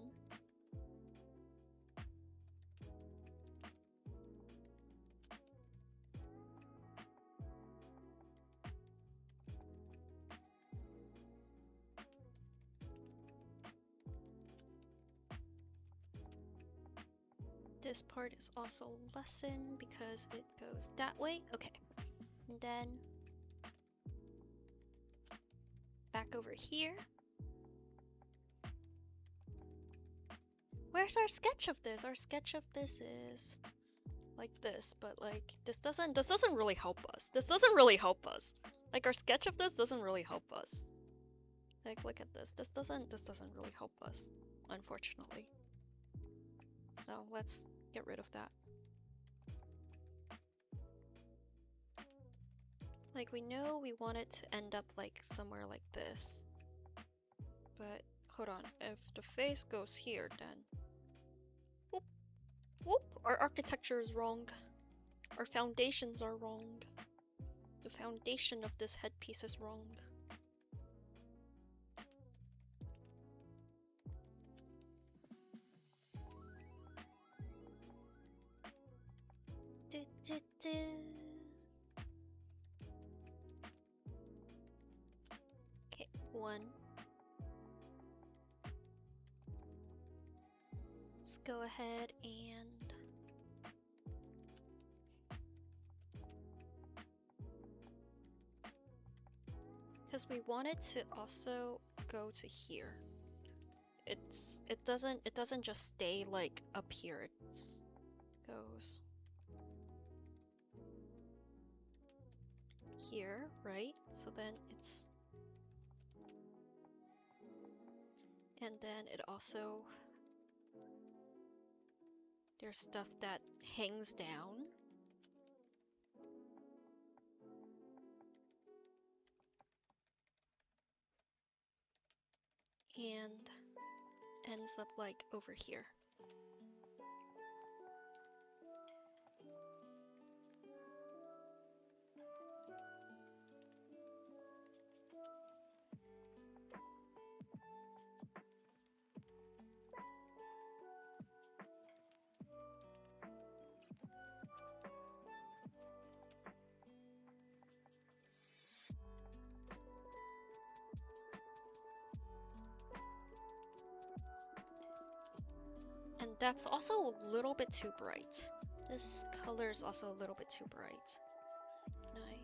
this part is also lessened because it goes that way. Okay, and then back over here. Where's our sketch of this? Our sketch of this is like this, but like this doesn't really help us. This doesn't really help us. Like our sketch of this doesn't really help us. Like look at this. This doesn't really help us, unfortunately. So let's get rid of that. Like we know we want it to end up like somewhere like this. But hold on, if the face goes here then whoop, whoop, our architecture is wrong. Our foundations are wrong. The foundation of this headpiece is wrong. Okay, one. Let's go ahead and because we want it to also go to here. It doesn't just stay like up here. It goes here, right? So then it's and then it also there's stuff that hangs down. And ends up like over here. And that's also a little bit too bright. This color is also a little bit too bright. Can I...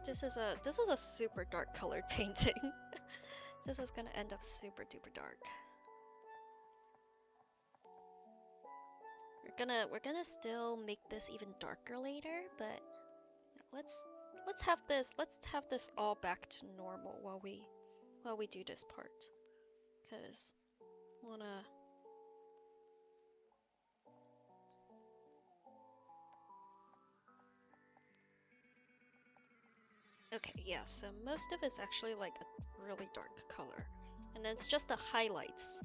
This is a super dark colored painting. This is gonna end up super duper dark. We're gonna still make this even darker later, but let's have this all back to normal while we do this part, cause wanna. Okay, yeah, so most of it's actually like a really dark color. And then it's just the highlights.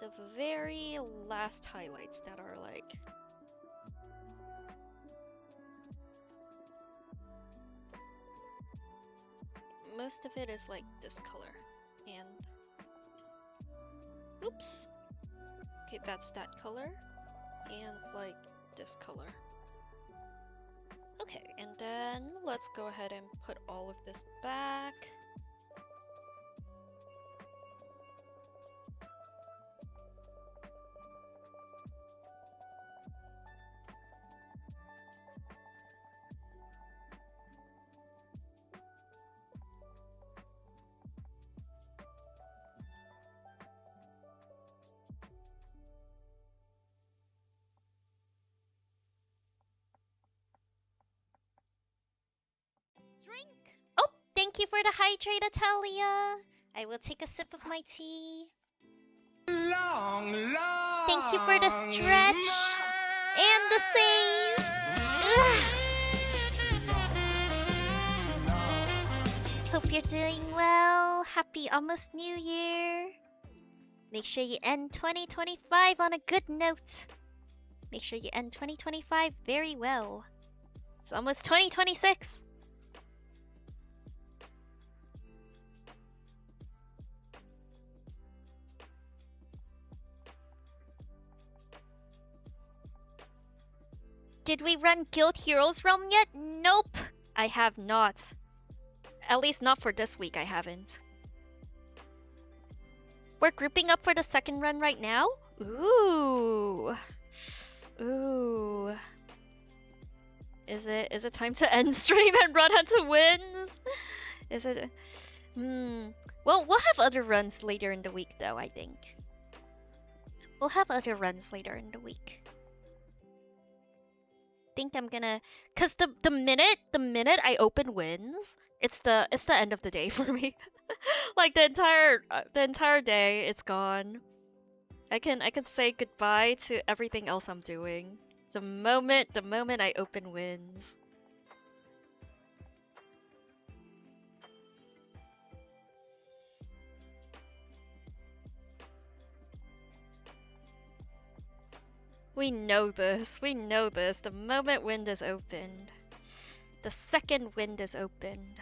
The very last highlights that are like... Most of it is like this color. And... Oops! Okay, that's that color. And like this color. Okay, and then let's go ahead and put all of this back. Drink! Oh, thank you for the hydrate, Atelia. I will take a sip of my tea. Long, Thank you for the stretch and the save. Hope you're doing well. Happy almost New Year. Make sure you end 2025 on a good note. Make sure you end 2025 very well. It's almost 2026. Did we run Guild Heroes Realm yet? Nope. I have not. At least not for this week, I haven't. We're grouping up for the second run right now? Ooh. Ooh. Is it time to end stream and run on to wins? Is it? Well, we'll have other runs later in the week, though, I think. We'll have other runs later in the week. Think I'm gonna, cause the minute I open wins, it's the end of the day for me. Like the entire day, it's gone. I can say goodbye to everything else I'm doing. The moment I open wins. We know this. We know this. The moment wind is opened. The second wind is opened.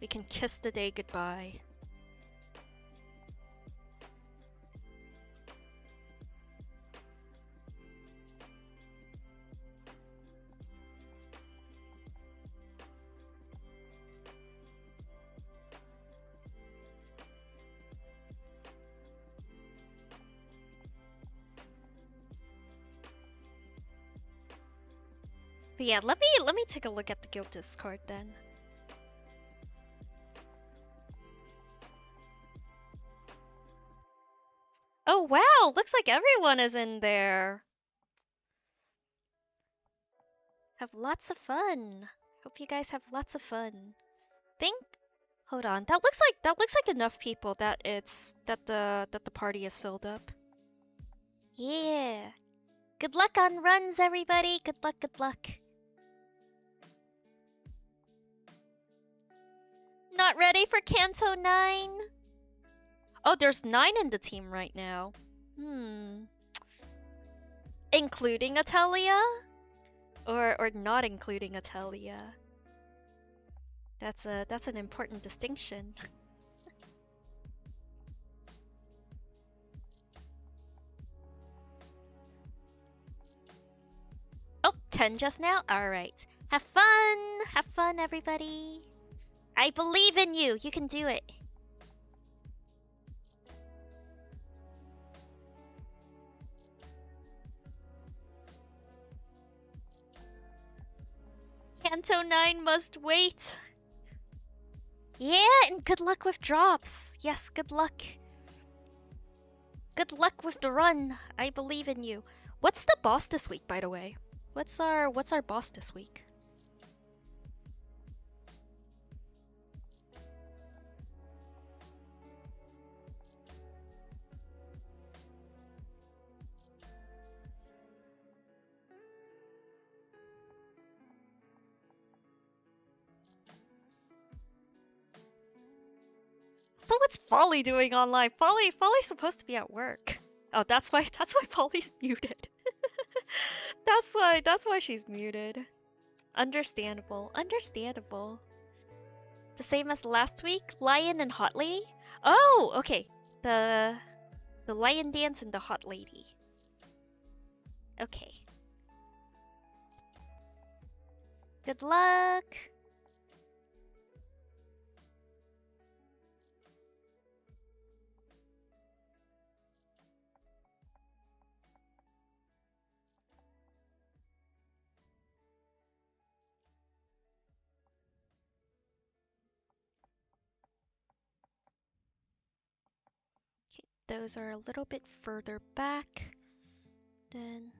We can kiss the day goodbye. But yeah, let me take a look at the guild Discord then. Oh wow, looks like everyone is in there. Have lots of fun. Hope you guys have lots of fun. Hold on. That looks like enough people that the party is filled up. Yeah. Good luck on runs, everybody. Good luck, good luck. Not ready for Kanto 9? Oh, there's 9 in the team right now. Including Atelia? Or not including Atelia? That's an important distinction. Oh, 10 just now? Alright. Have fun! Have fun, everybody. I believe in you. You can do it. Kanto 9 must wait. Yeah, and good luck with drops. Yes, good luck. Good luck with the run. I believe in you. What's the boss this week, by the way? What's our boss this week? So what's Polly doing online? Polly's supposed to be at work. Oh, that's why Polly's muted. That's why she's muted. Understandable. The same as last week, Lion and Hot Lady. Oh, okay. The Lion Dance and the Hot Lady. Okay. Good luck. Okay, those are a little bit further back. Then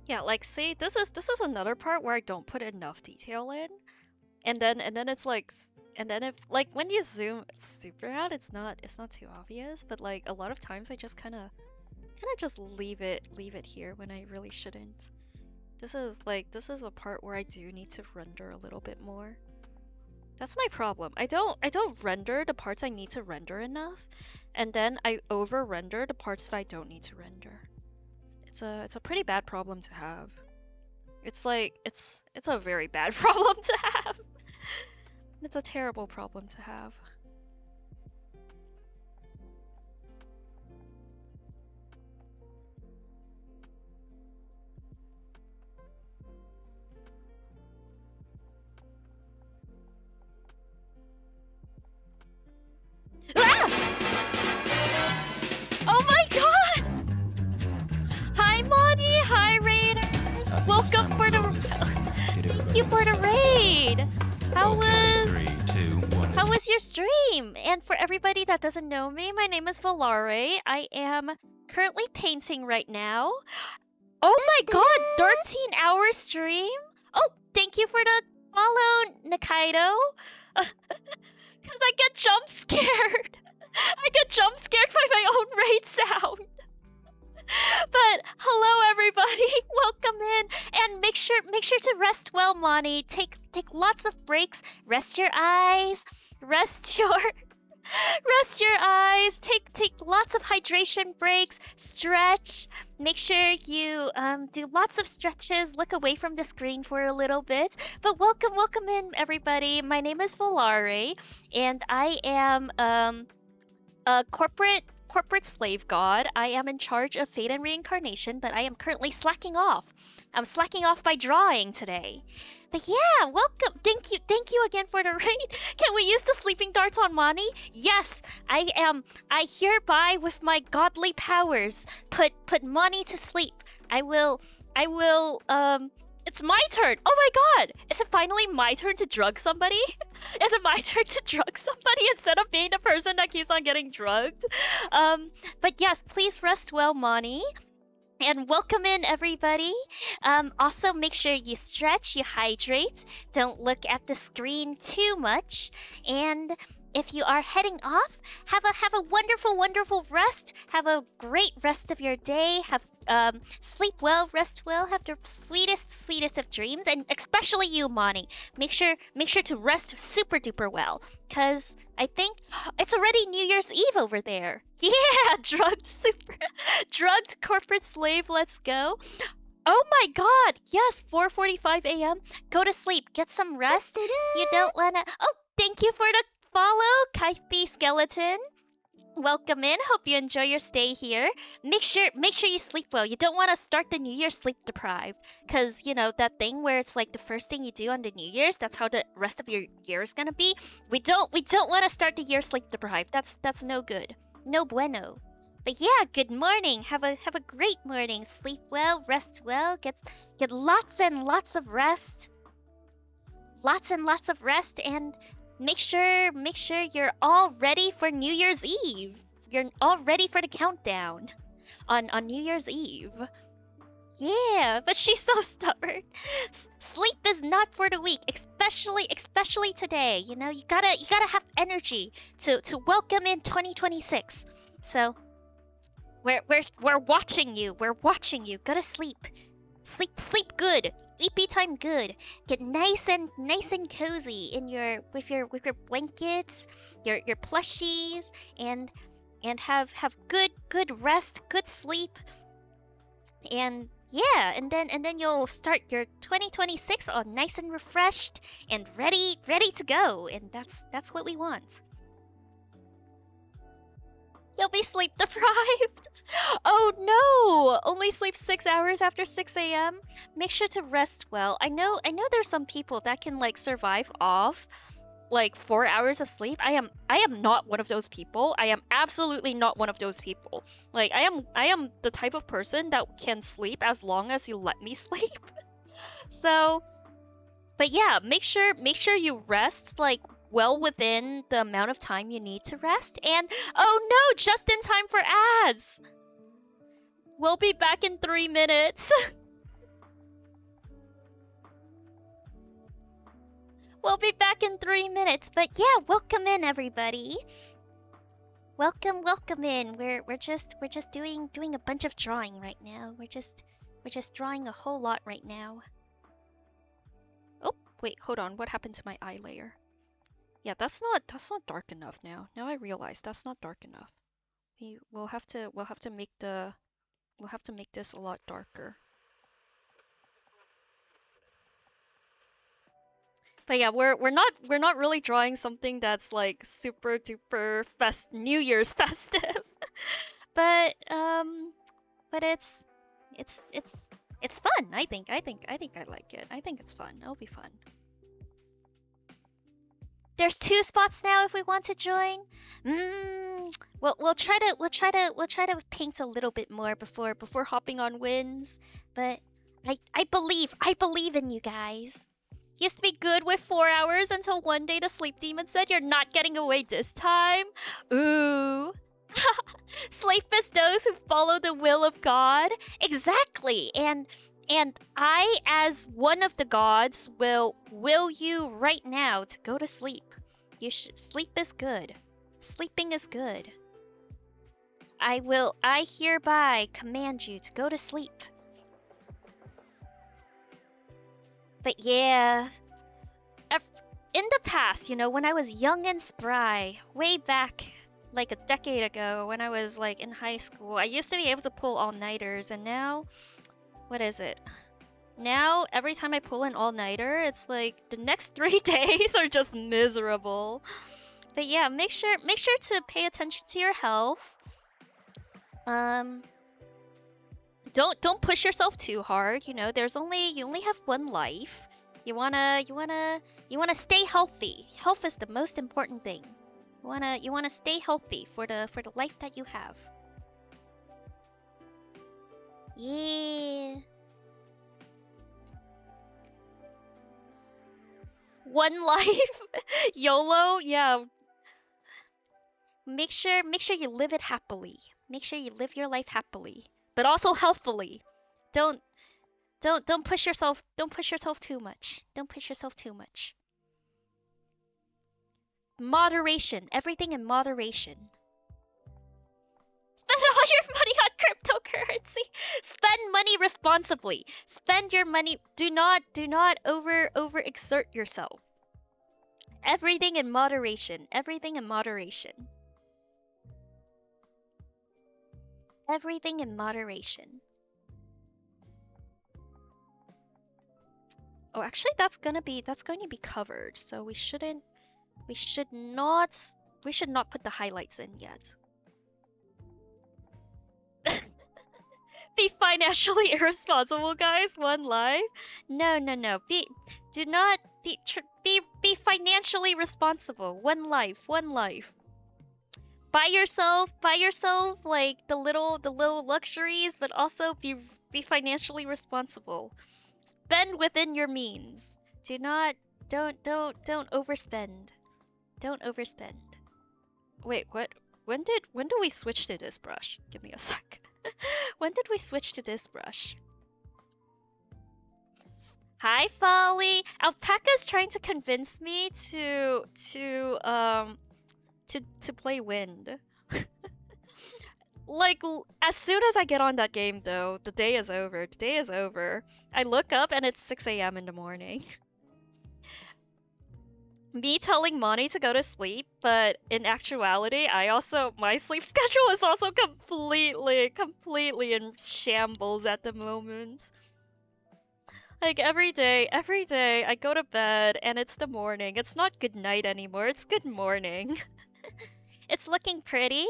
yeah, like see, this is another part where I don't put enough detail in. And then it's like and then if like when you zoom super out, it's not too obvious, but like a lot of times I just kind of just leave it here when I really shouldn't. This is a part where I do need to render a little bit more. That's my problem. I don't render the parts I need to render enough, and then I over render the parts that I don't need to render. It's a pretty bad problem to have. It's like it's a very bad problem to have. It's a terrible problem to have. Ah! Oh my god! Hi Monty, hi Raiders! Welcome for the thank you for the raid! How was your stream? And for everybody that doesn't know me, my name is Volare. I am currently painting right now. Oh my god, 13-hour stream? Oh, thank you for the follow, Nikaido. Cause I get jump scared. I get jump scared by my own raid sound. But hello everybody, welcome in, and make sure to rest well, Monty. Take lots of breaks. Rest your eyes. Rest your eyes. Take lots of hydration breaks. Stretch. Make sure you do lots of stretches. Look away from the screen for a little bit. But welcome in everybody. My name is Volare, and I am a corporate slave god. I am in charge of fate and reincarnation, but I am currently slacking off. I'm slacking off by drawing today. But yeah, welcome. Thank you again for the raid. Can we use the sleeping darts on Mani? Yes, I hereby with my godly powers put Mani to sleep. I will it's my turn. Oh my god! Is it finally my turn to drug somebody? Is it my turn to drug somebody instead of being the person that keeps on getting drugged? But yes, please rest well, Moni. And welcome in, everybody. Also, make sure you stretch, you hydrate. Don't look at the screen too much. And if you are heading off, have a wonderful rest. Have a great rest of your day. Have sleep well, rest well. Have the sweetest of dreams, and especially you, Moni. Make sure to rest super duper well, cause I think it's already New Year's Eve over there. Yeah, drugged corporate slave. Let's go. Oh my god, yes, 4:45 a.m. Go to sleep, get some rest. You don't wanna. Oh, Thank you for the follow, Kythe Skeleton. Welcome in. Hope you enjoy your stay here. Make sure you sleep well. You don't want to start the new year sleep deprived, cuz you know that thing where it's like the first thing you do on the new year's, that's how the rest of your year is going to be. We don't want to start the year sleep deprived. That's no good. No bueno. But yeah, good morning. Have a great morning. Sleep well, rest well, get lots and lots of rest. Lots and lots of rest, and make sure you're all ready for New Year's Eve. You're all ready for the countdown on New Year's Eve. Yeah, but she's so stubborn. Sleep is not for the weak, especially today. You know, you gotta have energy to welcome in 2026. So we're watching you. We're watching you. Go to sleep. Sleep good. Sleepy time good. Get nice and cozy in your with your blankets, your plushies, and have good rest, good sleep, and yeah, and then you'll start your 2026 all nice and refreshed and ready to go, and that's what we want. You'll be sleep deprived. Oh no! Only sleep 6 hours after 6 a.m. Make sure to rest well. I know there's some people that can like survive off like 4 hours of sleep. I am not one of those people. I am absolutely not one of those people. Like I am the type of person that can sleep as long as you let me sleep. So, but yeah, make sure you rest like well within the amount of time you need to rest. And oh no, just in time for ads. We'll be back in 3 minutes. We'll be back in 3 minutes. But yeah, welcome in everybody. Welcome in. We're just doing a bunch of drawing right now. We're just drawing a whole lot right now. Oh, wait, hold on. What happened to my eye layer? Yeah, that's not dark enough now. Now I realize that's not dark enough. We'll have to make this a lot darker. But yeah, we're not really drawing something that's like super duper New Year's festive. But it's fun. I think I like it. I think it's fun. It'll be fun. There's 2 spots now if we want to join. We'll try to paint a little bit more before hopping on wins. But I believe in you guys. Used to be good with 4 hours until one day the sleep demon said you're not getting away this time. Ooh. Sleep is those who follow the will of God. Exactly. And I, as one of the gods, will you right now to go to sleep. Sleep is good. Sleeping is good. I hereby command you to go to sleep. But yeah, in the past, you know, when I was young and spry, way back like a decade ago when I was like in high school, I used to be able to pull all-nighters, and now, what is it? Now, every time I pull an all-nighter, it's like the next 3 days are just miserable. But yeah, make sure to pay attention to your health. Don't push yourself too hard. You know, you only have one life. You wanna stay healthy. Health is the most important thing. You wanna stay healthy for the life that you have. Yeah. One life. YOLO. Yeah. Make sure you live it happily. Make sure you live your life happily, but also healthfully. Don't push yourself. Don't push yourself too much. Don't push yourself too much. Moderation. Everything in moderation. Spend all your money on cryptocurrency. Spend money responsibly. Spend your money. Do not overexert yourself. Everything in moderation. Everything in moderation. Everything in moderation. Oh, actually, that's going to be covered, so we shouldn't We should not put the highlights in yet. Be financially irresponsible, guys. One life. No, no, no. Do not be financially responsible. One life. One life. Buy yourself like the little luxuries, but also be financially responsible. Spend within your means. Don't overspend. Don't overspend. Wait, what? When did we switch to this brush? Give me a sec. When did we switch to this brush? Hi, Folly. Alpaca's trying to convince me to play Wind. Like, as soon as I get on that game, though, the day is over. The day is over. I look up and it's 6 a.m. in the morning. Me telling Monty to go to sleep, but in actuality, my sleep schedule is also completely in shambles at the moment. Like every day, I go to bed and it's the morning. It's not good night anymore, it's good morning. It's looking pretty.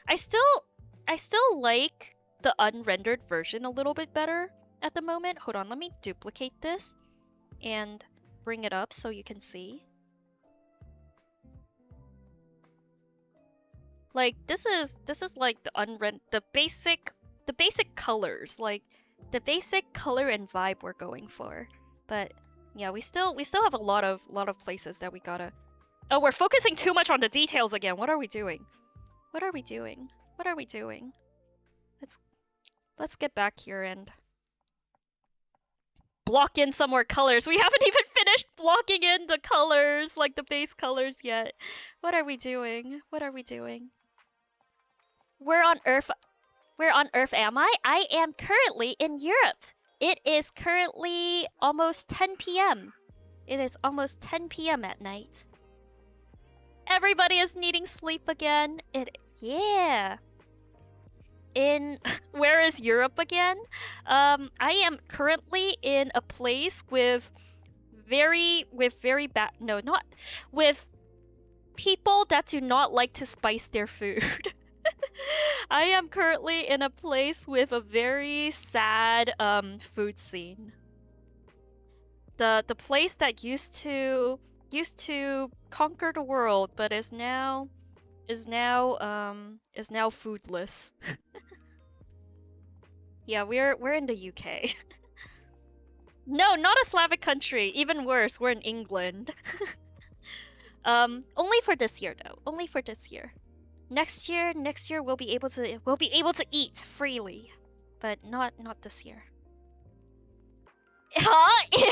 I still like the unrendered version a little bit better at the moment. Hold on, let me duplicate this and bring it up so you can see. Like this is like the basic colors, like the basic color and vibe we're going for. But yeah, we still have a lot of places that we gotta. Oh, we're focusing too much on the details again. What are we doing? What are we doing? What are we doing? Let's get back here and block in some more colors. We haven't even finished blocking in the colors, like the base colors yet. What are we doing? What are we doing? Where on earth am I? I am currently in Europe. It is currently almost 10 p.m. It is almost 10 p.m. at night. Everybody is needing sleep again. Yeah. Where is Europe again? I am currently in a place with people that do not like to spice their food. I am currently in a place with a very sad food scene. The place that used to conquer the world, but is now foodless. Yeah, we're in the UK. No, not a Slavic country. Even worse, we're in England. Only for this year though. Only for this year. Next year we'll be able to eat freely, but not this year. Huh? Ew!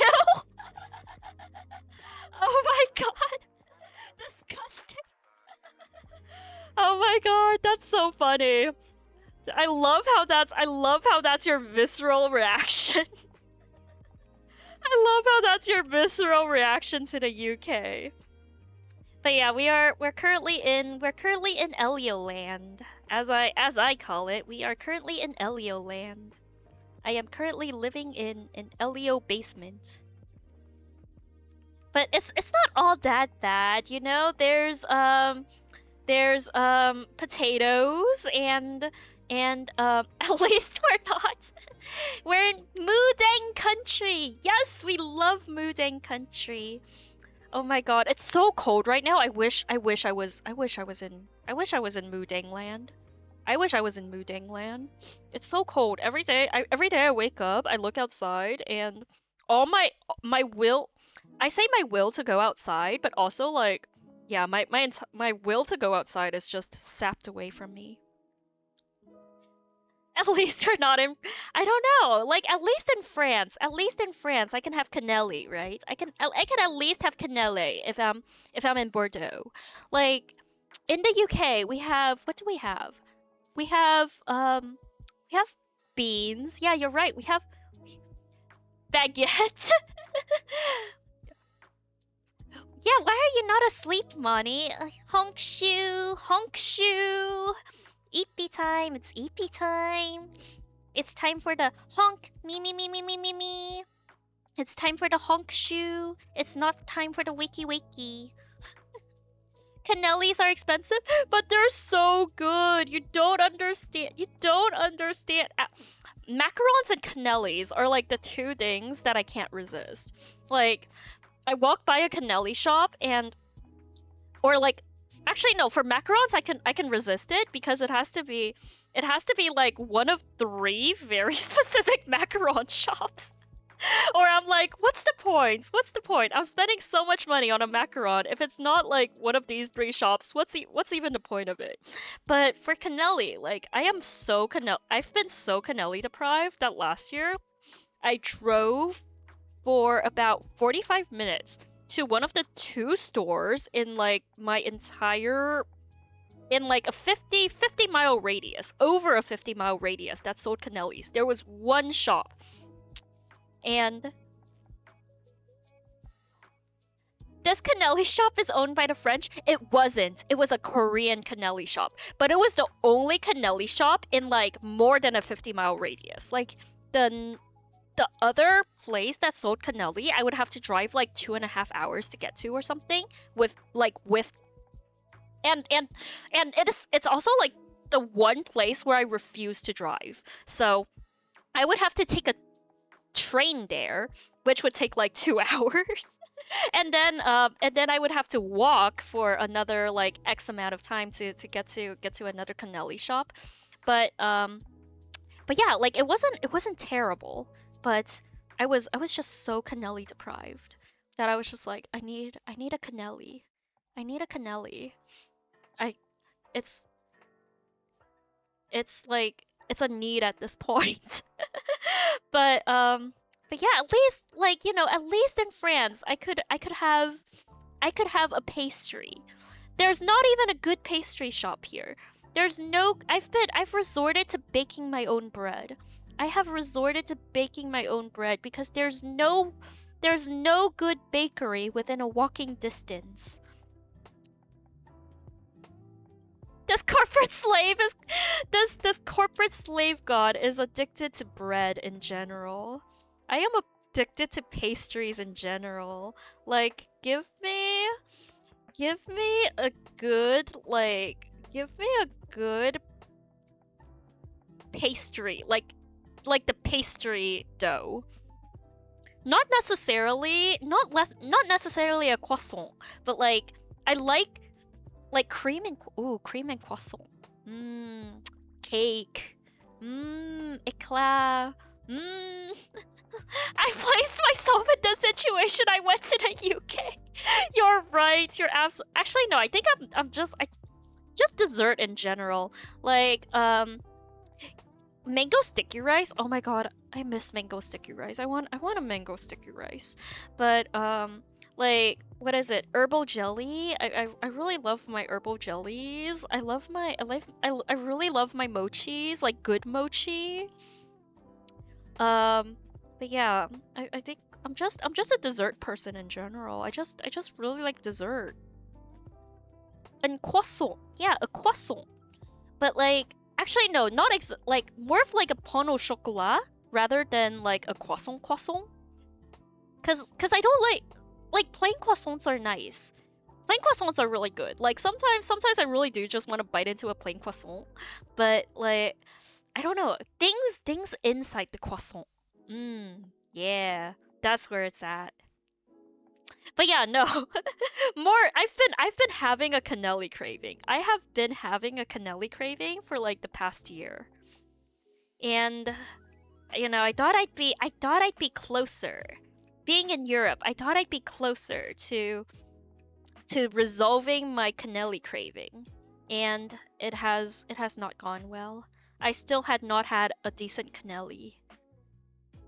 Oh my god! Disgusting! Oh my god, that's so funny. I love how that's your visceral reaction. I love how that's your visceral reaction to the UK. But yeah, we're currently in Elioland. As I call it, we are currently in Elioland. I am currently living in an Elio basement. But it's not all that bad, you know? There's potatoes and at least we're in Mudang country. Yes, we love Mudang country. Oh my god, it's so cold right now. I wish I was in Mudang land. I wish I was in Mudang land. It's so cold. Every day I wake up, I look outside and all my will I say my will to go outside, but also like yeah, my will to go outside is just sapped away from me. At least we're not in. I don't know. Like at least in France. At least in France, I can have cannelli, right? I can at least have cannelli if I'm in Bordeaux. Like in the UK, we have what do we have? We have beans. Yeah, you're right. We have baguette. Yeah, why are you not asleep, Monty? Honk shoe, honk shoe. Eepy time, it's eepy time. It's time for the honk, me me me me me me me. It's time for the honk shoe. It's not time for the wakey wakey. Canellis are expensive, but they're so good. You don't understand. You don't understand. Macarons and canellis are like the two things that I can't resist. Like, I walk by a canelli shop and, or like, actually no, for macarons I can resist it because it has to be like one of three very specific macaron shops. Or I'm like, what's the point? What's the point? I'm spending so much money on a macaron. If it's not like one of these three shops, what's even the point of it? But for cannelli, like I've been so cannelli deprived that last year I drove for about 45 minutes to one of the two stores in like my entire in like a 50 mile radius, over a 50-mile radius that sold cannellis. There was one shop. And this cannelli shop is owned by the French. It wasn't. It was a Korean cannelli shop. But it was the only cannelli shop in like more than a 50-mile radius. Like the other place that sold cannelli, I would have to drive like 2.5 hours to get to or something with and it's also like the one place where I refuse to drive. So I would have to take a train there, which would take like 2 hours. And then I would have to walk for another like X amount of time to get to another cannelli shop. But yeah, like it wasn't terrible, but I was just so cannelli deprived that I was just like, I need a cannelli. I need a cannelli. I it's like it's a need at this point. But yeah, at least like, at least in France I could have a pastry. There's not even a good pastry shop here. There's no I've resorted to baking my own bread. I have resorted to baking my own bread because there's no good bakery within a walking distance. This corporate slave god is addicted to bread in general. I am addicted to pastries in general. Like, give me a good pastry, like the pastry dough. Not necessarily a croissant, but like I like cream and croissant. Cake. Eclair. I placed myself in this situation. I went to the UK. You're right. You're actually no. I think I'm just dessert in general. Like mango sticky rice. Oh my god, I miss mango sticky rice. I want a mango sticky rice. But like what is it? Herbal jelly. I really love my herbal jellies. I really love my mochis, like good mochi. But yeah, I think I'm just a dessert person in general. I just really like dessert. And croissant. Yeah, a croissant. But like actually no, not like more of like a pain au chocolat rather than like a croissant. Cause I don't like plain croissants are nice. Plain croissants are really good. Like sometimes I really do just want to bite into a plain croissant. But like I don't know, things inside the croissant. Yeah, that's where it's at. But yeah, no. I've been having a cannelli craving. I have been having a cannelli craving for like the past year. And I thought I'd be closer. Being in Europe, I thought I'd be closer to resolving my cannelli craving. And it has not gone well. I still had not had a decent cannelli.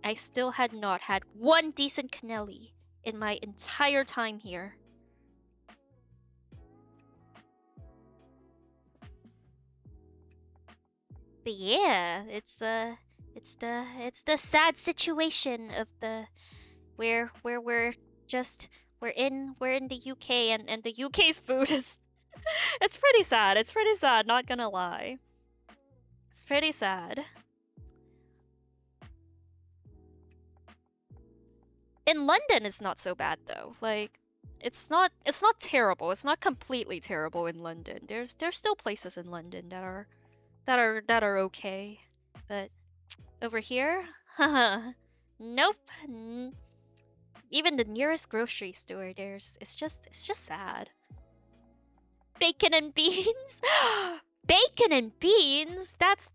I still had not had one decent cannelli in my entire time here. But yeah, it's the sad situation of the where we're in the UK, and the UK's food is it's pretty sad. It's pretty sad, not gonna lie. It's pretty sad. In London it's not so bad though. Like it's not terrible. It's not completely terrible in London. There's still places in London that are okay. But over here, haha, nope. Even the nearest grocery store, it's just sad. Bacon and beans. Bacon and beans. That's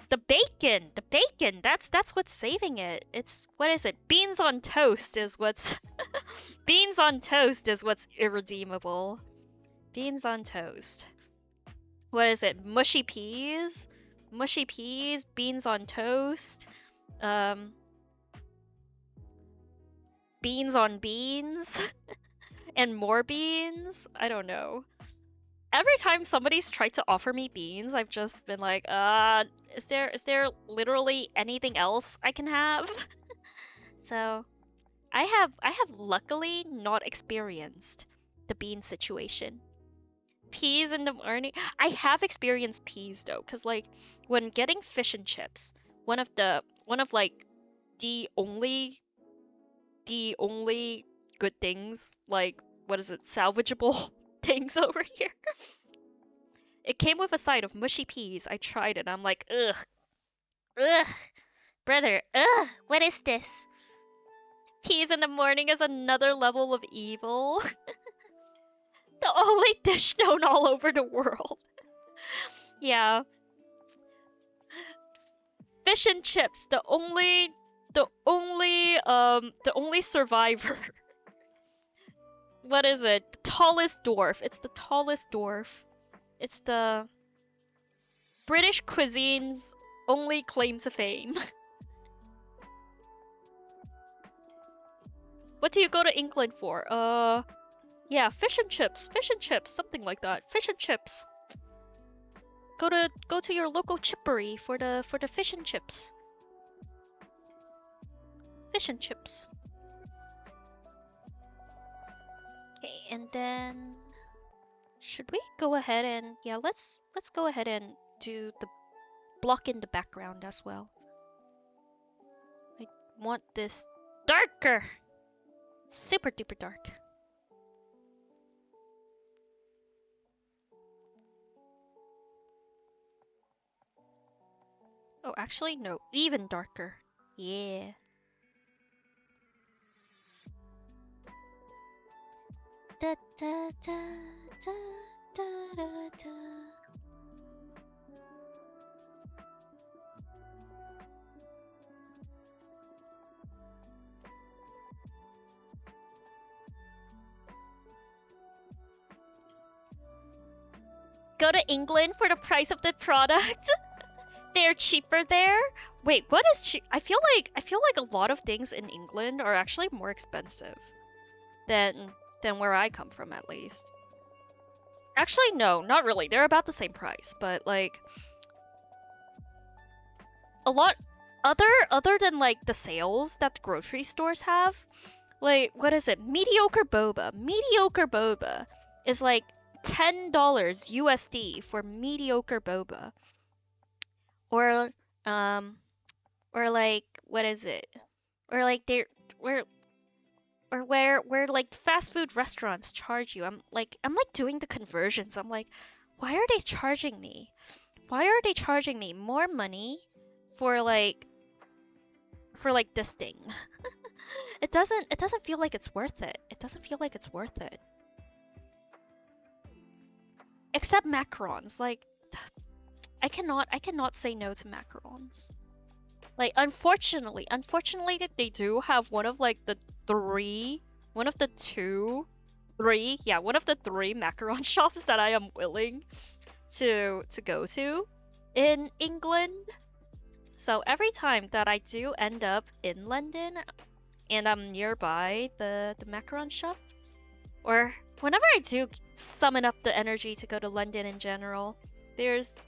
the bacon. That's what's saving it. It's what is it? Beans on toast is what's beans on toast is what's irredeemable. Beans on toast. What is it? Mushy peas? Mushy peas, beans on toast. Um Beans on beans and more beans. I don't know. Every time somebody's tried to offer me beans, I've just been like, is there literally anything else I can have? So I have luckily not experienced the bean situation. Peas in the morning. I have experienced peas though, cause like when getting fish and chips, one of like the only good things, like what is it, salvageable things over here. It came with a side of mushy peas. I tried it. I'm like, ugh, ugh, brother, ugh, what is this? Peas in the morning is another level of evil. The only dish known all over the world. Yeah, fish and chips. The only survivor. What is it? The tallest dwarf. It's the tallest dwarf. It's the British cuisine's only claim to fame. What do you go to England for? Yeah, fish and chips, something like that. Fish and chips. Go to your local chippery for the fish and chips. Fish and chips. Okay, and then should we go ahead and yeah, let's go ahead and do the block in the background as well. I want this darker. Super duper dark. Oh, actually, no, even darker. Yeah. Da, da, da, da, da, da, da. Go to England for the price of the product. They're cheaper there. Wait, what is cheap? I feel like a lot of things in England are actually more expensive than where I come from, at least. Actually, no, not really. They're about the same price, but like a lot other than like the sales that the grocery stores have. Like, what is it? Mediocre boba. Mediocre boba is like $10 USD for mediocre boba. Or like what is it? Or like where like fast food restaurants charge you. I'm like doing the conversions. I'm like, why are they charging me? Why are they charging me more money for like this thing? It doesn't feel like it's worth it. It doesn't feel like it's worth it. Except macarons, like I cannot say no to macarons. Like unfortunately that they do have one of the three macaron shops that I am willing to go to in England. So every time that I do end up in London and I'm nearby the macaron shop, or whenever I do summon up the energy to go to London in general, there's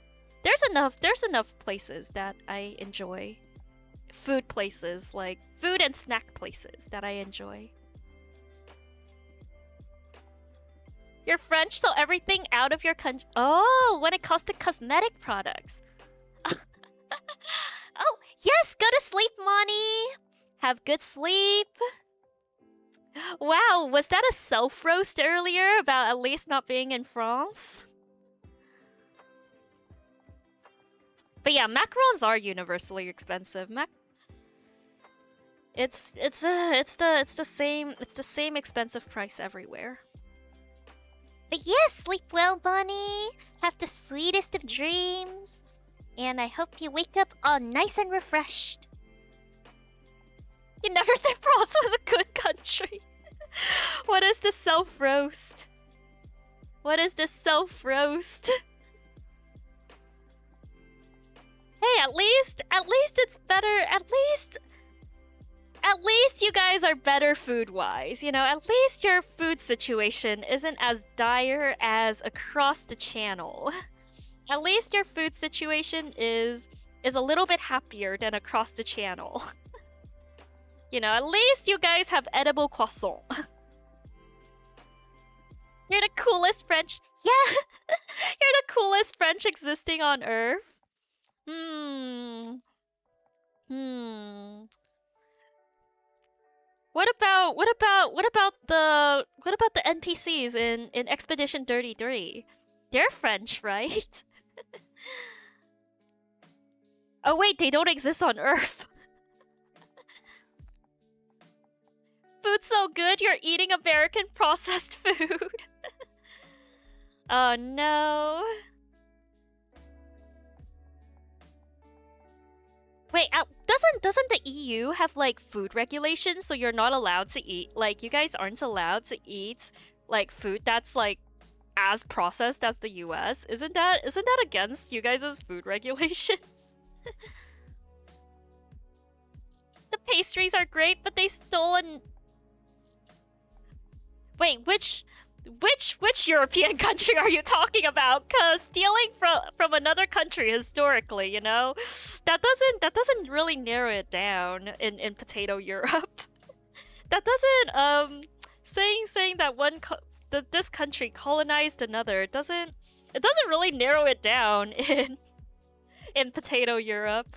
enough places that I enjoy. Food places, like food and snack places that I enjoy. You're French, so everything out of your country. Oh, when it comes to cosmetic products. Oh, yes, go to sleep, Moni. Have good sleep. Wow, was that a self-roast earlier about at least not being in France? But yeah, macarons are universally expensive. It's the same expensive price everywhere. But yes, sleep well, Bunny. Have the sweetest of dreams. And I hope you wake up all nice and refreshed. You never said France was a good country. What is the self-roast? What is this self-roast? Hey, at least it's better. At least you guys are better food-wise. You know, at least your food situation isn't as dire as across the channel. At least your food situation is a little bit happier than across the channel. You know, at least you guys have edible croissant. You're the coolest French. Yeah, you're the coolest French existing on Earth. Hmm. Hmm. What about the NPCs in Expedition 33? They're French, right? Oh wait, they don't exist on Earth. Food's so good, you're eating American processed food. Oh no. Wait, doesn't the EU have like food regulations so you're not allowed to eat, like you guys aren't allowed to eat like food that's like as processed as the US? Isn't that against you guys' food regulations? The pastries are great, but they stole an Wait, which European country are you talking about? Cause stealing from another country historically, you know, that doesn't really narrow it down in Potato Europe. That doesn't saying that this country colonized another doesn't really narrow it down in Potato Europe.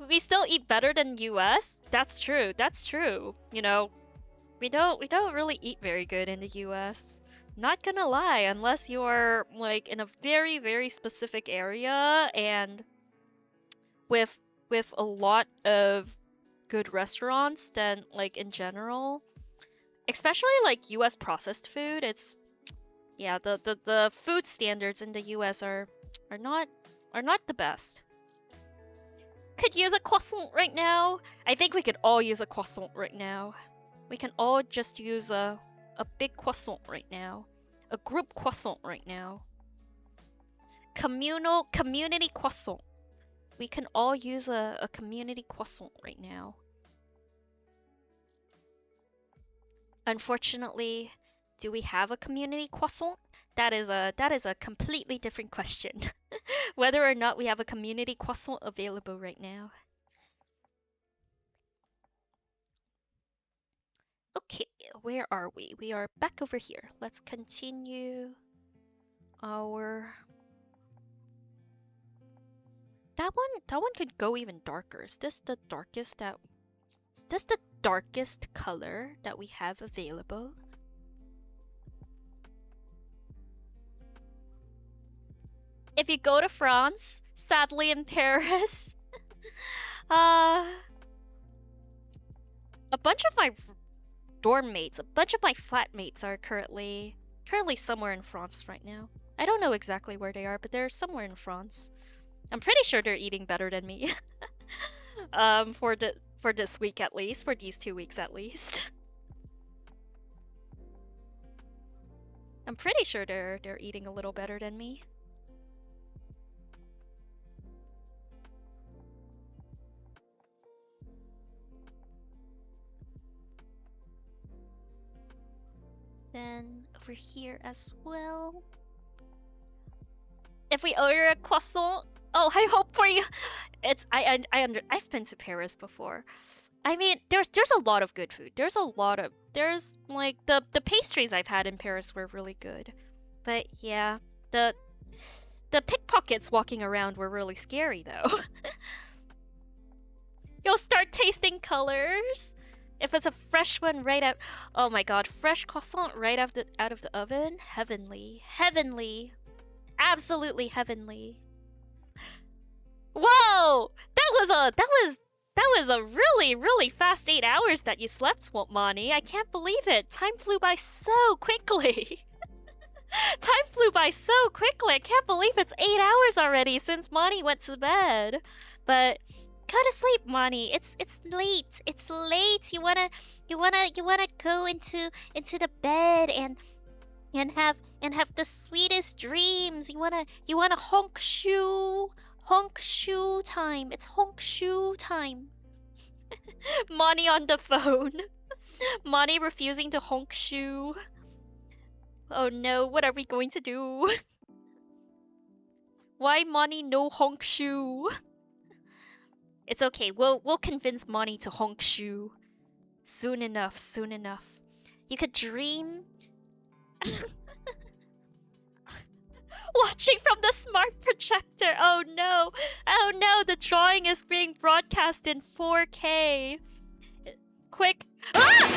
We still eat better than US. That's true. That's true. You know, we don't really eat very good in the US. Not gonna lie, unless you're like in a very, very specific area and with a lot of good restaurants, then like in general, especially like US processed food, it's yeah, the food standards in the US are not the best. Could use a croissant right now. I think we could all use a croissant right now. We can all just use a big croissant right now. A group croissant right now. Community croissant. We can all use a community croissant right now. Unfortunately, do we have a community croissant? That is a completely different question. Whether or not we have a community croissant available right now. Okay, where are we? We are back over here. Let's continue our... That one could go even darker. Is this the darkest color that we have available? If you go to France, sadly in Paris, a bunch of my dorm mates, a bunch of my flatmates are currently somewhere in France right now. I don't know exactly where they are, but they're somewhere in France. I'm pretty sure they're eating better than me. For this week at least, for these 2 weeks at least. I'm pretty sure they're eating a little better than me. Then over here as well. If we order a croissant, oh, I hope for you. I've been to Paris before. I mean, there's a lot of good food. There's like the pastries I've had in Paris were really good. But yeah, the pickpockets walking around were really scary though. You'll start tasting colors. If it's a fresh one right out. Oh my god, fresh croissant right out of the oven. Heavenly. Heavenly. Absolutely heavenly. Whoa! That was a really fast 8 hours that you slept, Monty. I can't believe it. Time flew by so quickly. Time flew by so quickly. I can't believe it's 8 hours already since Monty went to bed. But go to sleep, Monty. It's late. It's late. You wanna go into the bed and have the sweetest dreams. You wanna honk shoe time. It's honk shoe time. Monty on the phone. Monty refusing to honk shoe. Oh no, what are we going to do? Why Monty no honk shoe? It's okay. We'll convince Monty to honk shoe. Soon enough, soon enough. You could dream. Watching from the smart projector. Oh no. Oh no, the drawing is being broadcast in 4K. Quick. Ah!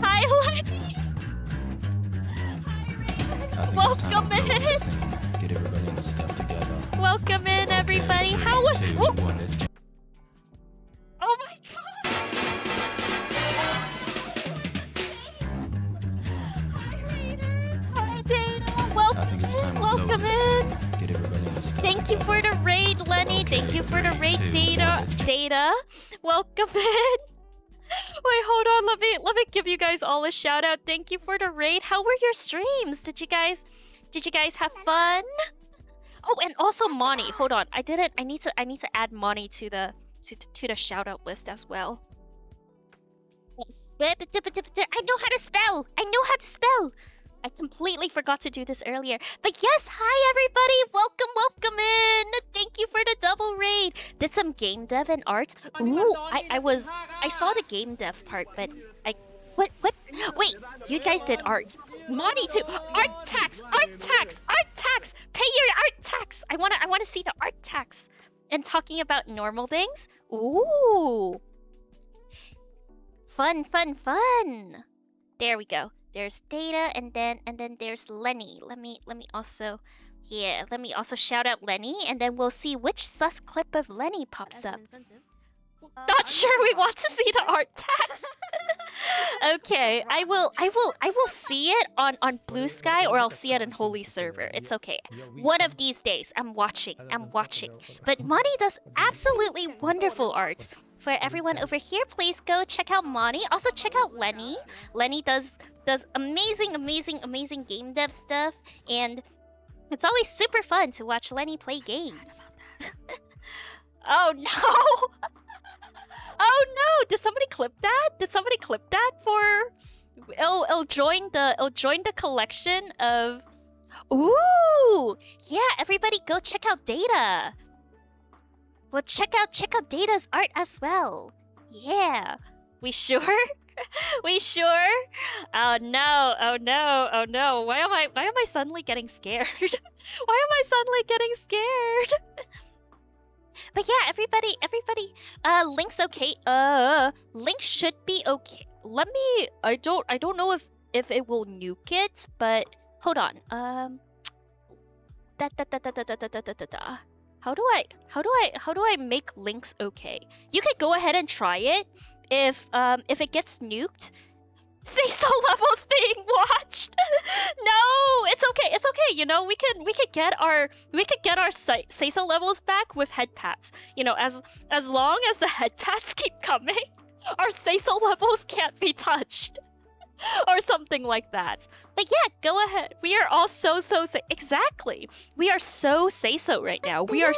Hi, Lenny. Hi, welcome in. Get everybody in the stuff together. Welcome in, everybody. How was? Oh my god! Hi, Raiders. Hi, Dana. Welcome in. Get everybody in the stuff Thank you for the raid, Lenny. Thank you for the raid, Data. Welcome in. Wait, hold on. Let me give you guys all a shout out. Thank you for the raid. How were your streams? Did you guys have fun? Oh, and also Monty. Hold on. I need to add Monty to the shout out list as well. Yes. I know how to spell. I completely forgot to do this earlier. But yes, hi everybody. Welcome in. Thank you for the double raid. Did some game dev and art. Ooh, I saw the game dev part, but what? Wait, you guys did art. Monty too. Art tax. Pay your art tax. I wanna see the art tax. And talking about normal things. Ooh. Fun. There we go. There's Data and then there's Lenny. Let me also shout out Lenny and then we'll see which sus clip of Lenny pops up. Not sure we want to see the art tax. Okay, I will see it on Blue Sky or I'll see it on Holy Server. It's okay. One of these days, I'm watching. But Monty does absolutely wonderful art. For everyone over here, please go check out Monty. Also check out Lenny. Lenny does amazing game dev stuff, and it's always super fun to watch Lenny play games. Oh no! Oh no! Did somebody clip that? For it'll join the collection of. Ooh! Yeah, everybody go check out Data. Well, check out Data's art as well. Yeah. We sure? We sure? Oh no. Why am I suddenly getting scared? Why am I suddenly getting scared? But yeah, everybody, Link's okay. Link should be okay. I don't know if it will nuke it, but hold on. How do I make links okay? You could go ahead and try it. If it gets nuked, Cecil levels being watched. No, it's okay. You know, we could get our Cecil levels back with head pats. You know, as long as the head pats keep coming, our Cecil levels can't be touched. Or something like that. But yeah, go ahead. We are all so exactly. We are so say-so right now. We are.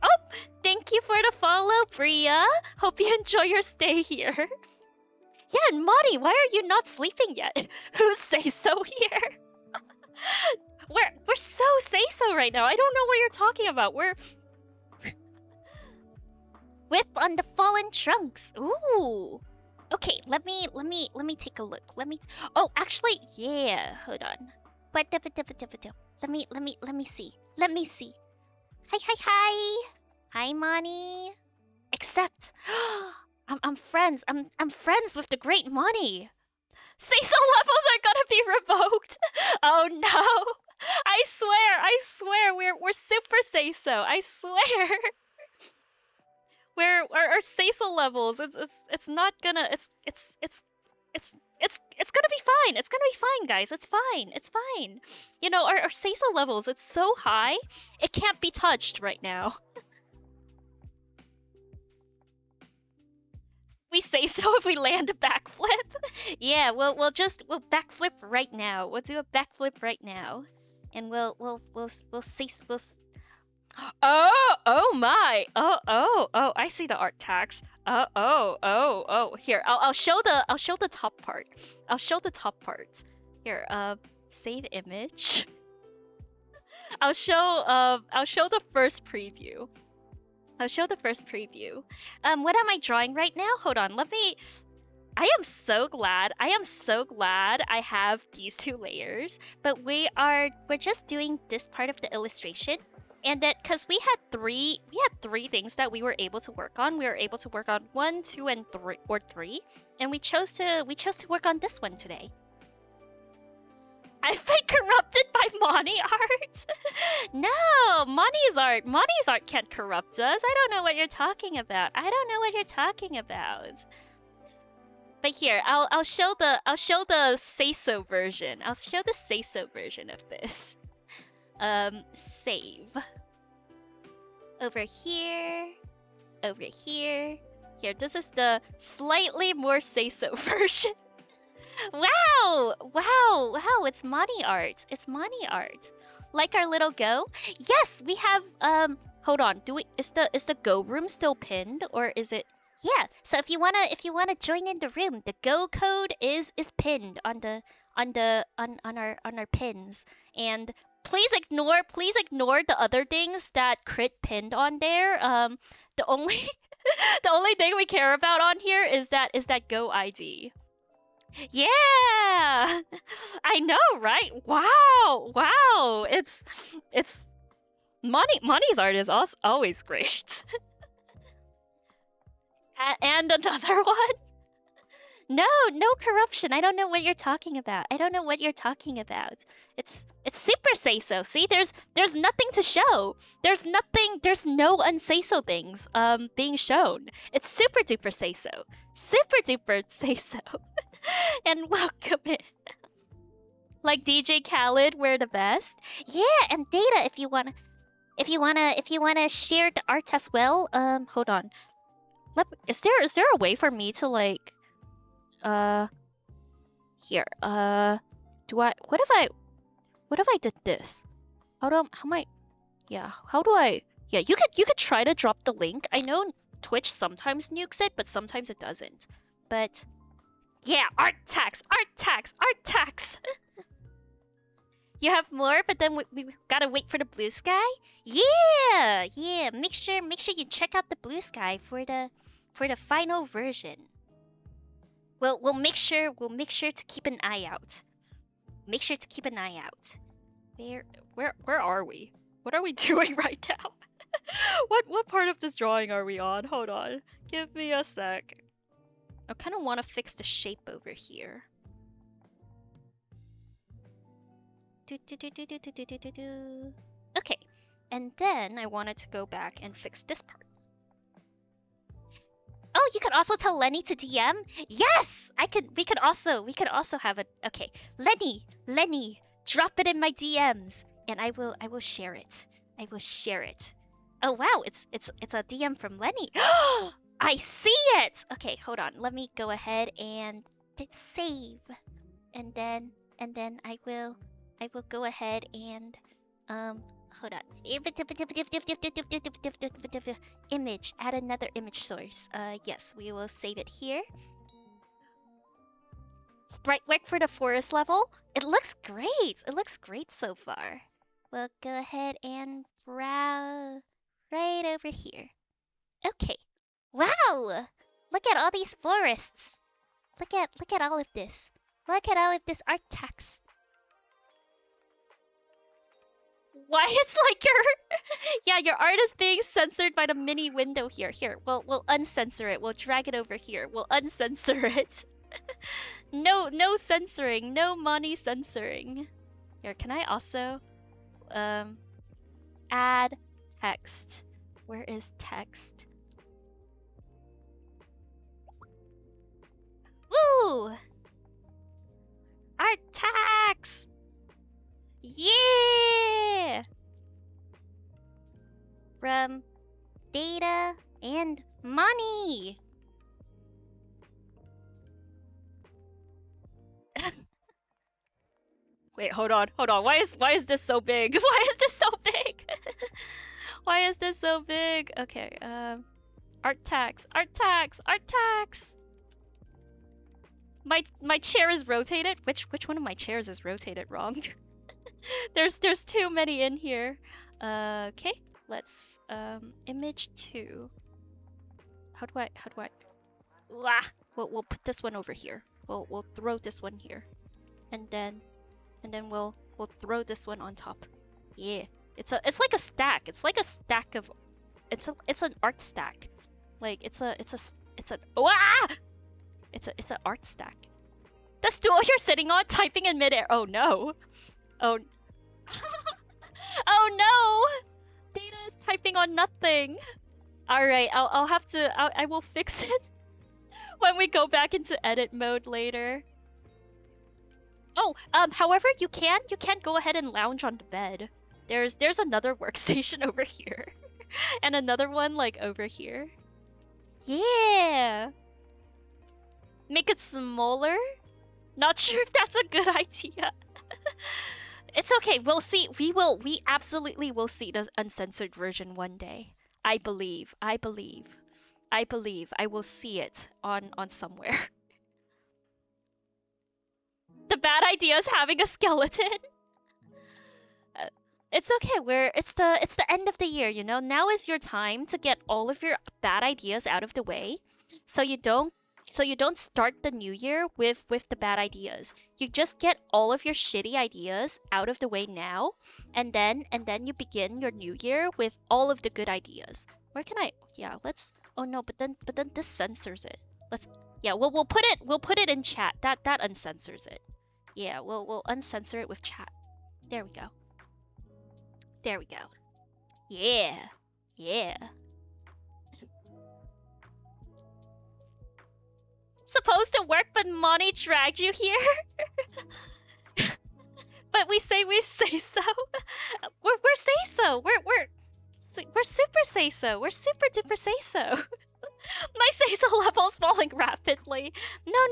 Oh, thank you for the follow, Bria. Hope you enjoy your stay here. Yeah, and Monty, why are you not sleeping yet? Who's say-so here? We're so say-so right now. I don't know what you're talking about. We're whip on the fallen trunks. Ooh. Okay, let me take a look. Oh, actually, yeah. Hold on. Let me see. Hi. Hi, Money. Except, I'm friends. I'm friends with the great Money. Season levels are gonna be revoked. Oh no! I swear, we're super say so. I swear, we're our say so levels. It's not gonna. It's gonna be fine. It's gonna be fine, guys. It's fine. It's fine. You know, our say so levels. It's so high, it can't be touched right now. We say so if we land a backflip. Yeah, we'll backflip right now. We'll do a backflip right now, and we'll say oh my. Oh, I see the art tags. Oh. Here, I'll show the top part. I'll show the top part. Here, save image. I'll show the first preview. I'll show the first preview. What am I drawing right now? Hold on, let me. I am so glad I have these two layers, but we're just doing this part of the illustration, and that because we had three things that we were able to work on. We were able to work on 1, 2, and 3, and we chose to work on this one today. I've been corrupted by Monty art. No, Monty's art can't corrupt us. I don't know what you're talking about. But here, I'll show the say so version. I'll show the say so version of this. Save. Over here. Here, this is the slightly more say so version. Wow! It's Monty art. Like our little go. Yes, we have hold on. Is the go room still pinned, or is it? Yeah. So if you wanna join in the room, the go code is pinned on our pins. And please ignore the other things that Crit pinned on there. The only the only thing we care about on here is that go ID. Yeah, I know, right? Wow, it's Money's art is also always great. And another one. No corruption. I don't know what you're talking about. It's super say so. See, there's nothing to show. There's no unsay so things being shown. It's super duper say so. And welcome in. Like DJ Khaled, we're the best. Yeah, and Data, if you wanna share the art as well. Hold on. Is there a way for me to like here, what if I did this? How do I you could try to drop the link. I know Twitch sometimes nukes it, but sometimes it doesn't. But yeah, art tax. You have more, but then we gotta wait for the blue sky. Yeah. Make sure you check out the blue sky for the final version. We'll make sure to keep an eye out. Where are we? What are we doing right now? What part of this drawing are we on? Hold on. Give me a sec. I kind of want to fix the shape over here. Okay, and then I wanted to go back and fix this part. Oh, you could also tell Lenny to DM? Yes! We could also have a okay. Lenny, drop it in my DMs and I will share it. Oh wow, it's a DM from Lenny. I see it! Okay, hold on. Let me go ahead and save. And then I will go ahead and hold on. Image, add another image source. Yes, we will save it here. Sprite work for the forest level. It looks great so far. We'll go ahead and browse right over here. Okay. Wow! Look at all these forests. Look at all of this. Look at all of this art text. Why it's like your yeah, your art is being censored by the mini window here. Here, we'll uncensor it. We'll drag it over here. We'll uncensor it. No censoring. No money censoring. Here, can I also add text? Where is text? Woo! Art tax! Yeah! From data and money. Wait, hold on. Why is this so big? Why is this so big? Why is this so big? Okay, art tax. My chair is rotated. Which one of my chairs is rotated wrong? There's too many in here. Okay, let's image 2. How do I Wah! We'll put this one over here. We'll throw this one here. And then we'll throw this one on top. Yeah. It's like a stack. It's like a stack of it's an art stack. Like it's an art stack. The stool you're sitting on, typing in midair. Oh no. Oh. Oh no. Data is typing on nothing. All right. I'll have to. I will fix it when we go back into edit mode later. Oh. However, you can go ahead and lounge on the bed. There's another workstation over here, and another one like over here. Yeah. Make it smaller? Not sure if that's a good idea. It's okay. We'll see. We absolutely will see the uncensored version one day. I believe. I will see it on somewhere. The bad idea is having a skeleton. It's okay. It's the end of the year, you know? Now is your time to get all of your bad ideas out of the way, so you don't start the new year with the bad ideas. You just get all of your shitty ideas out of the way now, and then you begin your new year with all of the good ideas. Where can I? Yeah, let's. Oh no, but then this censors it. Yeah, we'll put it in chat. That uncensors it. Yeah, we'll uncensor it with chat. There we go. Yeah. Supposed to work, but money dragged you here. But we say so. We're say so. We're super say so. We're super duper say so. My say so level's falling rapidly. No.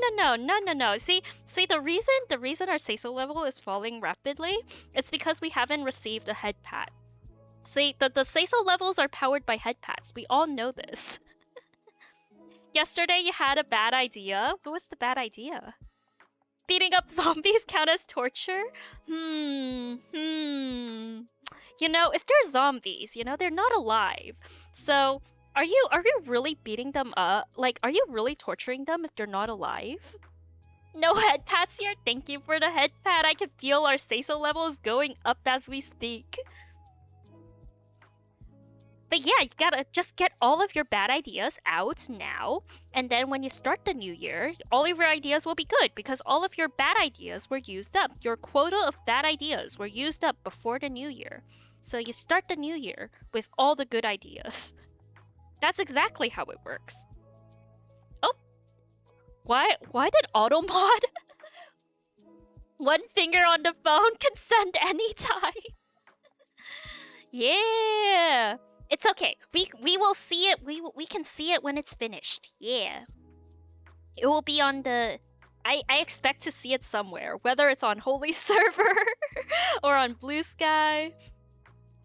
See the reason our say so level is falling rapidly is because we haven't received a head pat. See, the say so levels are powered by head pats. We all know this. Yesterday you had a bad idea. What was the bad idea? Beating up zombies count as torture? You know, if they're zombies, you know, they're not alive. So, are you really beating them up? Like, are you really torturing them if they're not alive? No head pats here? Thank you for the head pat. I can feel our say-so levels going up as we speak. But yeah, you gotta just get all of your bad ideas out now, and then when you start the new year, all of your ideas will be good because all of your bad ideas were used up. Your quota of bad ideas were used up before the new year. So you start the new year with all the good ideas. That's exactly how it works. Oh, why did automod? One finger on the phone can send anytime. Yeah. It's okay. We will see it. We can see it when it's finished. Yeah. It will be on the. I expect to see it somewhere, whether it's on Holy Server or on Blue Sky.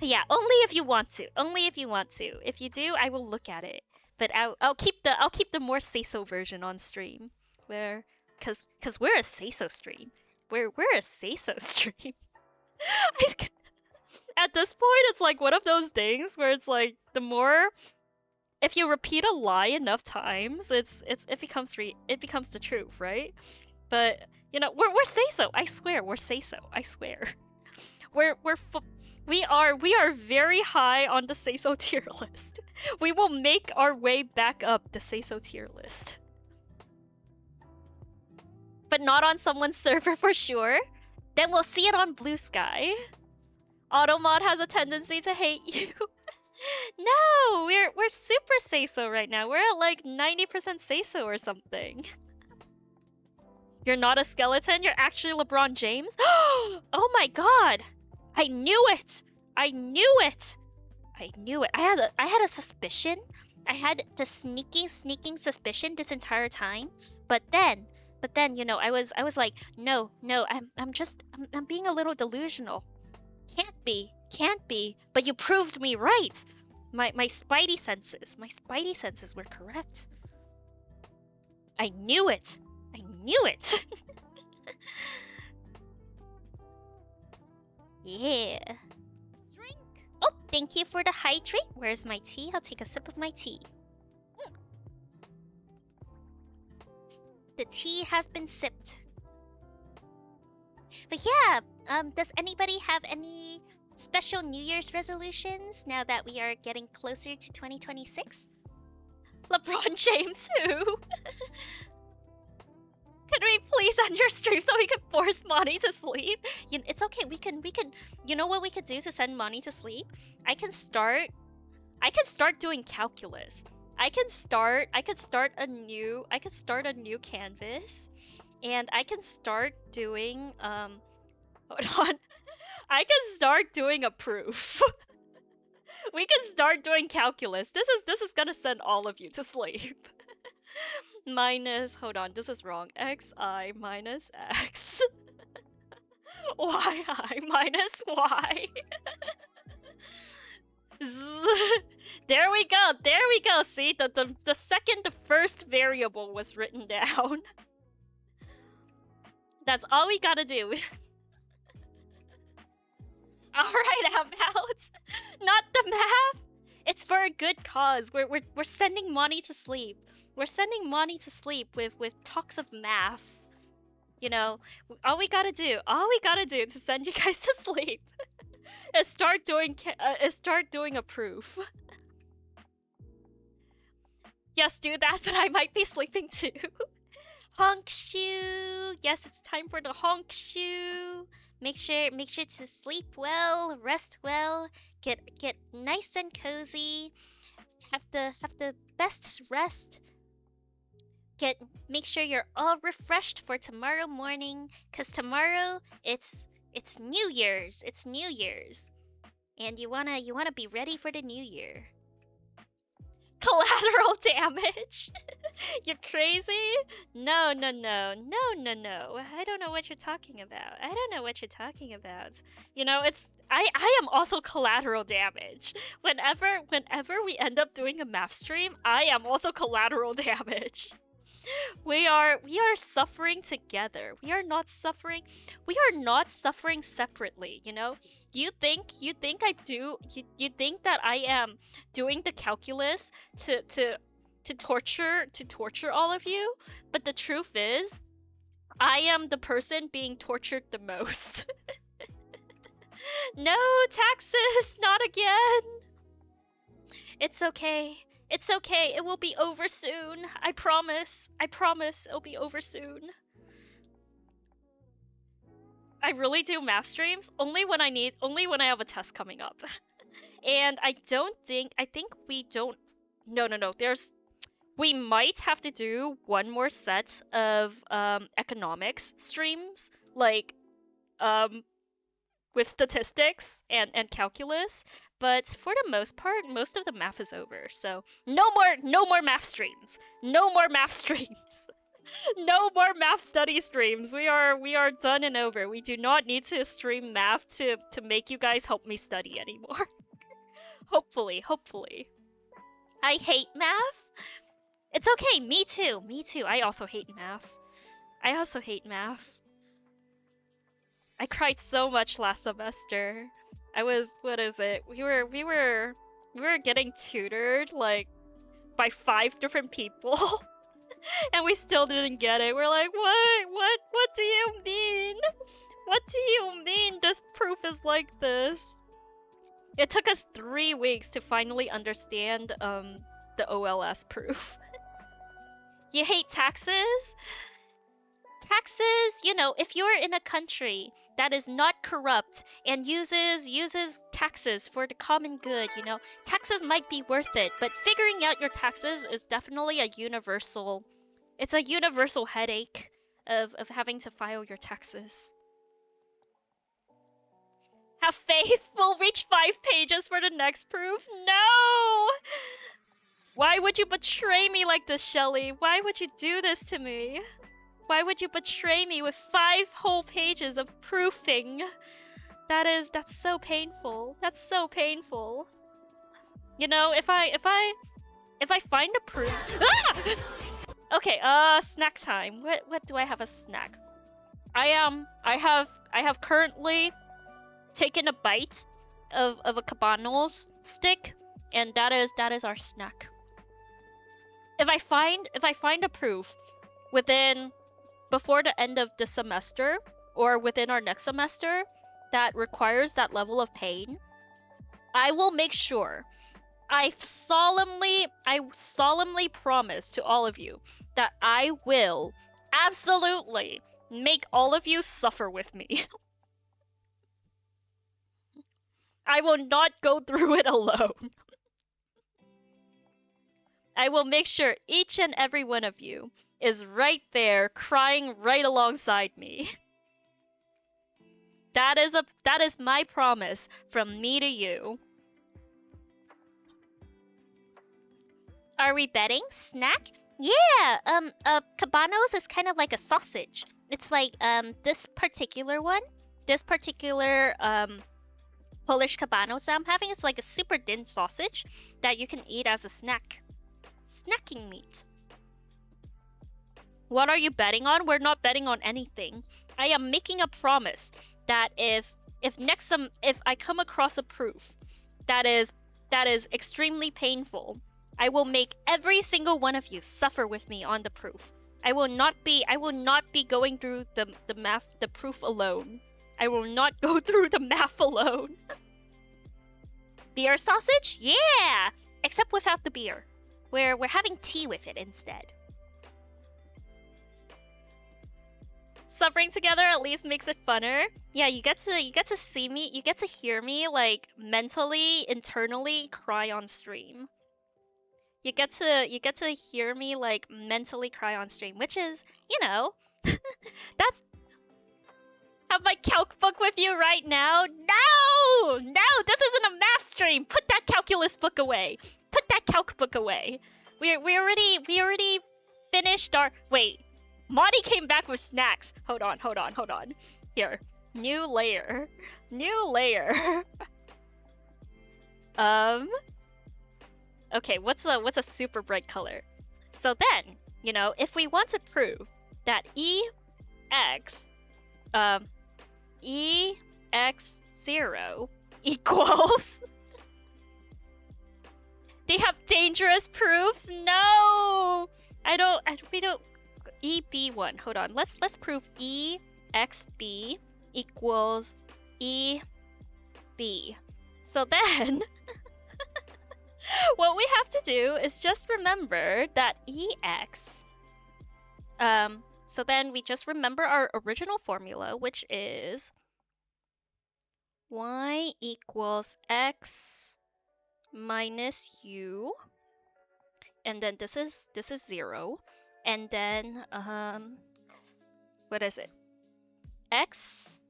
Yeah, only if you want to. Only if you want to. If you do, I will look at it. But I'll keep the more say-so version on stream, cause we're a say-so stream. We're a say-so stream. At this point, it's like one of those things where it's like if you repeat a lie enough times, it becomes the truth, right? But you know, we're say so. I swear, we're say so. I swear. We are very high on the say so tier list. We will make our way back up the say so tier list. But not on someone's server for sure. Then we'll see it on Blue Sky. Automod has a tendency to hate you. No, we're super say so right now. We're at like 90% say so or something. You're not a skeleton, you're actually LeBron James? Oh my god! I knew it! I knew it! I knew it. I had a suspicion. I had the sneaking suspicion this entire time. But then, you know, I was like, no, I'm being a little delusional. Can't be. But you proved me right. My spidey senses were correct. I knew it. Yeah. Drink. Oh, thank you for the hydrate. Where's my tea? I'll take a sip of my tea. The tea has been sipped. But yeah, does anybody have any special New Year's resolutions now that we are getting closer to 2026? LeBron James who? Can we please end your stream so we can force Monty to sleep? It's okay. We can. You know what we could do to send Monty to sleep? I can start doing calculus. I can start a new canvas, and I can start doing hold on. I can start doing a proof. We can start doing calculus. This is gonna send all of you to sleep. Minus, hold on, this is wrong. Xi minus x. Yi minus y. There we go. See, the second the first variable was written down. That's all we gotta do. Alright, Hangout. Not the math. It's for a good cause. We're sending Monty to sleep. We're sending Monty to sleep with talks of math. You know, all we gotta do to send you guys to sleep is start doing a proof. Yes, do that, but I might be sleeping too. Honk shoe. Yes, it's time for the honk shoe. Make sure to sleep well, rest well, get nice and cozy. Have the best rest. Make sure you're all refreshed for tomorrow morning, cause tomorrow it's New Year's. It's New Year's, and you wanna be ready for the new year. Collateral damage. You're crazy? No. I don't know what you're talking about. You know, I am also collateral damage. Whenever we end up doing a math stream, I am also collateral damage. We are suffering together. We are not suffering separately, you know? You think that I am doing the calculus to torture all of you, but the truth is I am the person being tortured the most. No, taxes, not again. It's okay. It will be over soon. I promise. It'll be over soon. I really do math streams only when I have a test coming up. And I think we don't. No. We might have to do one more set of economics streams, like with statistics and calculus. But for the most part, most of the math is over. So no more math streams. No more math streams. No more math study streams. We are done and over. We do not need to stream math to make you guys help me study anymore. Hopefully. I hate math. It's okay. Me too. I also hate math. I cried so much last semester. What is it? We were getting tutored like by 5 different people. And we still didn't get it. We're like, what do you mean? What do you mean this proof is like this? It took us 3 weeks to finally understand the OLS proof. You hate taxes? Taxes, you know, if you're in a country that is not corrupt and uses taxes for the common good, you know, taxes might be worth it, but figuring out your taxes is definitely a universal headache of having to file your taxes. Have faith, we'll reach 5 pages for the next proof. No! Why would you betray me like this, Shelly? Why would you do this to me? Why would you betray me with 5 whole pages of proofing? That's so painful. That's so painful. You know, if I find a proof. Ah! Okay, snack time. What do I have as snack? I have currently taken a bite of a Cabanos stick, and that is our snack. If I find a proof before the end of the semester or within our next semester that requires that level of pain, I will make sure. I solemnly promise to all of you that I will absolutely make all of you suffer with me. I will not go through it alone. I will make sure each and every one of you is right there crying right alongside me. That is my promise from me to you. Are we betting? Snack? Yeah, Cabanos is kind of like a sausage. It's like this particular Polish Cabanos that I'm having is like a super thin sausage that you can eat as a snack. Snacking meat. What are you betting on? We're not betting on anything. I am making a promise that if I come across a proof that is extremely painful, I will make every single one of you suffer with me on the proof. I will not be going through the proof alone. I will not go through the math alone. Beer sausage? Yeah! Except without the beer. We're having tea with it instead. Suffering together at least makes it funner. Yeah, you get to see me, you get to hear me like mentally, internally cry on stream. You get to hear me like mentally cry on stream, which is, you know, that's. Have my calc book with you right now? No, this isn't a math stream. Put that calculus book away. Put that calc book away. We already finished our. Wait, Monty came back with snacks. Hold on. Here, new layer. Okay, what's a super bright color? So then, you know, if we want to prove that EX0 equals they have dangerous proofs? No! We don't EB1. Hold on. Let's prove EXB equals EB. So then what we have to do is just remember that EX so then we just remember our original formula, which is y equals x minus u, and then this is 0, and then what is it? X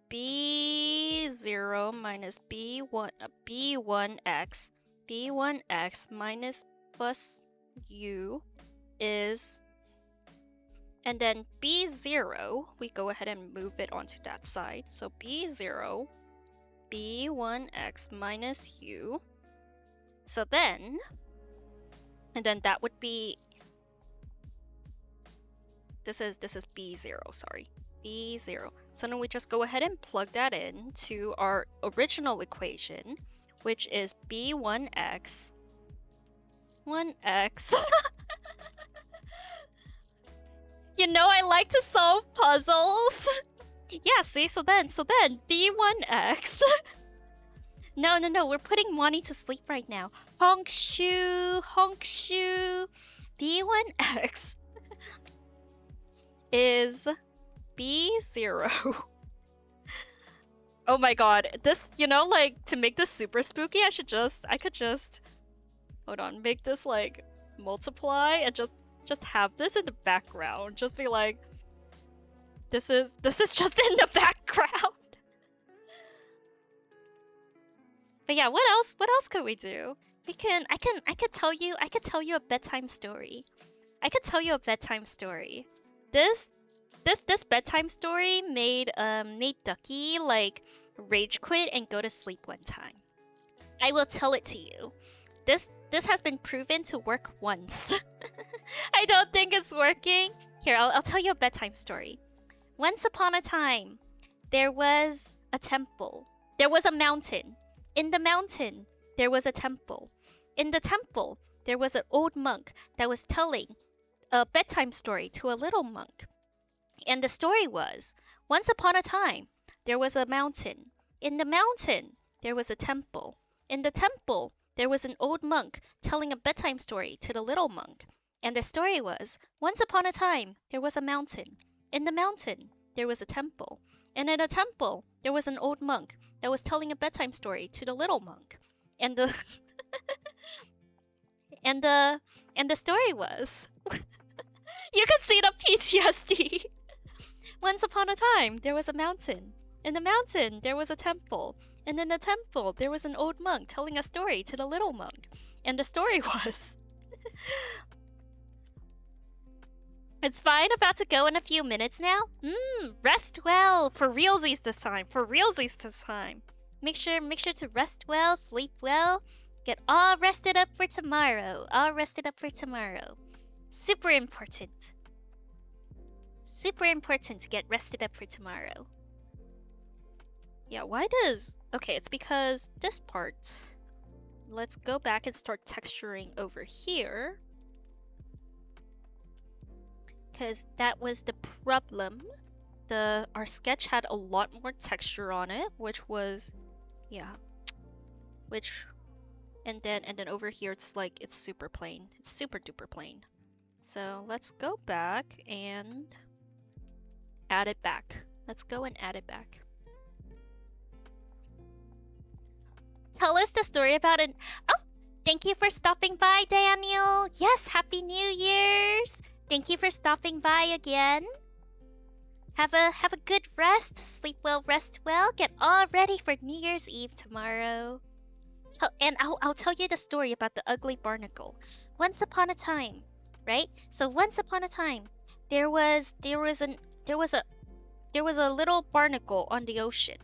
b0 minus b1x minus plus u is. And then B0, we go ahead and move it onto that side. So B0, B1x minus u. So then, and then that would be, this is B0, sorry. B0. So then we just go ahead and plug that in to our original equation, which is B1x, 1x. You know I like to solve puzzles. Yeah, see, so then B1X. No, we're putting Wani to sleep right now. Honkshu. B1X is B0. Oh my god, this, like, to make this super spooky, I could just, hold on, make this, like, multiply and just have this in the background. Just be like, this is just in the background. But yeah, what else could we do? I could tell you a bedtime story. This bedtime story made Ducky like rage quit and go to sleep one time. I will tell it to you. This has been proven to work once. I don't think it's working. Here, I'll tell you a bedtime story. Once upon a time, there was a temple. There was a mountain. In the mountain, there was a temple. In the temple, there was an old monk that was telling a bedtime story to a little monk. And the story was, once upon a time, there was a mountain. In the mountain, there was a temple. In the temple, there was an old monk telling a bedtime story to the little monk. And the story was, once upon a time, there was a mountain. In the mountain, there was a temple. And in a temple, there was an old monk that was telling a bedtime story to the little monk. And the and the story was you can see the PTSD. Once upon a time, there was a mountain. In the mountain, there was a temple. And in the temple, there was an old monk telling a story to the little monk. And the story was it's fine, about to go in a few minutes now. Rest well. For realsies this time. Make sure to rest well, sleep well. Get all rested up for tomorrow. Super important. Super important to get rested up for tomorrow. Yeah, why does... Okay, it's because this part... Let's go back and start texturing over here. Because that was the problem. Our sketch had a lot more texture on it, which was... Yeah. And then over here it's like, it's super plain. It's super duper plain. So let's go back and add it back. Let's go and add it back. Tell us the story about it. Oh, thank you for stopping by, Daniel. Yes, Happy New Year's. Thank you for stopping by again. Have a good rest. Sleep well, rest well. Get all ready for New Year's Eve tomorrow. So, and I'll tell you the story about the ugly barnacle. Once upon a time, right? So once upon a time, there was a little barnacle on the ocean.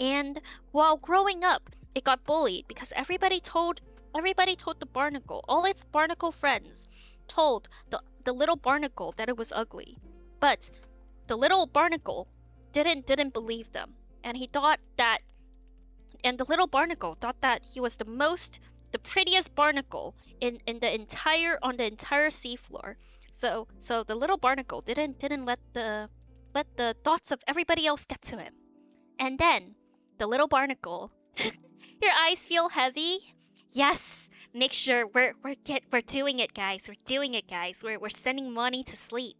And while growing up, it got bullied because everybody told the barnacle, all its barnacle friends told the little barnacle that it was ugly. But the little barnacle didn't believe them. And the little barnacle thought that he was the prettiest barnacle on the entire seafloor. So the little barnacle didn't let the thoughts of everybody else get to him. And then the little barnacle, your eyes feel heavy? Yes, make sure we're doing it, guys. We're sending money to sleep.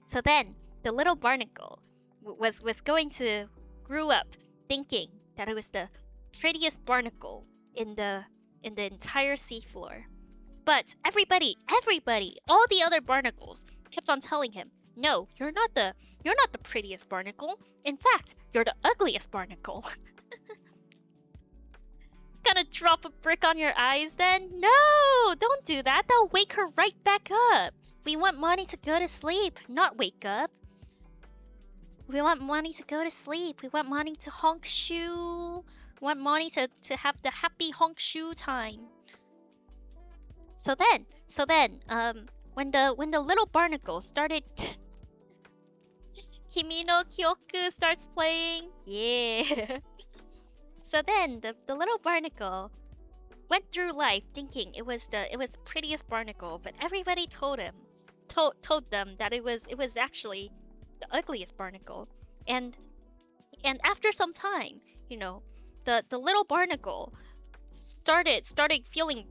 So then the little barnacle was going to grow up thinking that it was the prettiest barnacle in the entire seafloor. But everybody, all the other barnacles kept on telling him, "No, you're not the prettiest barnacle. In fact, you're the ugliest barnacle." Gonna drop a brick on your eyes then? No, don't do that. That'll wake her right back up. We want Monty to go to sleep, not wake up. We want Monty to go to sleep. We want Monty to honk shoe. We want Monty to have the happy honk shoe time. So then, when the little barnacle started Kimi no Kyoku starts playing. Yeah. So then the little barnacle went through life thinking it was the prettiest barnacle, but everybody told them that it was actually the ugliest barnacle. And after some time, you know, the little barnacle started feeling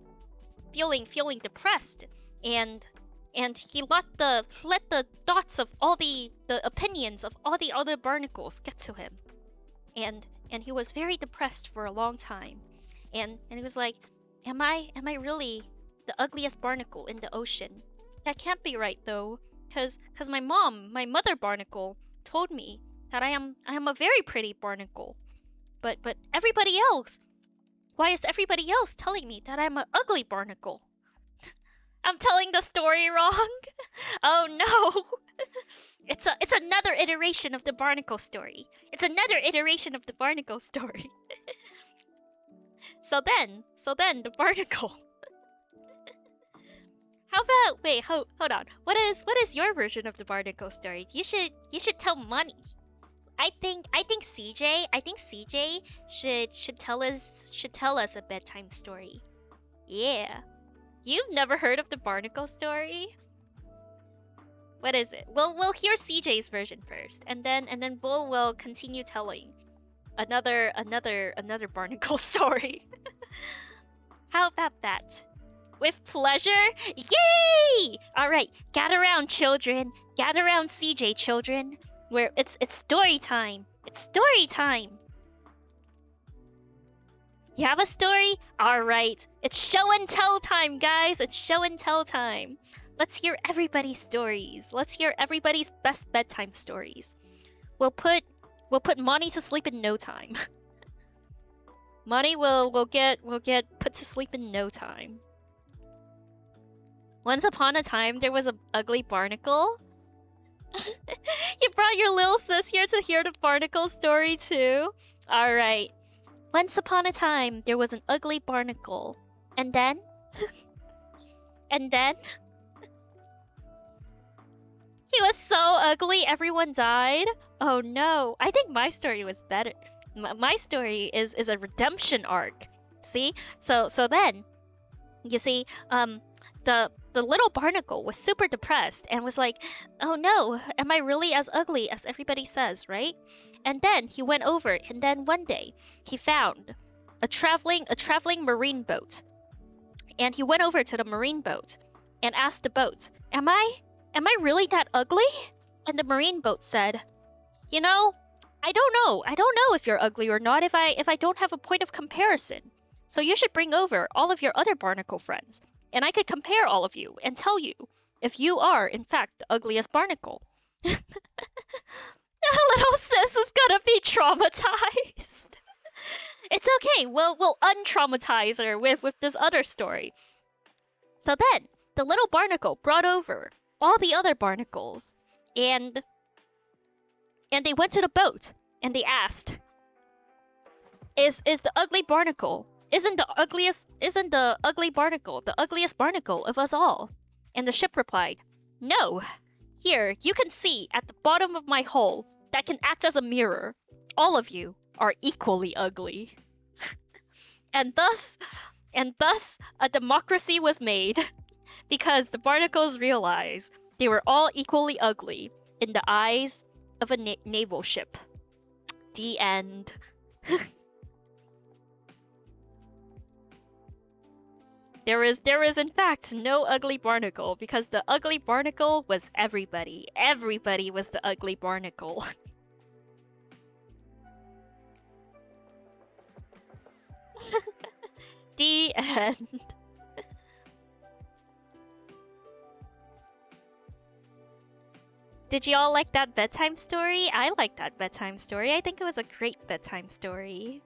depressed, and he let the thoughts of all the opinions of all the other barnacles get to him, and he was very depressed for a long time, and he was like, am I really the ugliest barnacle in the ocean? That can't be right though, cause my mother barnacle told me that I am a very pretty barnacle, but everybody else, why is everybody else telling me that I'm an ugly barnacle? I'm telling the story wrong. Oh no. It's another iteration of the barnacle story. It's another iteration of the barnacle story. So then the barnacle. How about, wait, hold on. What is your version of the barnacle story? You should tell Money. I think CJ should tell us a bedtime story. Yeah. You've never heard of the barnacle story? What is it? We'll hear CJ's version first, and then we'll continue telling another barnacle story. How about that? With pleasure? Yay! All right, gather around, children. Gather around, CJ, children. Where it's story time. It's story time. You have a story? All right. It's show and tell time, guys. It's show and tell time. Let's hear everybody's stories. Let's hear everybody's best bedtime stories. We'll put Monty to sleep in no time. Monty will get put to sleep in no time. Once upon a time, there was an ugly barnacle. You brought your little sis here to hear the barnacle story too? Alright. Once upon a time, there was an ugly barnacle. And then? And then? He was so ugly, everyone died? Oh no. I think my story was better. My story is a redemption arc. See? So then, you see, the little barnacle was super depressed and was like, oh no, am I really as ugly as everybody says, right? And then he went over, and then one day he found a traveling marine boat. And he went over to the marine boat and asked the boat, am I really that ugly? And the marine boat said, you know, I don't know if you're ugly or not if I don't have a point of comparison. So you should bring over all of your other barnacle friends, and I could compare all of you and tell you if you are, in fact, the ugliest barnacle. Little sis is gonna be traumatized. It's okay, we'll untraumatize her with this other story. So then, the little barnacle brought over all the other barnacles, and they went to the boat, and they asked, Is the ugly barnacle Isn't the ugly barnacle the ugliest barnacle of us all? And the ship replied, no. Here, you can see at the bottom of my hole that can act as a mirror. All of you are equally ugly. and thus a democracy was made, because the barnacles realized they were all equally ugly in the eyes of a naval ship. The end. There is in fact no ugly barnacle, because the ugly barnacle was everybody. Everybody was the ugly barnacle. The end. Did you all like that bedtime story? I like that bedtime story. I think it was a great bedtime story.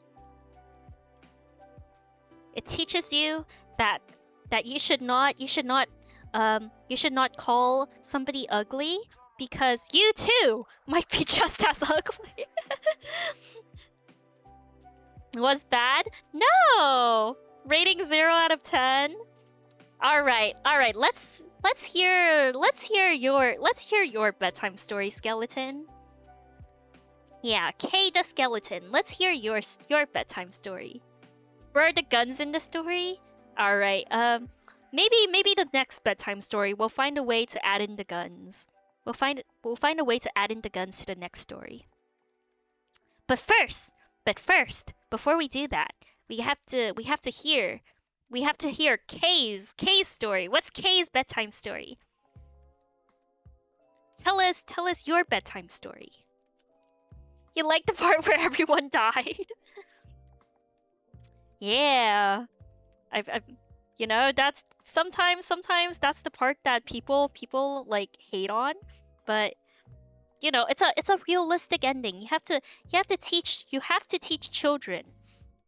It teaches you that you should not call somebody ugly, because you too might be just as ugly. Was bad? No. Rating 0 out of 10. All right. Let's hear your bedtime story, Skeleton. Yeah, Kay the Skeleton. Let's hear your bedtime story. Where are the guns in the story? All right. Maybe the next bedtime story we'll find a way to add in the guns. We'll find a way to add in the guns to the next story. But first, before we do that, we have to hear Kay's story. What's Kay's bedtime story? Tell us your bedtime story. You like the part where everyone died? Yeah. I've you know, that's sometimes that's the part that people like hate on, but you know, it's a realistic ending. You have to teach children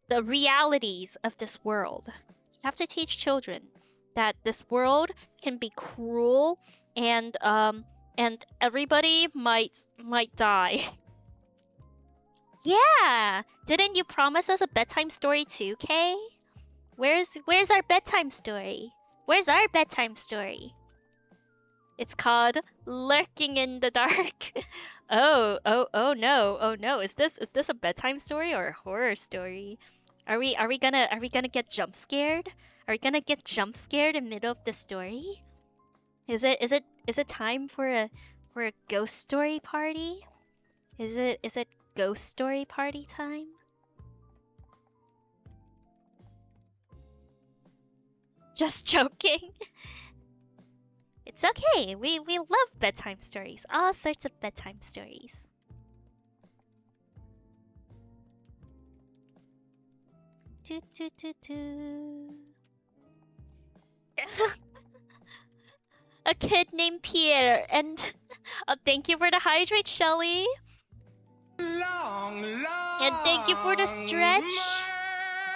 the realities of this world. You have to teach children that this world can be cruel and everybody might die. Yeah. Didn't you promise us a bedtime story too, Kay? Where's our bedtime story? Where's our bedtime story? It's called Lurking in the Dark. Oh no. Is this a bedtime story or a horror story? Are we gonna get jump scared? Are we gonna get jump scared in the middle of the story? Is it time for a ghost story party? Is it ghost story party time? Just joking. It's okay. We love bedtime stories. All sorts of bedtime stories. Toot toot toot toot. A kid named Pierre, and thank you for the hydrate, Shelly. And thank you for the stretch.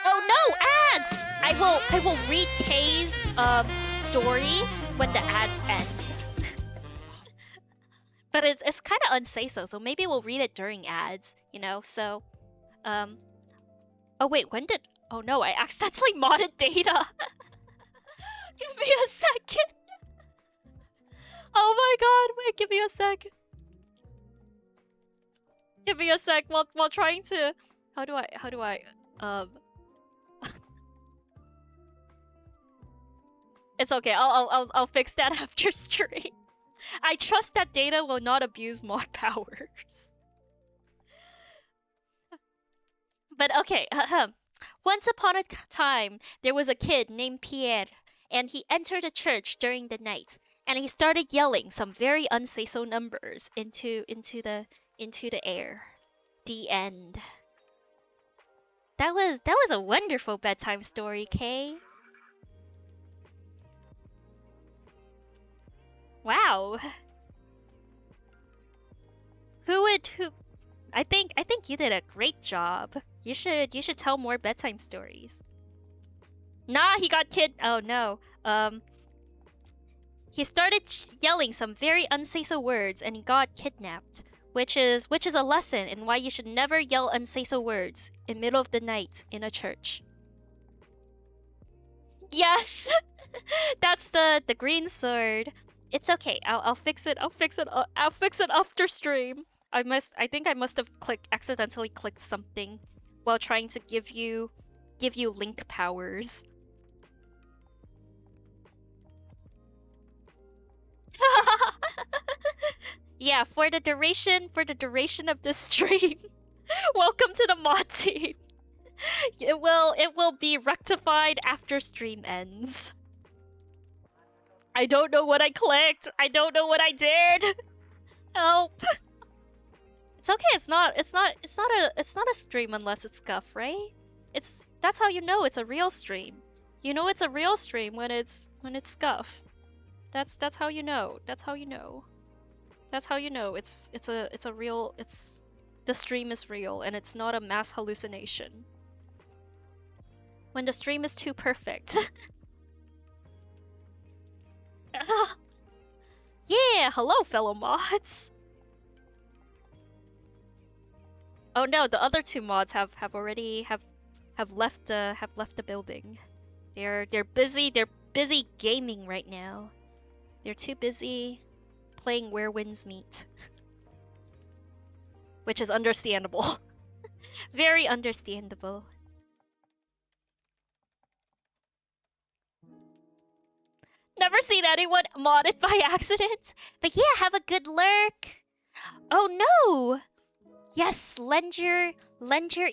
Oh no, ads! I will read Kay's story when the ads end. But it's kind of unsafe, so maybe we'll read it during ads, you know. So, oh wait, when did? Oh no, I accidentally modded data. Give me a second. Oh my god, wait, give me a sec. Give me a sec while trying to. How do I It's okay. I'll fix that after stream. I trust that data will not abuse mod powers. But okay, once upon a time, there was a kid named Pierre, and he entered a church during the night, and he started yelling some very unsafe numbers into the air. The end. That was a wonderful bedtime story, Kay. Wow. Who? I think you did a great job. You should tell more bedtime stories. Nah, he got Oh no. He started yelling some very unsafe words and he got kidnapped, which is a lesson in why you should never yell unsafe words in middle of the night in a church. Yes. That's the green sword. It's okay. I'll fix it. I'll fix it after stream. I think I must have accidentally clicked something while trying to give you link powers. Yeah, for the duration of this stream. Welcome to the mod team. It will be rectified after stream ends. I don't know what I clicked. I don't know what I did. Help. It's okay. It's not a stream unless it's scuff, right? That's how you know it's a real stream. You know it's a real stream when it's scuff. That's how you know. That's how you know. That's how you know it's a real the stream is real and it's not a mass hallucination. When the stream is too perfect. Yeah, hello fellow mods. Oh no, the other two mods have already left the building. They're busy gaming right now. They're too busy playing Where Winds Meet. Which is understandable. Very understandable. Never seen anyone modded by accident. But yeah, have a good lurk. Oh no! Yes, lend your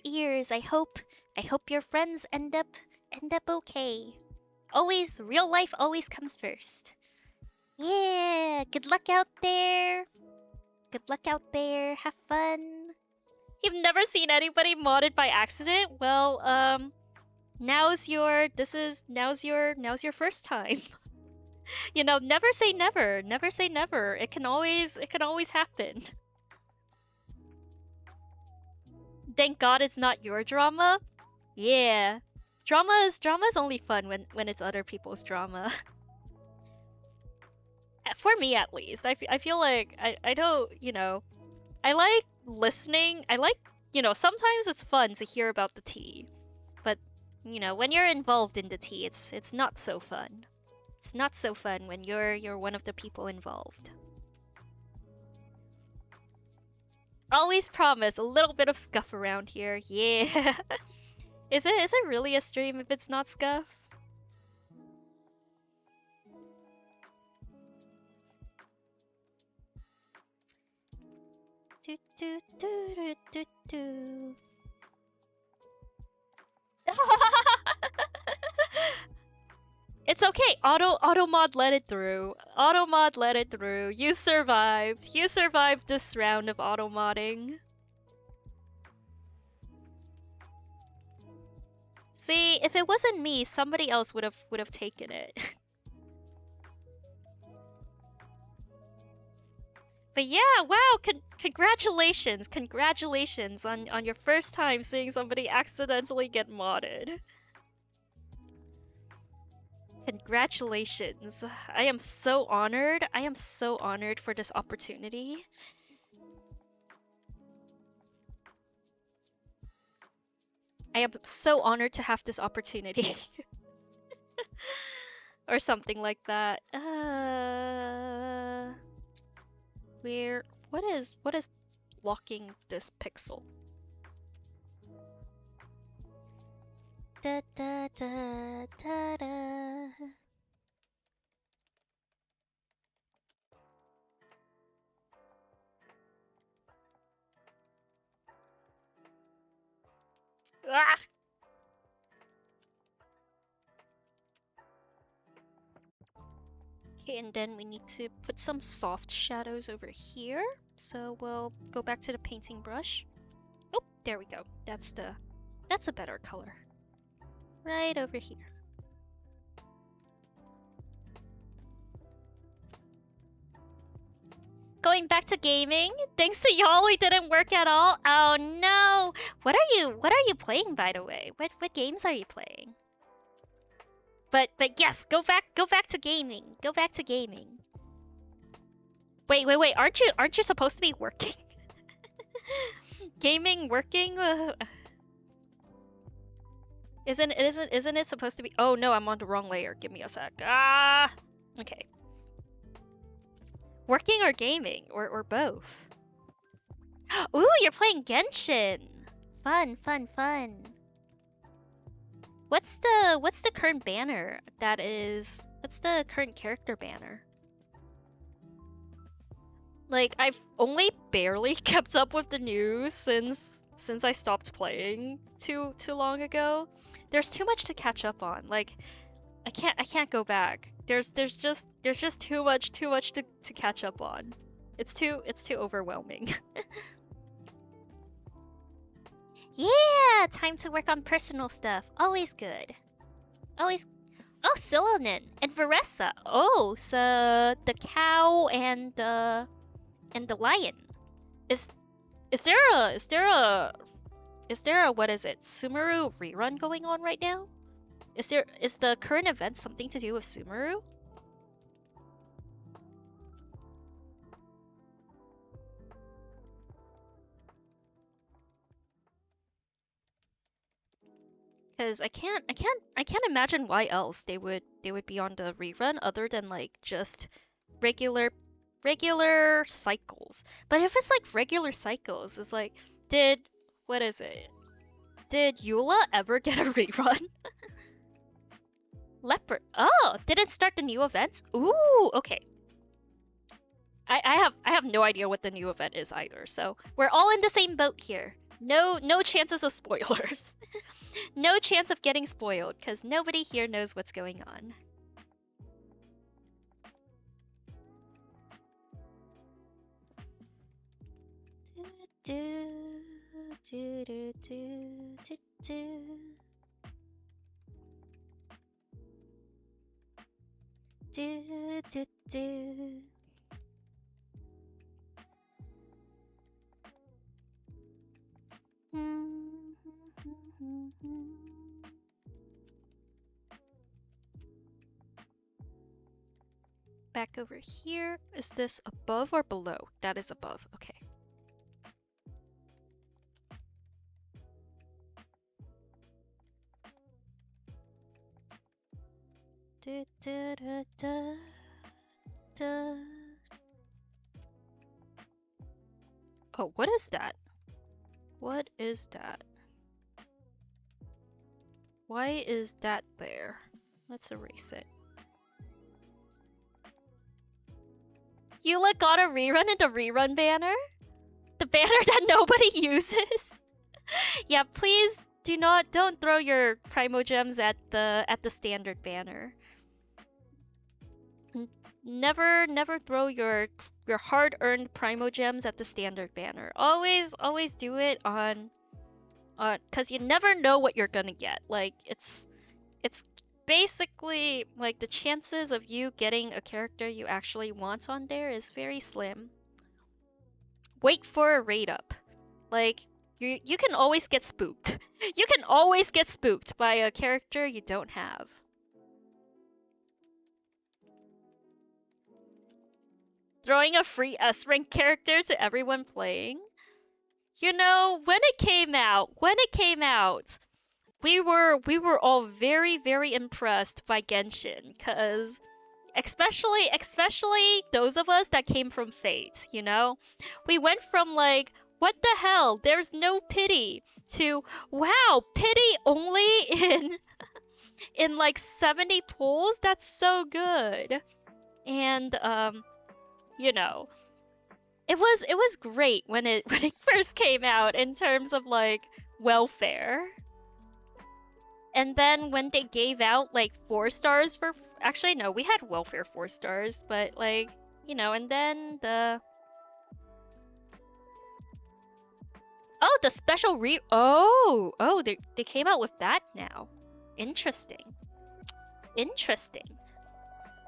ears. I hope your friends end up okay. Always, real life always comes first. Yeah, good luck out there. Good luck out there. Have fun. You've never seen anybody modded by accident? Well, now's your first time. You know, never say never. Never say never. It can always happen. Thank God it's not your drama. Yeah. Drama's only fun when it's other people's drama. For me at least. I feel like I don't, you know, I like listening. I like, you know, sometimes it's fun to hear about the tea. But, you know, when you're involved in the tea, it's not so fun. It's not so fun when you're one of the people involved. Always promise a little bit of scuff around here. Yeah. Is it really a stream if it's not scuff? Do, do, do, do, do, do. It's okay. Automod let it through. Automod let it through. You survived. You survived this round of automodding. See, if it wasn't me, somebody else would have taken it. But yeah, wow, congratulations. Congratulations on your first time seeing somebody accidentally get modded. Congratulations. I am so honored. I am so honored for this opportunity. I am so honored to have this opportunity. Or something like that. What is blocking this pixel? Da da da da da. Ah! Okay, and then we need to put some soft shadows over here. So we'll go back to the painting brush. Oh, there we go. That's a better color. Right over here. Going back to gaming. Thanks to y'all, we didn't work at all. Oh no! What are you playing, by the way? What games are you playing? But yes, go back to gaming. Go back to gaming. Wait. Aren't you supposed to be working? Gaming, working. Isn't it supposed to be? Oh no, I'm on the wrong layer. Give me a sec. Ah. Okay. Working or gaming or both. Ooh, you're playing Genshin. Fun. What's the current banner? What's the current character banner? Like, I've only barely kept up with the news since I stopped playing too long ago. There's too much to catch up on. Like, I can't go back. There's just too much to catch up on. It's too overwhelming. Yeah, time to work on personal stuff. Always good. Always. Oh, Silonin and Varessa. Oh, so the cow and the lion. Is there a what is it? Sumeru rerun going on right now? Is the current event something to do with Sumeru? Because I can't imagine why else they would be on the rerun other than like just regular cycles. But if it's like regular cycles, it's like did Eula ever get a rerun? Leopard. Oh, didn't start the new events? Ooh, okay. I have no idea what the new event is either, so we're all in the same boat here. No chances of spoilers. No chance of getting spoiled, because nobody here knows what's going on. Do, do, do, do, do, do. Do, do, do. Back over here. Is this above or below? That is above. Okay. Da, da, da, da, da. Oh, what is that? What is that? Why is that there? Let's erase it. Eula got a rerun in the rerun banner? The banner that nobody uses? Yeah, please don't throw your Primogems at the standard banner. Never throw your hard-earned Primogems at the standard banner. Always do it on cuz you never know what you're gonna get. Like it's basically like the chances of you getting a character you actually want on there is very slim. Wait for a raid up. Like you can always get spooked. You can always get spooked by a character you don't have. Throwing a free S-rank character to everyone playing? You know, when it came out, we were all very impressed by Genshin, cause especially those of us that came from Fate, you know? We went from like, what the hell, there's no pity, to wow, pity only in like 70 pulls? That's so good. And you know, it was great when it first came out in terms of like welfare. And then when they gave out like 4 stars for actually no, we had welfare 4 stars, but like, you know, and then the the special they came out with that now. Interesting.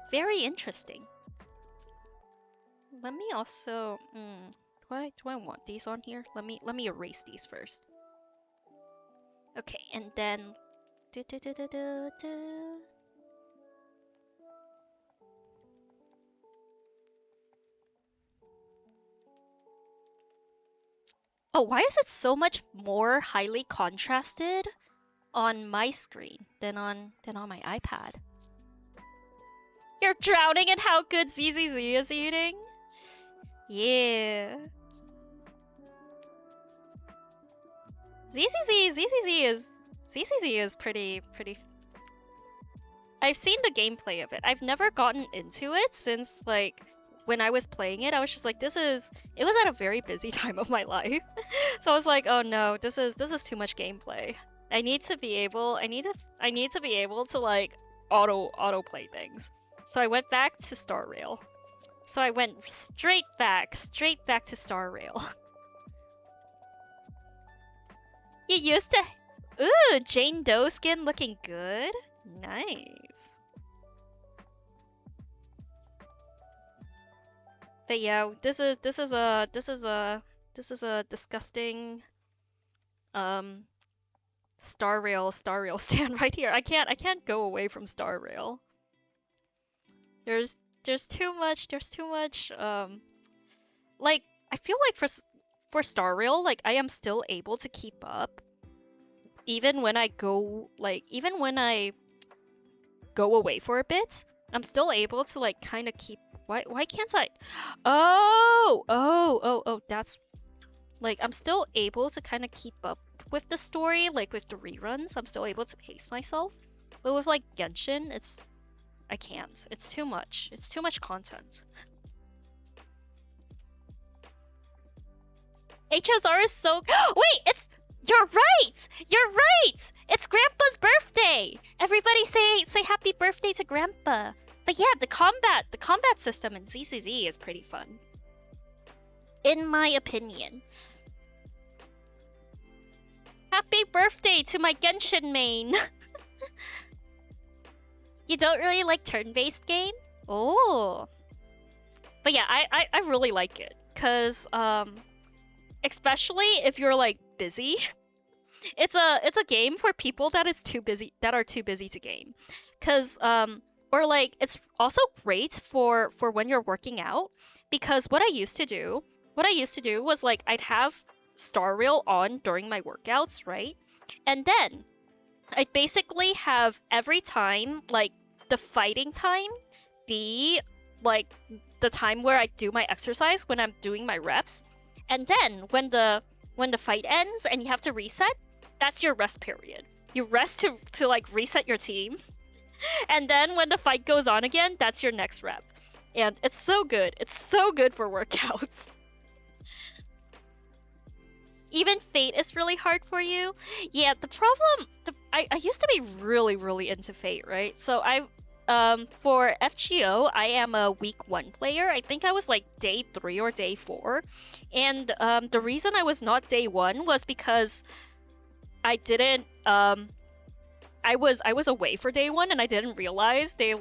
Very interesting. Let me also do I want these on here? Let me erase these first. Okay, and then oh, why is it so much more highly contrasted on my screen than on my iPad? You're drowning in how good ZZZ is eating? Yeah. ZZZ is pretty. I've seen the gameplay of it. I've never gotten into it since like when I was playing it. I was just like, it was at a very busy time of my life. So I was like, oh no, this is too much gameplay. I need to be able to like auto play things. So I went back to Star Rail. So I went straight back to Star Rail. You used to... Ooh, Jane Doe skin looking good. Nice. But yeah, this is a disgusting Star Rail stand right here. I can't go away from Star Rail. There's too much like I feel like for Star Rail, like I am still able to keep up even when I go away for a bit. I'm still able to like kind of keep. Why can't I? Oh, that's like I'm still able to kind of keep up with the story, like with the reruns. I'm still able to pace myself. But with like Genshin, I can't. It's too much. It's too much content. HSR is so wait, you're right! You're right! It's Grandpa's birthday! Everybody say happy birthday to Grandpa. But yeah, the combat system in ZZZ is pretty fun. In my opinion. Happy birthday to my Genshin main! You don't really like turn-based game? Oh. But yeah, I really like it. Cause especially if you're like busy. It's a game for people that are too busy to game. Cause or like it's also great for when you're working out, because what I used to do was like I'd have Star Rail on during my workouts, right? And then I'd basically have every time like the fighting time be like the time where I do my exercise when I'm doing my reps. And then when the fight ends and you have to reset, that's your rest period. You rest to like reset your team. And then when the fight goes on again, that's your next rep. And it's so good. It's so good for workouts. Even Fate is really hard for you. Yeah, the problem I used to be really into Fate, right? So for FGO, I am a week 1 player. I think I was like day 3 or day 4. And the reason I was not day 1 was because I didn't I was away for day 1 and I didn't realize they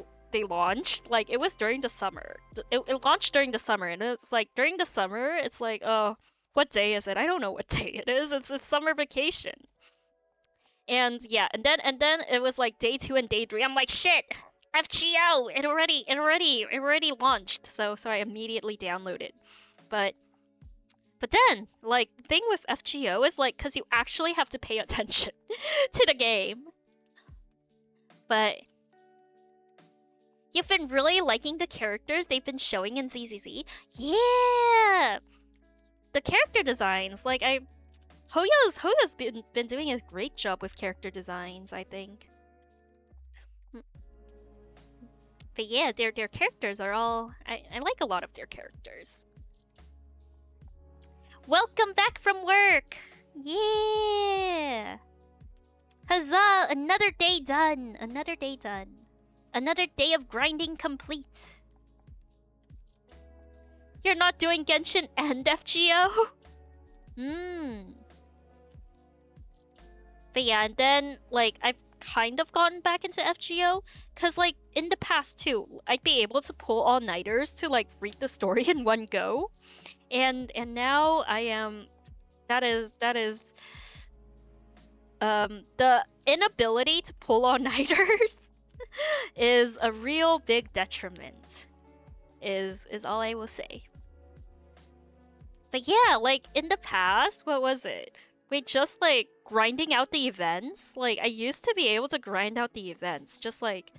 launched. Like it was during the summer. It launched during the summer, and it's like during the summer, it's like, oh, what day is it? I don't know what day it is. It's summer vacation. And yeah, and then it was like day 2 and day 3. I'm like, shit, FGO, it already launched. So I immediately downloaded. But then, like, the thing with FGO is like, cause you actually have to pay attention to the game. But you've been really liking the characters they've been showing in ZZZ. Yeah, the character designs, like Hoya's been doing a great job with character designs, I think. But yeah, their characters are all I like a lot of their characters. Welcome back from work! Yeah! Huzzah! Another day done! Another day done. Another day of grinding complete. You're not doing Genshin and FGO? But yeah, and then, like, I've kind of gotten back into FGO, cause, like, in the past, too, I'd be able to pull all-nighters to, like, read the story in one go. And now I am... That is... The inability to pull all-nighters is a real big detriment, is all I will say. But yeah, like, in the past, what was it? Wait, just, like, grinding out the events? Like, I used to be able to grind out the events. Just, like,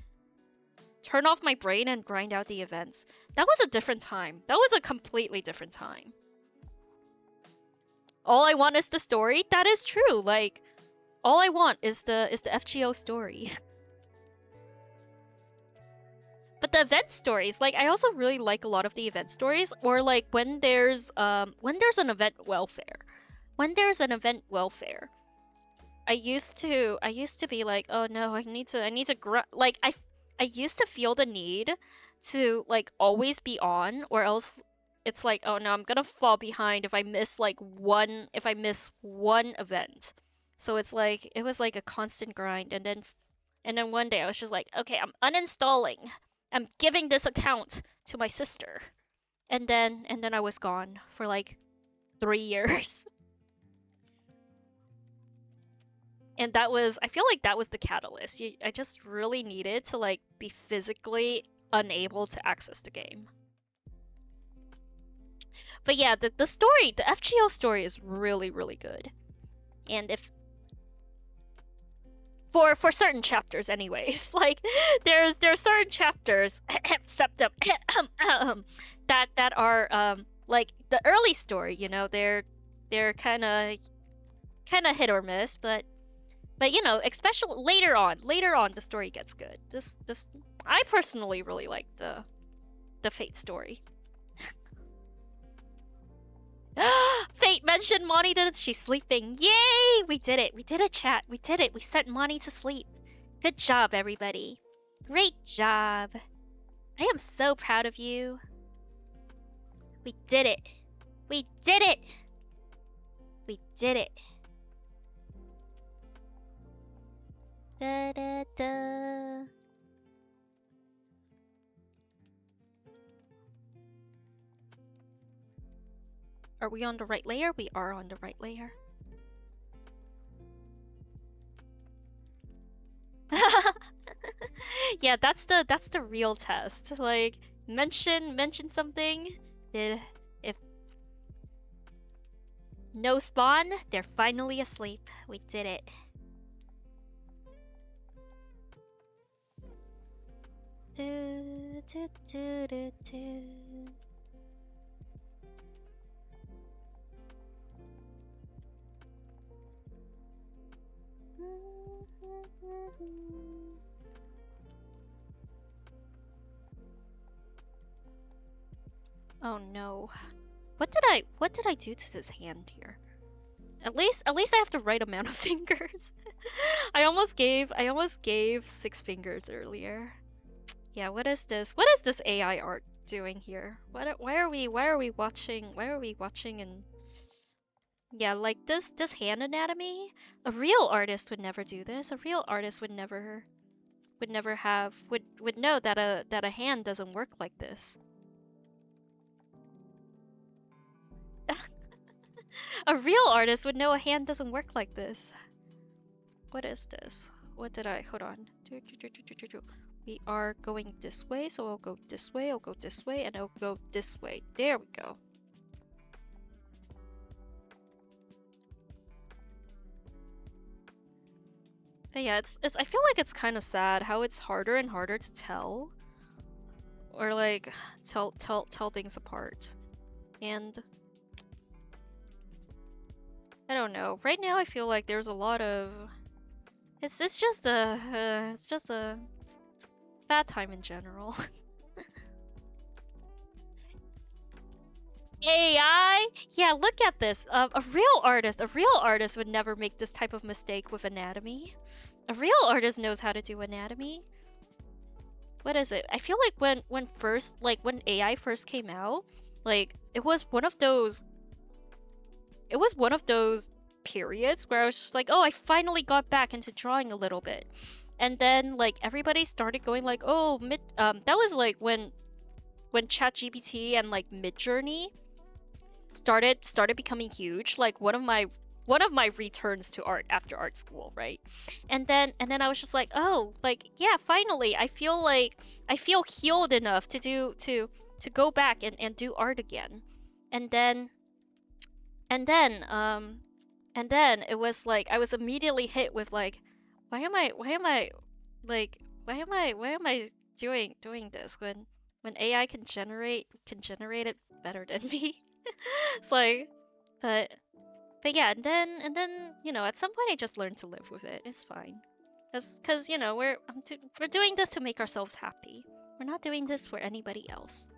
turn off my brain and grind out the events. That was a different time. That was a completely different time. All I want is the story? That is true. Like, all I want is the FGO story. But the event stories, like, I also really like a lot of the event stories, or like when there's an event welfare. When there's an event welfare, I used to be like, oh no, I need to like I used to feel the need to like always be on, or else it's like, oh no, I'm gonna fall behind if I miss one event. So it was like a constant grind, and then one day I was just like, okay, I'm uninstalling. I'm giving this account to my sister. And then I was gone for like 3 years. And I feel like that was the catalyst. I just really needed to like be physically unable to access the game. But yeah, the story, the FGO story is really, really good. And if for certain chapters anyways, like there's certain chapters septum that are like the early story, you know, they're kind of hit or miss, but But you know, especially later on the story gets good. This I personally really like the Fate story. Fate mentioned Monty that she's sleeping. Yay! We did it. We did it, chat. We did it. We sent Monty to sleep. Good job, everybody. Great job. I am so proud of you. We did it. We did it. We did it. Da da da. Are we on the right layer? We are on the right layer. Yeah, that's the real test. Like mention something. If no spawn, they're finally asleep. We did it. Do, do, do, do, do. Oh no. What did I do to this hand here? At least I have the right amount of fingers. I almost gave 6 fingers earlier. Yeah, what is this? What is this AI art doing here? Why are we watching and yeah, like this hand anatomy? A real artist would never do this. A real artist would never know that a hand doesn't work like this. A real artist would know a hand doesn't work like this. What is this? What did I... Hold on. We are going this way, so I'll go this way, I'll go this way, and I'll go this way. There we go. But yeah, I feel like it's kind of sad how it's harder and harder to tell. Or like, tell things apart. And... I don't know. Right now I feel like there's a lot of... It's just a bad time in general. AI? Yeah, look at this. A real artist would never make this type of mistake with anatomy. A real artist knows how to do anatomy. What is it? I feel like when AI first came out, like it was one of those periods where I was just like, oh, I finally got back into drawing a little bit. And then like everybody started going like, oh, that was like when ChatGPT and like Midjourney started becoming huge, like one of my returns to art after art school, right? And then I was just like, oh, like yeah, finally I feel healed enough to go back and do art again. And then it was like I was immediately hit with like, why am I doing this when AI can generate it better than me? It's like, but yeah, and then you know, at some point I just learned to live with it. It's fine, cause you know we're doing this to make ourselves happy. We're not doing this for anybody else.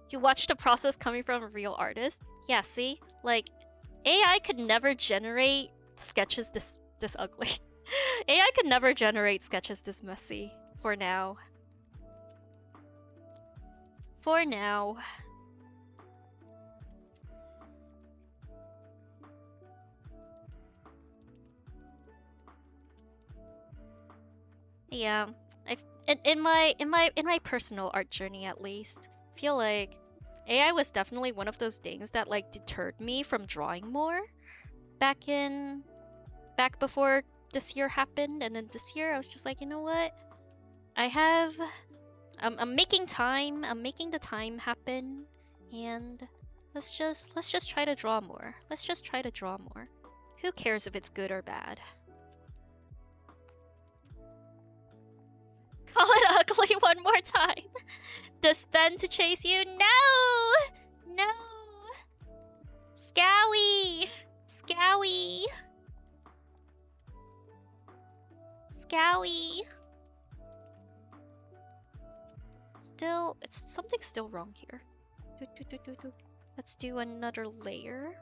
You watch the process coming from a real artist. Yeah, see, like AI could never generate sketches this ugly. AI could never generate sketches this messy. For now. For now. Yeah, in my personal art journey at least, I feel like AI was definitely one of those things that like deterred me from drawing more back before this year happened. And then this year I was just like, you know what? I'm making time. I'm making the time happen, and let's just try to draw more. Let's just try to draw more. Who cares if it's good or bad? Call it ugly one more time. Does Ben to chase you? No! No! Scowy! Scowie! Scowie! Still, something's still wrong here. Let's do another layer.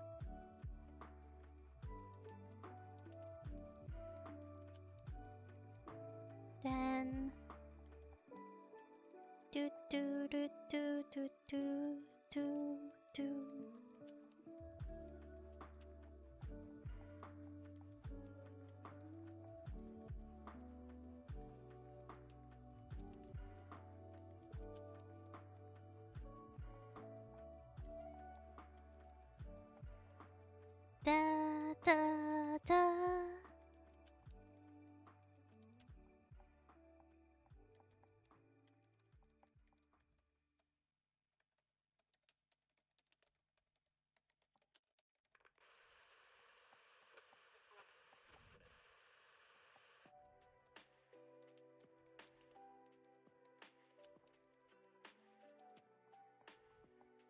Then do do do do do do do do. Da da da.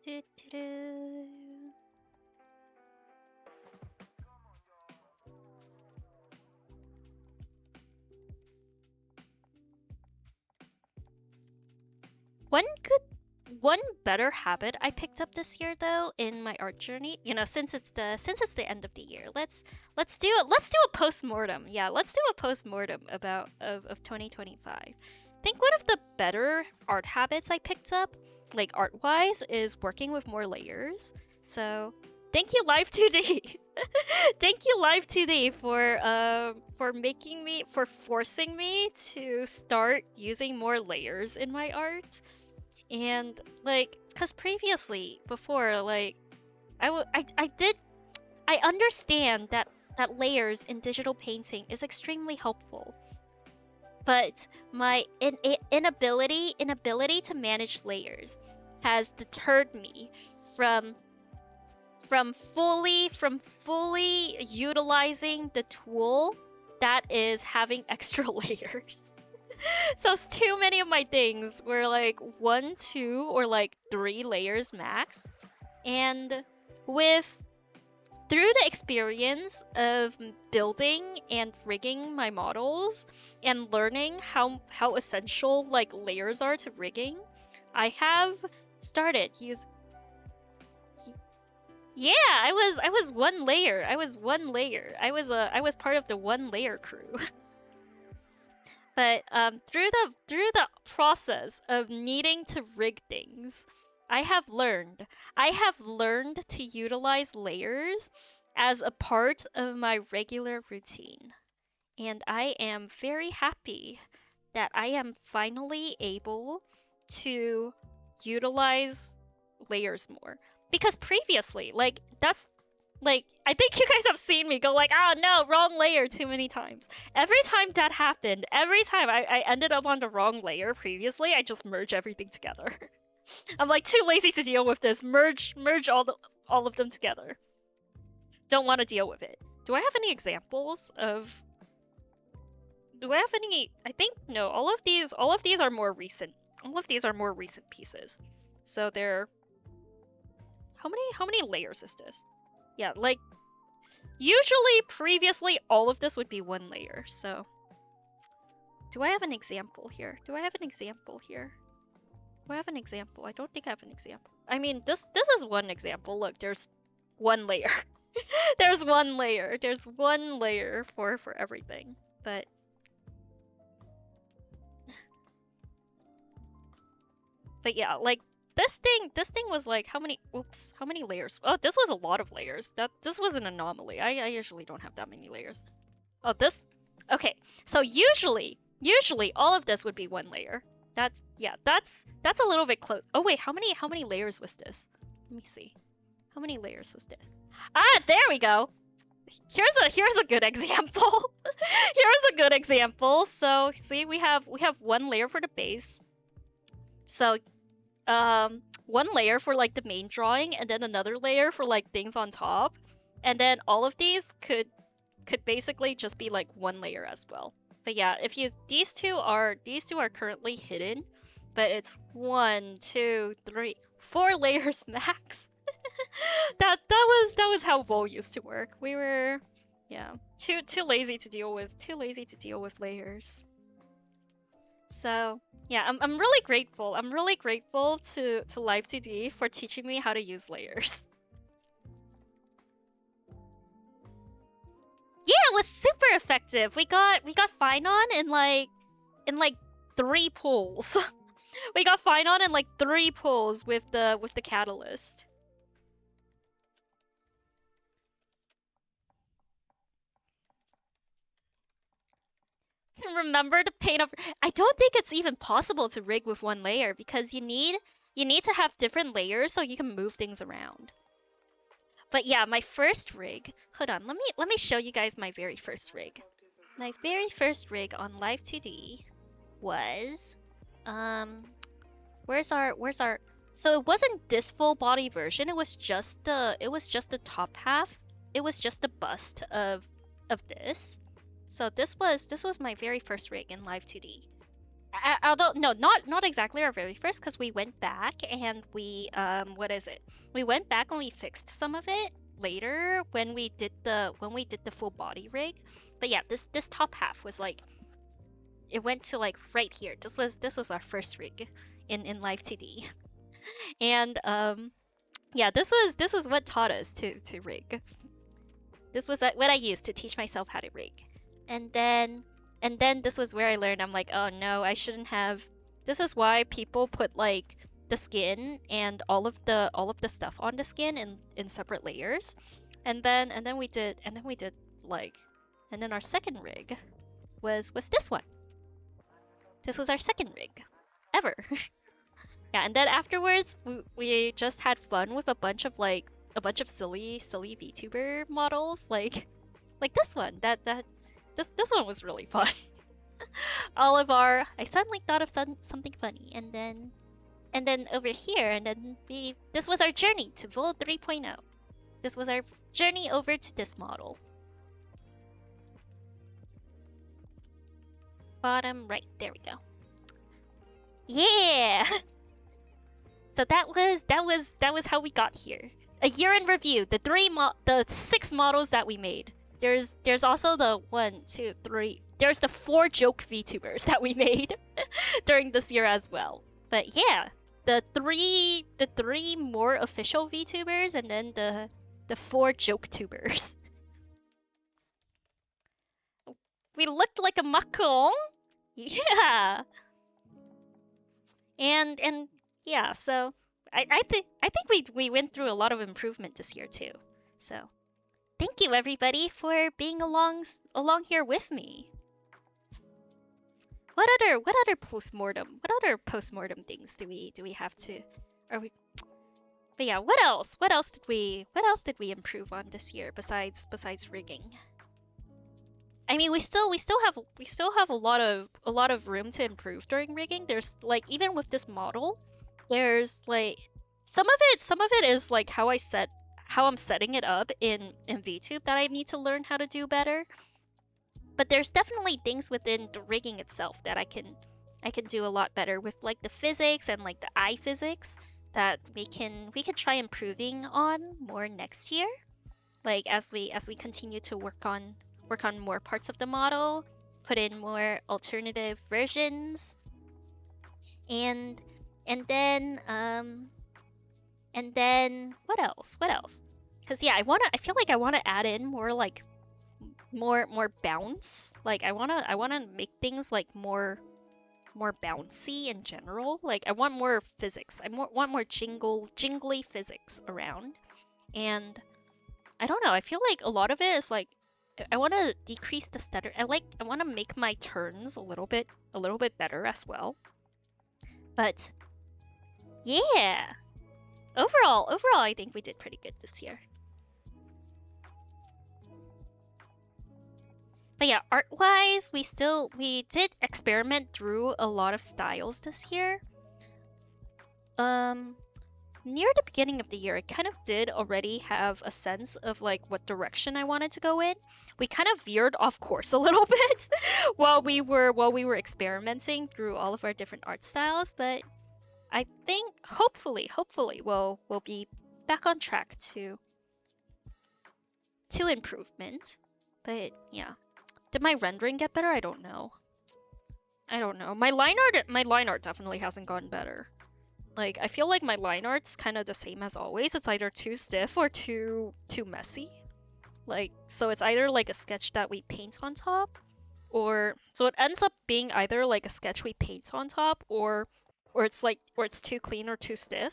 Do, do, do. One better habit I picked up this year though in my art journey, you know, since it's the end of the year, let's do a post-mortem. Yeah, let's do a post-mortem about of 2025. I think one of the better art habits I picked up, like art-wise, is working with more layers. So thank you Live 2D. Thank you Live 2D for forcing me to start using more layers in my art. And like, cause previously, before, like, I understand that layers in digital painting is extremely helpful, but my inability to manage layers has deterred me from fully utilizing the tool that is having extra layers. So too many of my things were like 1, 2, or like 3 layers max. And through the experience of building and rigging my models and learning how essential like layers are to rigging, I have started Yeah, I was 1 layer. I was 1 layer. I was part of the 1 layer crew. But through the process of needing to rig things, I have learned to utilize layers as a part of my regular routine. And I am very happy that I am finally able to utilize layers more. Because previously, like, that's like, I think you guys have seen me go like, oh no, wrong layer too many times. Every time that happened, every time I ended up on the wrong layer previously, I just merge everything together. I'm like too lazy to deal with this. Merge all of them together. Don't want to deal with it. Do I have any examples of? Do I have any? I think no. All of these are more recent. All of these are more recent pieces. So they're. How many layers is this? Yeah, like, usually, previously, all of this would be 1 layer, so. Do I have an example here? Do I have an example here? Do I have an example? I don't think I have an example. I mean, this is one example. Look, there's 1 layer. There's 1 layer. There's 1 layer for everything, but. But yeah, like, this thing was like, how many layers? Oh, this was a lot of layers. This was an anomaly. I usually don't have that many layers. Oh, okay. So usually all of this would be 1 layer. That's a little bit close. Oh wait, how many layers was this? Let me see. How many layers was this? Ah, there we go. Here's a good example. Here's a good example. So see, we have 1 layer for the base. So 1 layer for like the main drawing, and then another layer for like things on top, and then all of these could basically just be like 1 layer as well. But yeah, if these two are currently hidden, but it's 1, 2, 3, 4 layers max. that was how Vol used to work. We were, yeah, too lazy to deal with layers. So yeah, I'm really grateful. I'm really grateful to Live2D for teaching me how to use layers. Yeah, it was super effective. We got fine on in like 3 pulls. We got fine on in like 3 pulls with the catalyst. Remember to paint over. I don't think it's even possible to rig with 1 layer because you need to have different layers so you can move things around. But yeah, my first rig. Hold on, let me show you guys my very first rig. My very first rig on Live2D was where's our so it wasn't this full body version, it was just the top half. It was just the bust of this. So this was my very first rig in Live2D. Although no, not exactly our very first, because we went back and we what is it? We went back and we fixed some of it later when we did the full body rig. But yeah, this top half was like, it went to like right here. This was our first rig in Live2D. And yeah, this was what taught us to rig. This was what I used to teach myself how to rig. And then this was where I learned, I'm like, oh no, I shouldn't have. This is why people put like the skin and all of the stuff on the skin in separate layers. And then we did like, and then our second rig was this one. This was our second rig ever. Yeah, and then afterwards we just had fun with a bunch of silly VTuber models like this one. This one was really fun. All of our, I suddenly thought of something funny, and then over here, and then this was our journey to Vol 3.0. This was our journey over to this model. Bottom right, there we go. Yeah. So that was how we got here. A year in review. The 6 models that we made. There's also the 1, 2, 3. There's the 4 joke VTubers that we made during this year as well. But yeah, the three more official VTubers and then the 4 joke tubers. We looked like a Macron. Yeah. And yeah, so I think we went through a lot of improvement this year too. So thank you everybody for being along here with me. What other postmortem things do we have to, are we? But yeah, what else did we improve on this year besides rigging? I mean, we still have a lot of room to improve during rigging. There's like, even with this model, there's like some of it is like how I'm setting it up in VTube that I need to learn how to do better. But there's definitely things within the rigging itself that I can do a lot better with, like the physics and like the eye physics that we can try improving on more next year. Like as we continue to work on more parts of the model, put in more alternative versions, and then what else? Because yeah, I feel like I want to add in more like more bounce. Like I wanna make things like more bouncy in general. Like I want more physics. I want more jingly physics around. And I don't know, I feel like a lot of it is like, I want to decrease the stutter. I want to make my turns a little bit better as well. But yeah, overall I think we did pretty good this year. But yeah, art-wise, we did experiment through a lot of styles this year. Near the beginning of the year, I kind of did already have a sense of like what direction I wanted to go in. We kind of veered off course a little bit while we were experimenting through all of our different art styles, but I think hopefully we'll be back on track to improvement. But yeah, did my rendering get better? I don't know. My line art definitely hasn't gotten better. Like, I feel like my line art's kind of the same as always. It's either too stiff or too messy. Like, so it's either like a sketch that we paint on top, or so it ends up being either like a sketch we paint on top, or it's too clean or too stiff.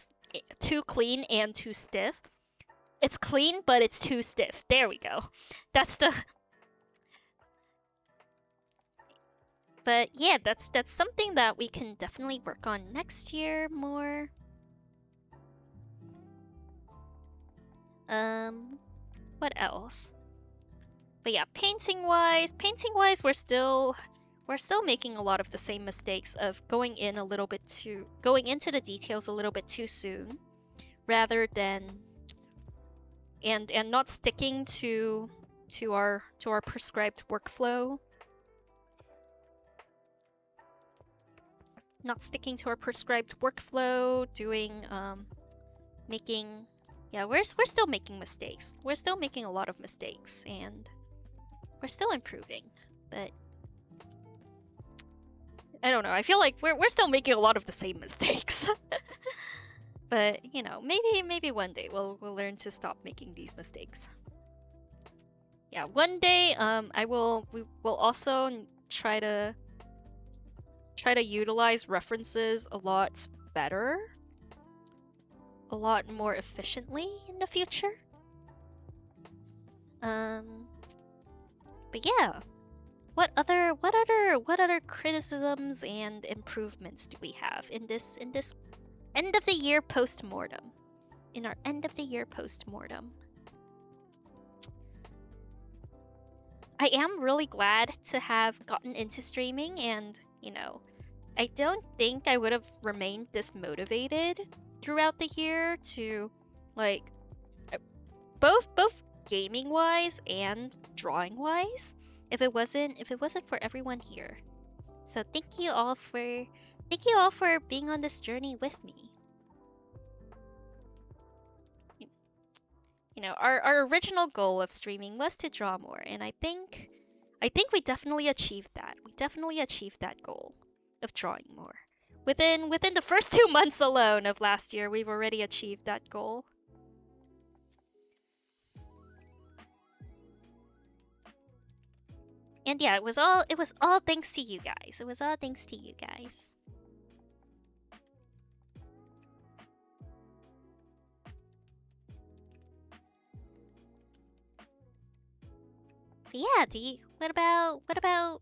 Too clean and too stiff. It's clean, but it's too stiff. There we go. That's the. But yeah, that's something that we can definitely work on next year more. What else? But yeah, painting wise, we're still making a lot of the same mistakes of going into the details a little bit too soon, rather than and not sticking to our prescribed workflow. Not sticking to our prescribed workflow, we're still making mistakes. We're still making a lot of mistakes, and we're still improving. But I don't know. I feel like we're still making a lot of the same mistakes. But you know, maybe one day we'll learn to stop making these mistakes. Yeah, one day we will also try to utilize references a lot better, a lot more efficiently in the future. But yeah, what other criticisms and improvements do we have in this end of the year post-mortem? In our end of the year post-mortem. I am really glad to have gotten into streaming, and you know, I don't think I would have remained this motivated throughout the year to like both gaming wise and drawing wise if it wasn't for everyone here. So thank you all for being on this journey with me. You know, our original goal of streaming was to draw more, and I think we definitely achieved that. We definitely achieved that goal of drawing more. Within the first 2 months alone of last year, we've already achieved that goal. And yeah, it was all thanks to you guys. It was all thanks to you guys. But yeah, what about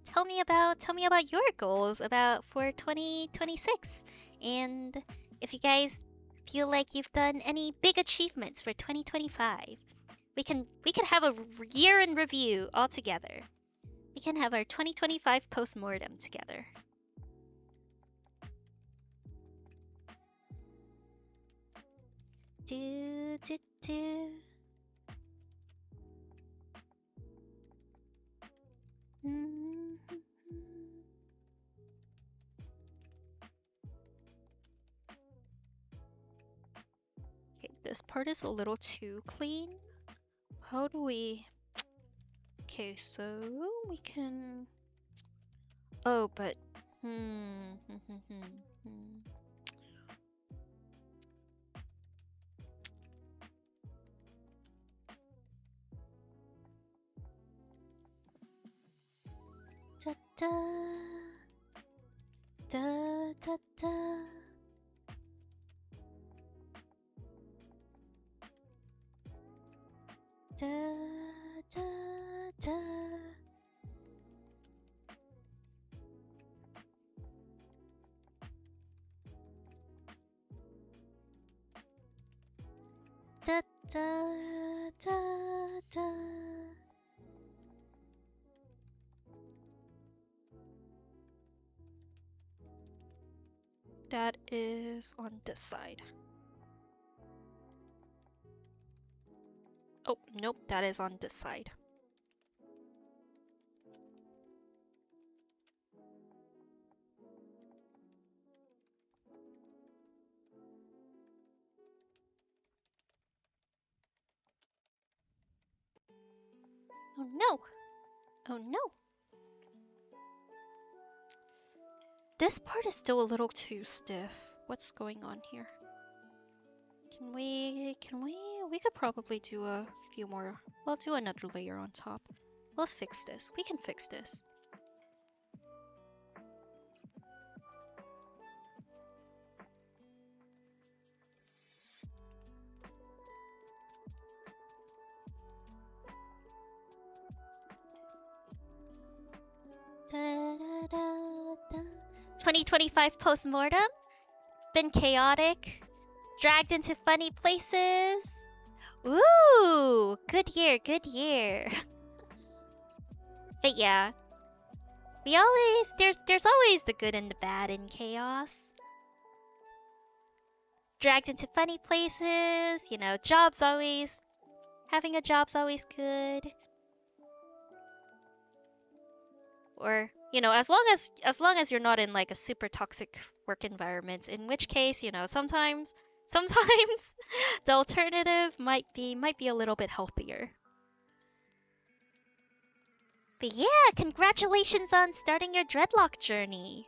tell me about your goals for 2026, and if you guys feel like you've done any big achievements for 2025. We can have a year in review all together. We can have our 2025 post-mortem together. Do do do. Okay, this part is a little too clean. How do we... Okay, so we can... Oh, but... Da da da da da. Da da da. Da da da da. That is on this side. Oh, nope, that is on this side. Oh no! Oh no! This part is still a little too stiff. What's going on here? We could probably do a few more. We'll do another layer on top. Let's fix this. We can fix this. Da, da, da, da. 2025 postmortem? Been chaotic? Dragged into funny places? Ooh! Good year, good year. But yeah. There's always the good and the bad in chaos. Dragged into funny places, you know, having a job's always good. Or, you know, as long as you're not in like a super toxic work environment, in which case, you know, sometimes the alternative might be a little bit healthier. But yeah, congratulations on starting your dreadlock journey.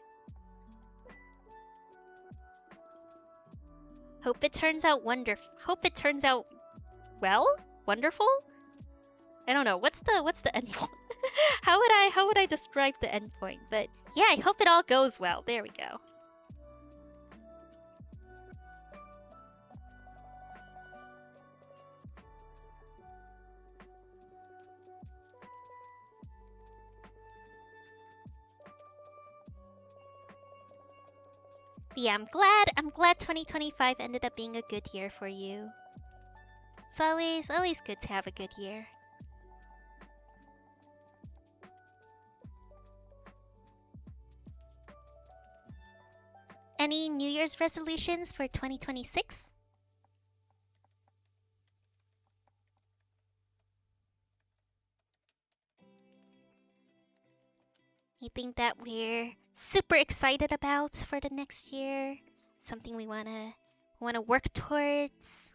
Hope it turns out wonderful? I don't know. What's the end point? How would I describe the end point? But yeah, I hope it all goes well. There we go. Yeah, I'm glad 2025 ended up being a good year for you. It's always good to have a good year. Any New Year's resolutions for 2026? Anything that we're super excited about for the next year? Something we wanna work towards?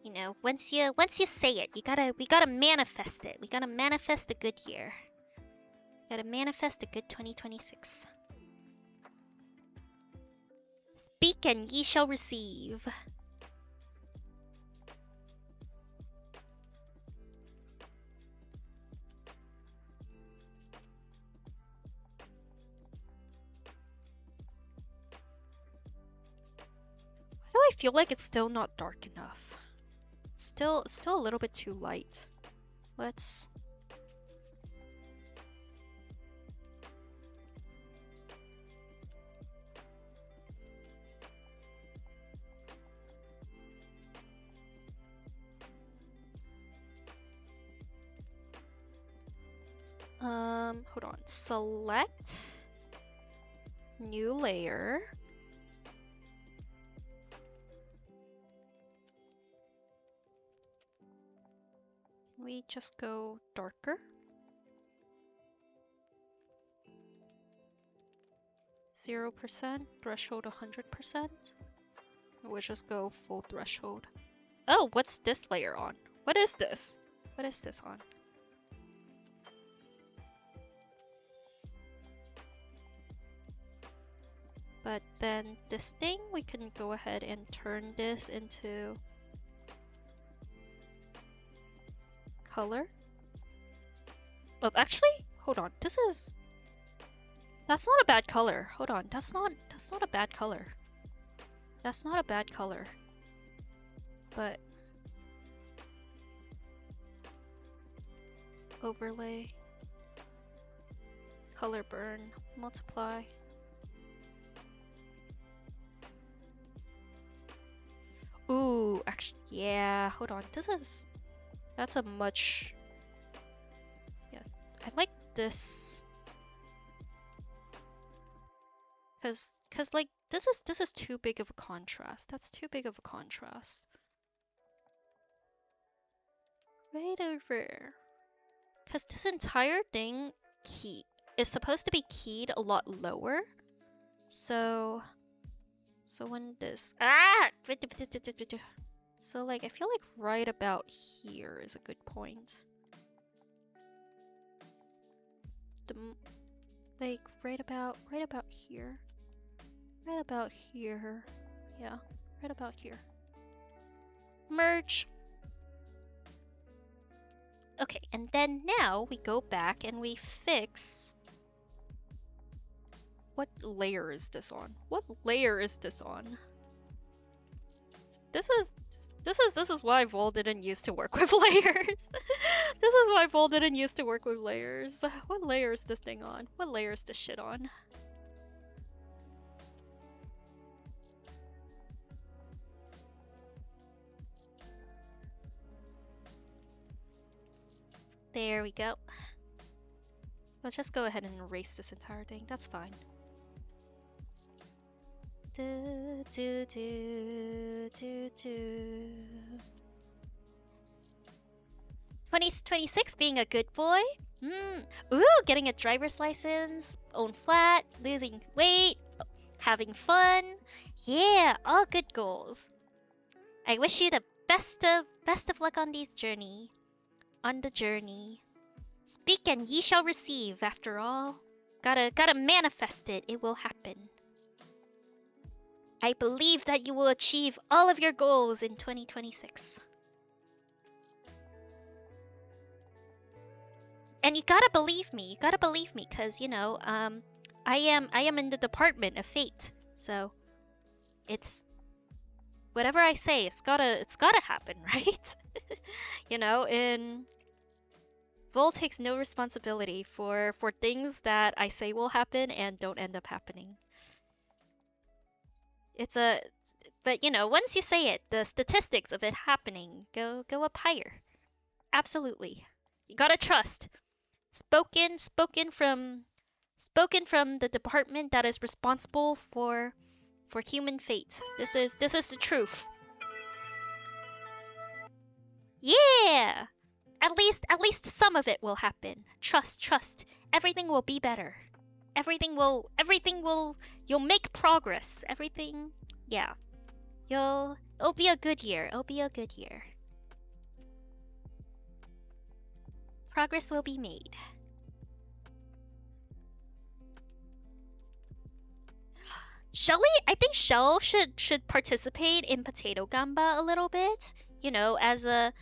You know, once you say it, we gotta manifest it. We gotta manifest a good year. We gotta manifest a good 2026. Speak and ye shall receive. Why do I feel like it's still not dark enough? Still a little bit too light. Let's... hold on. Select new layer. Can we just go darker? 0%, threshold 100%. We'll just go full threshold. Oh, what's this layer on? What is this? What is this on? But then this thing, we can go ahead and turn this into color. Oh, actually, hold on. That's not a bad color. Hold on. That's not a bad color. That's not a bad color. But overlay, color burn, multiply. Ooh, actually, yeah, hold on. That's a much, yeah, I like this. Cause like, this is too big of a contrast. That's too big of a contrast. Right over. Cause this entire thing is supposed to be keyed a lot lower. So when this So like I feel like right about here is a good point. Like right about here. Right about here. Yeah, right about here. Merge. Okay, and then now we go back and we fix. What layer is this on? What layer is this on? This is why Vol didn't used to work with layers. This is why Vol didn't used to work with layers. What layer is this thing on? What layer is this shit on? There we go. Let's just go ahead and erase this entire thing. That's fine. 2026 being a good boy. Ooh, getting a driver's license, own flat, losing weight, having fun. Yeah, all good goals. I wish you the best of luck on these journey. On the journey. Speak and ye shall receive, after all. Gotta manifest it, it will happen. I believe that you will achieve all of your goals in 2026. And you gotta believe me, cause you know, I am in the department of fate, so it's whatever I say, it's gotta happen, right? You know, Vol takes no responsibility for things that I say will happen and don't end up happening. But you know, once you say it, the statistics of it happening go up higher. Absolutely. You gotta trust. Spoken from the department that is responsible for human fate. This is the truth. Yeah! At least some of it will happen. Trust. Everything will be better. Everything will you'll make progress. Everything, yeah. It'll be a good year. Progress will be made. Shelly, I think Shell should participate in Potato Gamba a little bit. You know, as a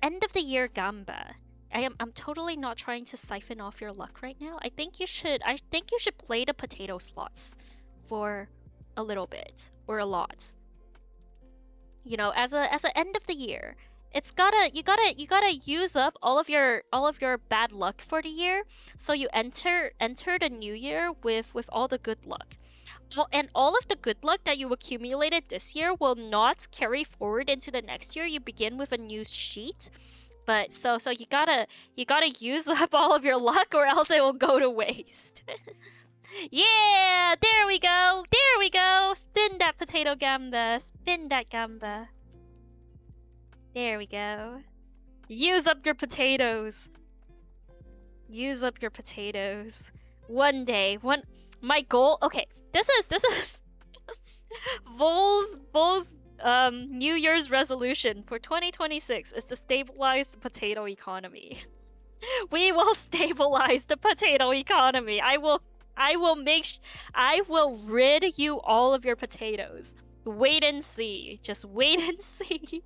end of the year Gamba. I'm totally not trying to siphon off your luck right now. I think you should play the potato slots for a little bit or a lot. You know, as a end of the year. You gotta use up all of your bad luck for the year, so you enter the new year with all the good luck. And all of the good luck that you accumulated this year will not carry forward into the next year. You begin with a new sheet, but so you gotta use up all of your luck, or else it will go to waste. Yeah, there we go. Spin that potato gamba. Spin that gamba. There we go. Use up your potatoes. One day, my goal. Okay, this is Vol's New Year's resolution for 2026 is to stabilize the potato economy. We will stabilize the potato economy. I will rid you all of your potatoes. Wait and see. Just wait and see.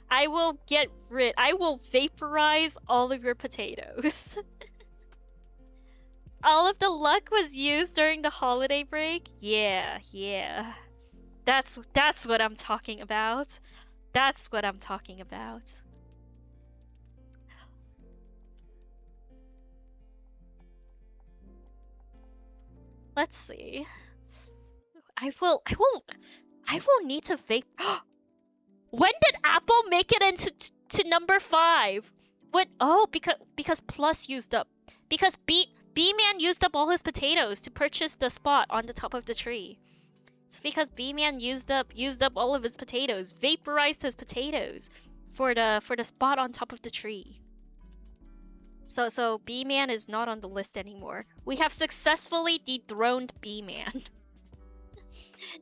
I will vaporize all of your potatoes. All of the luck was used during the holiday break? Yeah. That's what I'm talking about. Let's see. I will need to vape. When did Apple make it into to number 5? What? Oh, because Plus used up. Because B-Man used up all his potatoes to purchase the spot on the top of the tree. It's because B-Man used up all of his potatoes, vaporized his potatoes for the spot on top of the tree. So B-Man is not on the list anymore. We have successfully dethroned B-Man.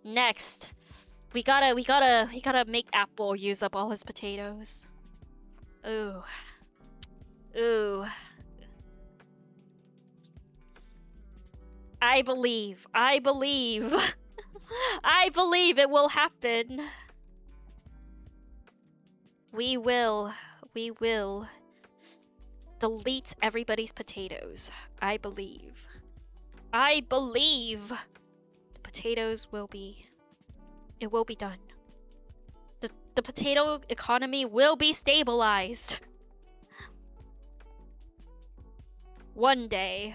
Next. We gotta make Apple use up all his potatoes. Ooh. Ooh. I believe. I believe it will happen. We will delete everybody's potatoes. I believe. The potatoes will be, it will be done. The potato economy will be stabilized. One day.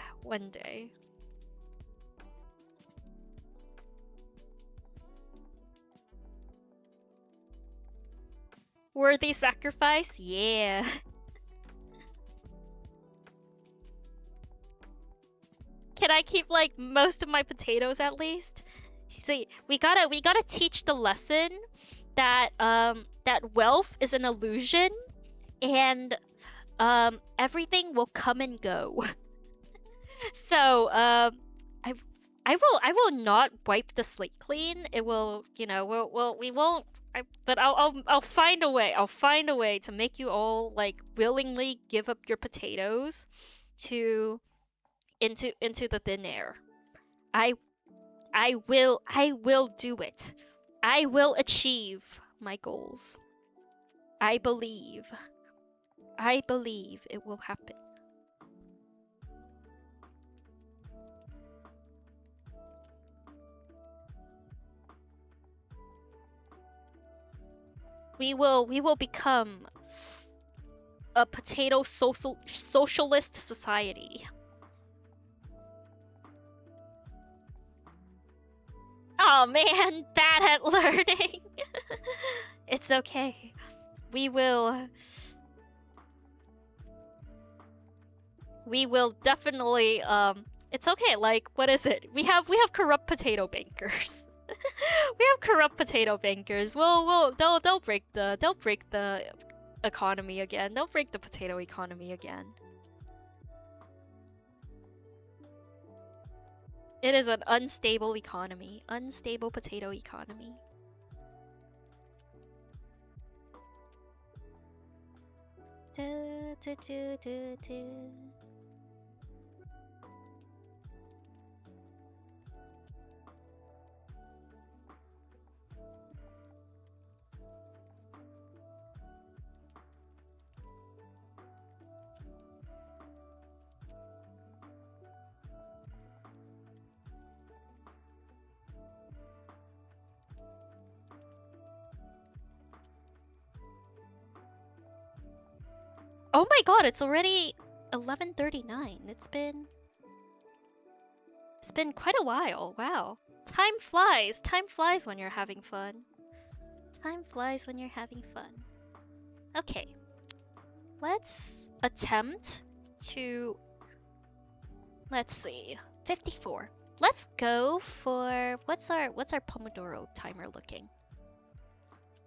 Worthy sacrifice? Yeah. Can I keep like most of my potatoes at least? See, we gotta teach the lesson that that wealth is an illusion and everything will come and go. So I will not wipe the slate clean. It will, you know, we won't. But I'll find a way. I'll find a way to make you all like willingly give up your potatoes to into the thin air. I will do it. I will achieve my goals. I believe it will happen. We will become a potato socialist society. Oh man, bad at learning. It's okay. We will definitely it's okay, like what is it? We have corrupt potato bankers. We have corrupt potato bankers. They'll break the economy again. They'll break the potato economy again. It is an unstable economy. Unstable potato economy. Oh my god, it's already 11:39. It's been quite a while. Wow. Time flies. Time flies when you're having fun. Time flies when you're having fun. Okay. Let's attempt to, let's see, 54. Let's go for, what's our Pomodoro timer looking?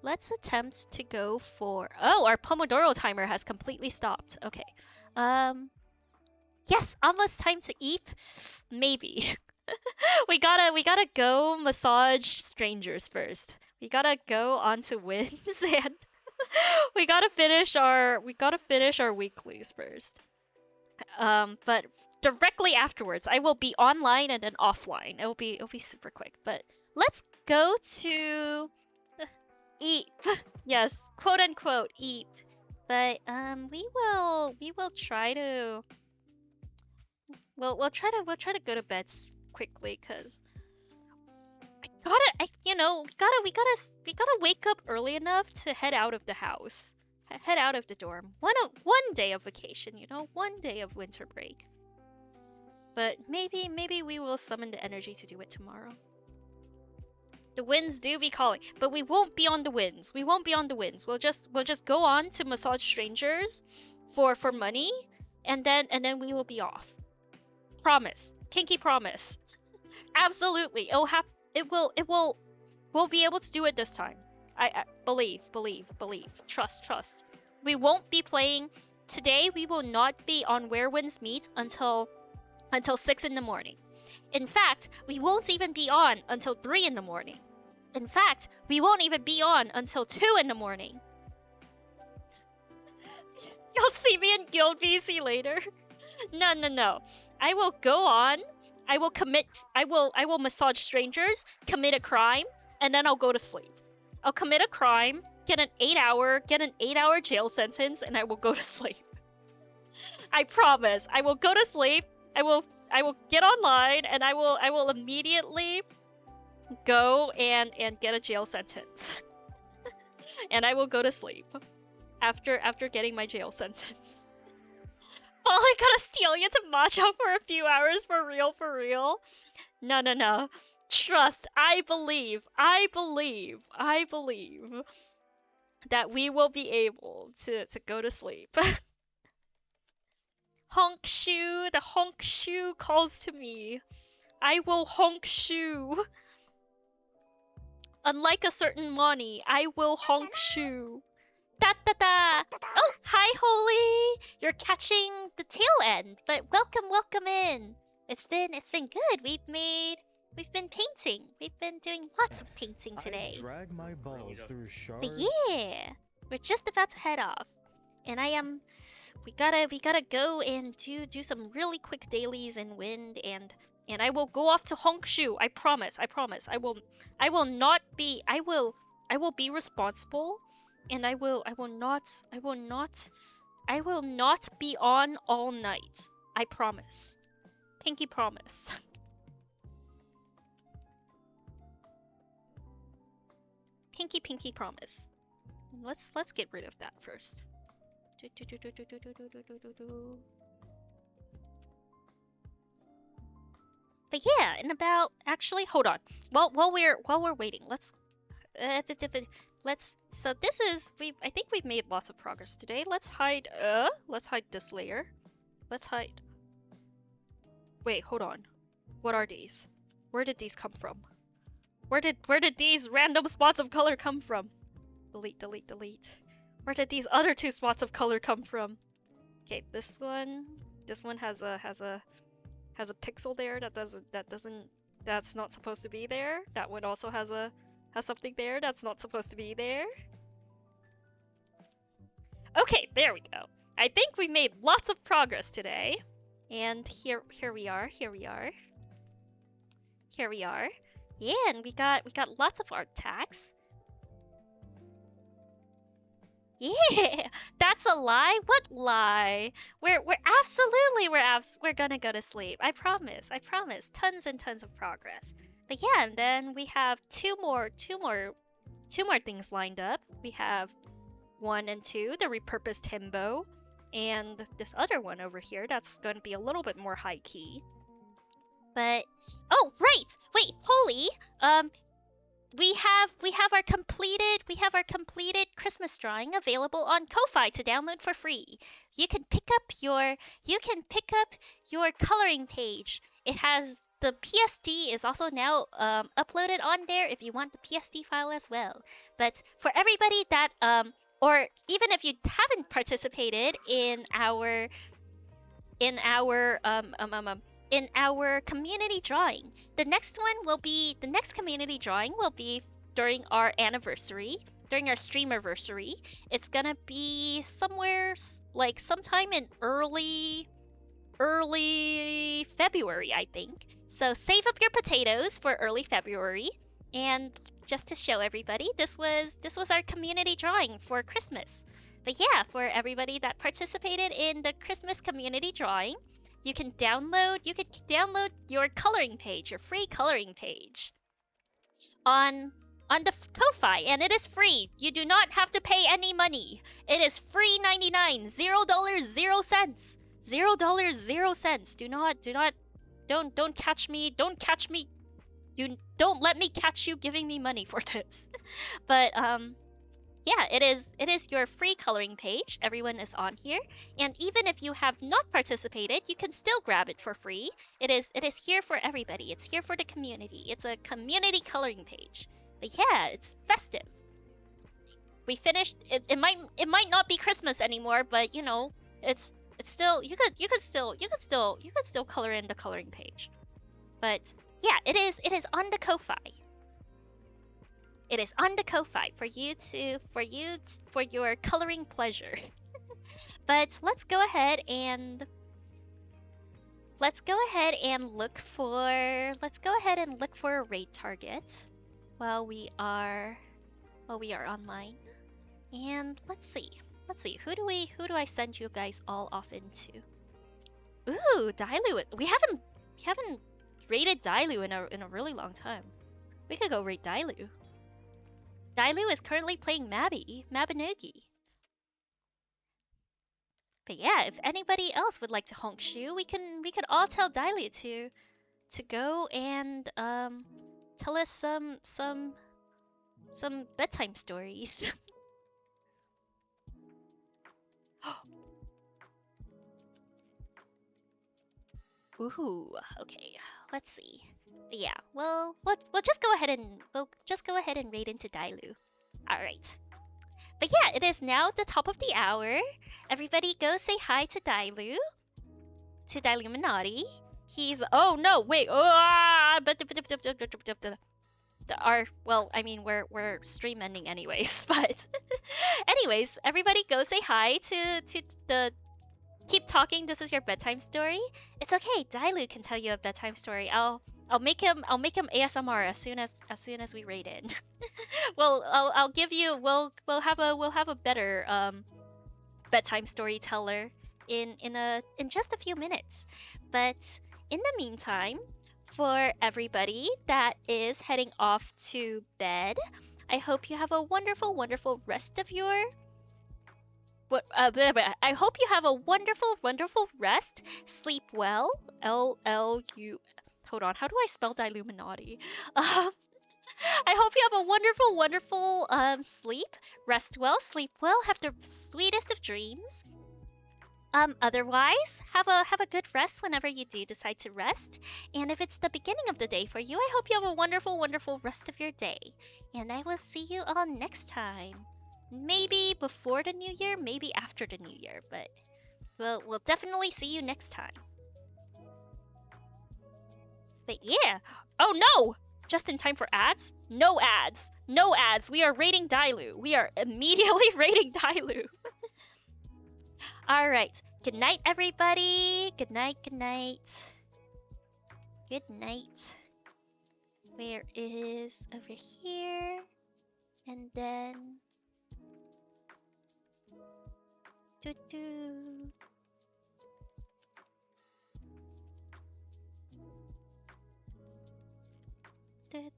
Let's attempt to go for, oh, our Pomodoro timer has completely stopped. Okay. Yes, almost time to eat. Maybe. we gotta go massage strangers first. We gotta go onto wins and we gotta finish our weeklies first. But directly afterwards, I will be online and then offline. It'll be super quick. But let's go to eat. Yes, quote unquote eat. But we will try to we'll try to go to bed quickly because we gotta wake up early enough to head out of the house, head out of the dorm. One day of vacation, one day of winter break. But maybe we will summon the energy to do it tomorrow. The winds do be calling, but we won't be on the winds. We'll just go on to massage strangers for money, and then we will be off. Promise, kinky promise. Absolutely, we'll be able to do it this time. I believe. Trust. We won't be playing today. We will not be on Where Winds Meet until 6 in the morning. In fact, we won't even be on until 3 in the morning. In fact, we won't even be on until 2 in the morning. You'll see me in Guild VC later. No. I will go on. I will massage strangers, commit a crime, and then I'll go to sleep. I'll commit a crime, get an 8-hour jail sentence, and I will go to sleep. I promise. I will go to sleep. I will get online, and I will immediately go and get a jail sentence. And I will go to sleep after getting my jail sentence. Well, I gotta steal you to matcha for a few hours, for real. No. Trust, I believe that we will be able to go to sleep. Honk shoe, the honk shoe calls to me. I will honk shoe. Unlike a certain Moni, I will honk shoe. Da. Oh, hi, Holy. You're catching the tail end, but welcome in. It's been good. We've been painting. We've been doing lots of painting today. I drag my balls through shards. But yeah, we're just about to head off, and we gotta go and do some really quick dailies in Wind, and I will go off to Hongshu. I promise. I will be responsible, and I will not be on all night. I promise. Pinky promise. Pinky promise. Let's get rid of that first. But yeah, in about, actually, hold on. While we're waiting, let's so this is, I think we've made lots of progress today. Let's hide this layer. Let's hide. Wait, hold on. What are these? Where did these come from? Where did these random spots of color come from? Delete. Where did these other 2 spots of color come from? Okay, this one has a pixel there that's not supposed to be there. That one also has something there that's not supposed to be there. Okay, there we go. I think we made lots of progress today. And here we are. Yeah, and we got lots of art tags. Yeah, that's a lie. What lie? We're gonna go to sleep. I promise. Tons and tons of progress. But yeah, and then we have two more things lined up. We have 1 and 2, the repurposed himbo, and this other one over here that's going to be a little bit more high key. But oh right, wait, Holy, we have our completed Christmas drawing available on Ko-fi to download for free. You can pick up your coloring page. It has the PSD is also now uploaded on there if you want the PSD file as well. But for everybody that or even if you haven't participated in our community drawing, the next community drawing will be during our anniversary, during our streamiversary. It's gonna be sometime in early February, I think. So save up your potatoes for early February. And just to show everybody, this was our community drawing for Christmas. But yeah, for everybody that participated in the Christmas community drawing, you can download your coloring page, your free coloring page on the Ko-fi, and it is free. You do not have to pay any money. It is free 99, $0, 0 cents. $0, 0 cents. Don't catch me. Don't let me catch you giving me money for this. But yeah, it is your free coloring page. Everyone is on here, and even if you have not participated, you can still grab it for free. It is here for everybody. It's here for the community. It's a community coloring page. But yeah, it's festive. We finished. It might not be Christmas anymore, but you know, it's still, you could still color in the coloring page. But yeah, it is on the Ko-fi. It is on the Ko-fi for your coloring pleasure. But let's go ahead and look for a raid target while we are online. And let's see. Who do I send you guys all off into? Ooh, Dailu. We haven't raided Dailu in a really long time. We could go raid Dailu. Dailu is currently playing Mabinogi. But yeah, if anybody else would like to Honkshu, we could all tell Dailu to go and tell us some bedtime stories. Ooh, okay. Let's see. But yeah, we'll just go ahead and raid into Dailu. All right. But yeah, it is now the top of the hour. Everybody go say hi to Dailu. To Dailuminati. He's no, wait. Well, I mean we're stream ending anyways, but anyways, everybody go say hi to the keep talking, this is your bedtime story. It's okay, Dailu can tell you a bedtime story. I'll make him ASMR as soon as we raid in. Well, I'll give you we'll have a better bedtime storyteller in just a few minutes. But in the meantime, for everybody that is heading off to bed, I hope you have a wonderful, wonderful rest of your I hope you have a wonderful, wonderful rest. Sleep well. LLU. Hold on. How do I spell Diluminati? I hope you have a wonderful, wonderful sleep. Rest well. Sleep well. Have the sweetest of dreams. Otherwise, have a good rest whenever you do decide to rest. And if it's the beginning of the day for you, I hope you have a wonderful, wonderful rest of your day. And I will see you all next time. Maybe before the new year, maybe after the new year, but we'll definitely see you next time. But yeah. Oh no! Just in time for ads? No ads. No ads. We are raiding Dailu. We are immediately raiding Dailu. Alright. Good night, everybody. Good night, good night. Good night. Where is over here? And then doo-doo. That.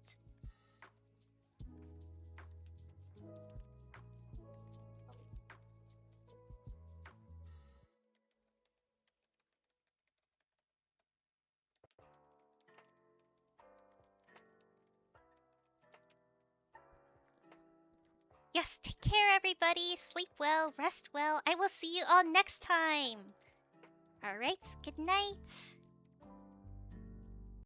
Yes, take care, everybody. Sleep well, rest well. I will see you all next time. Alright, good night.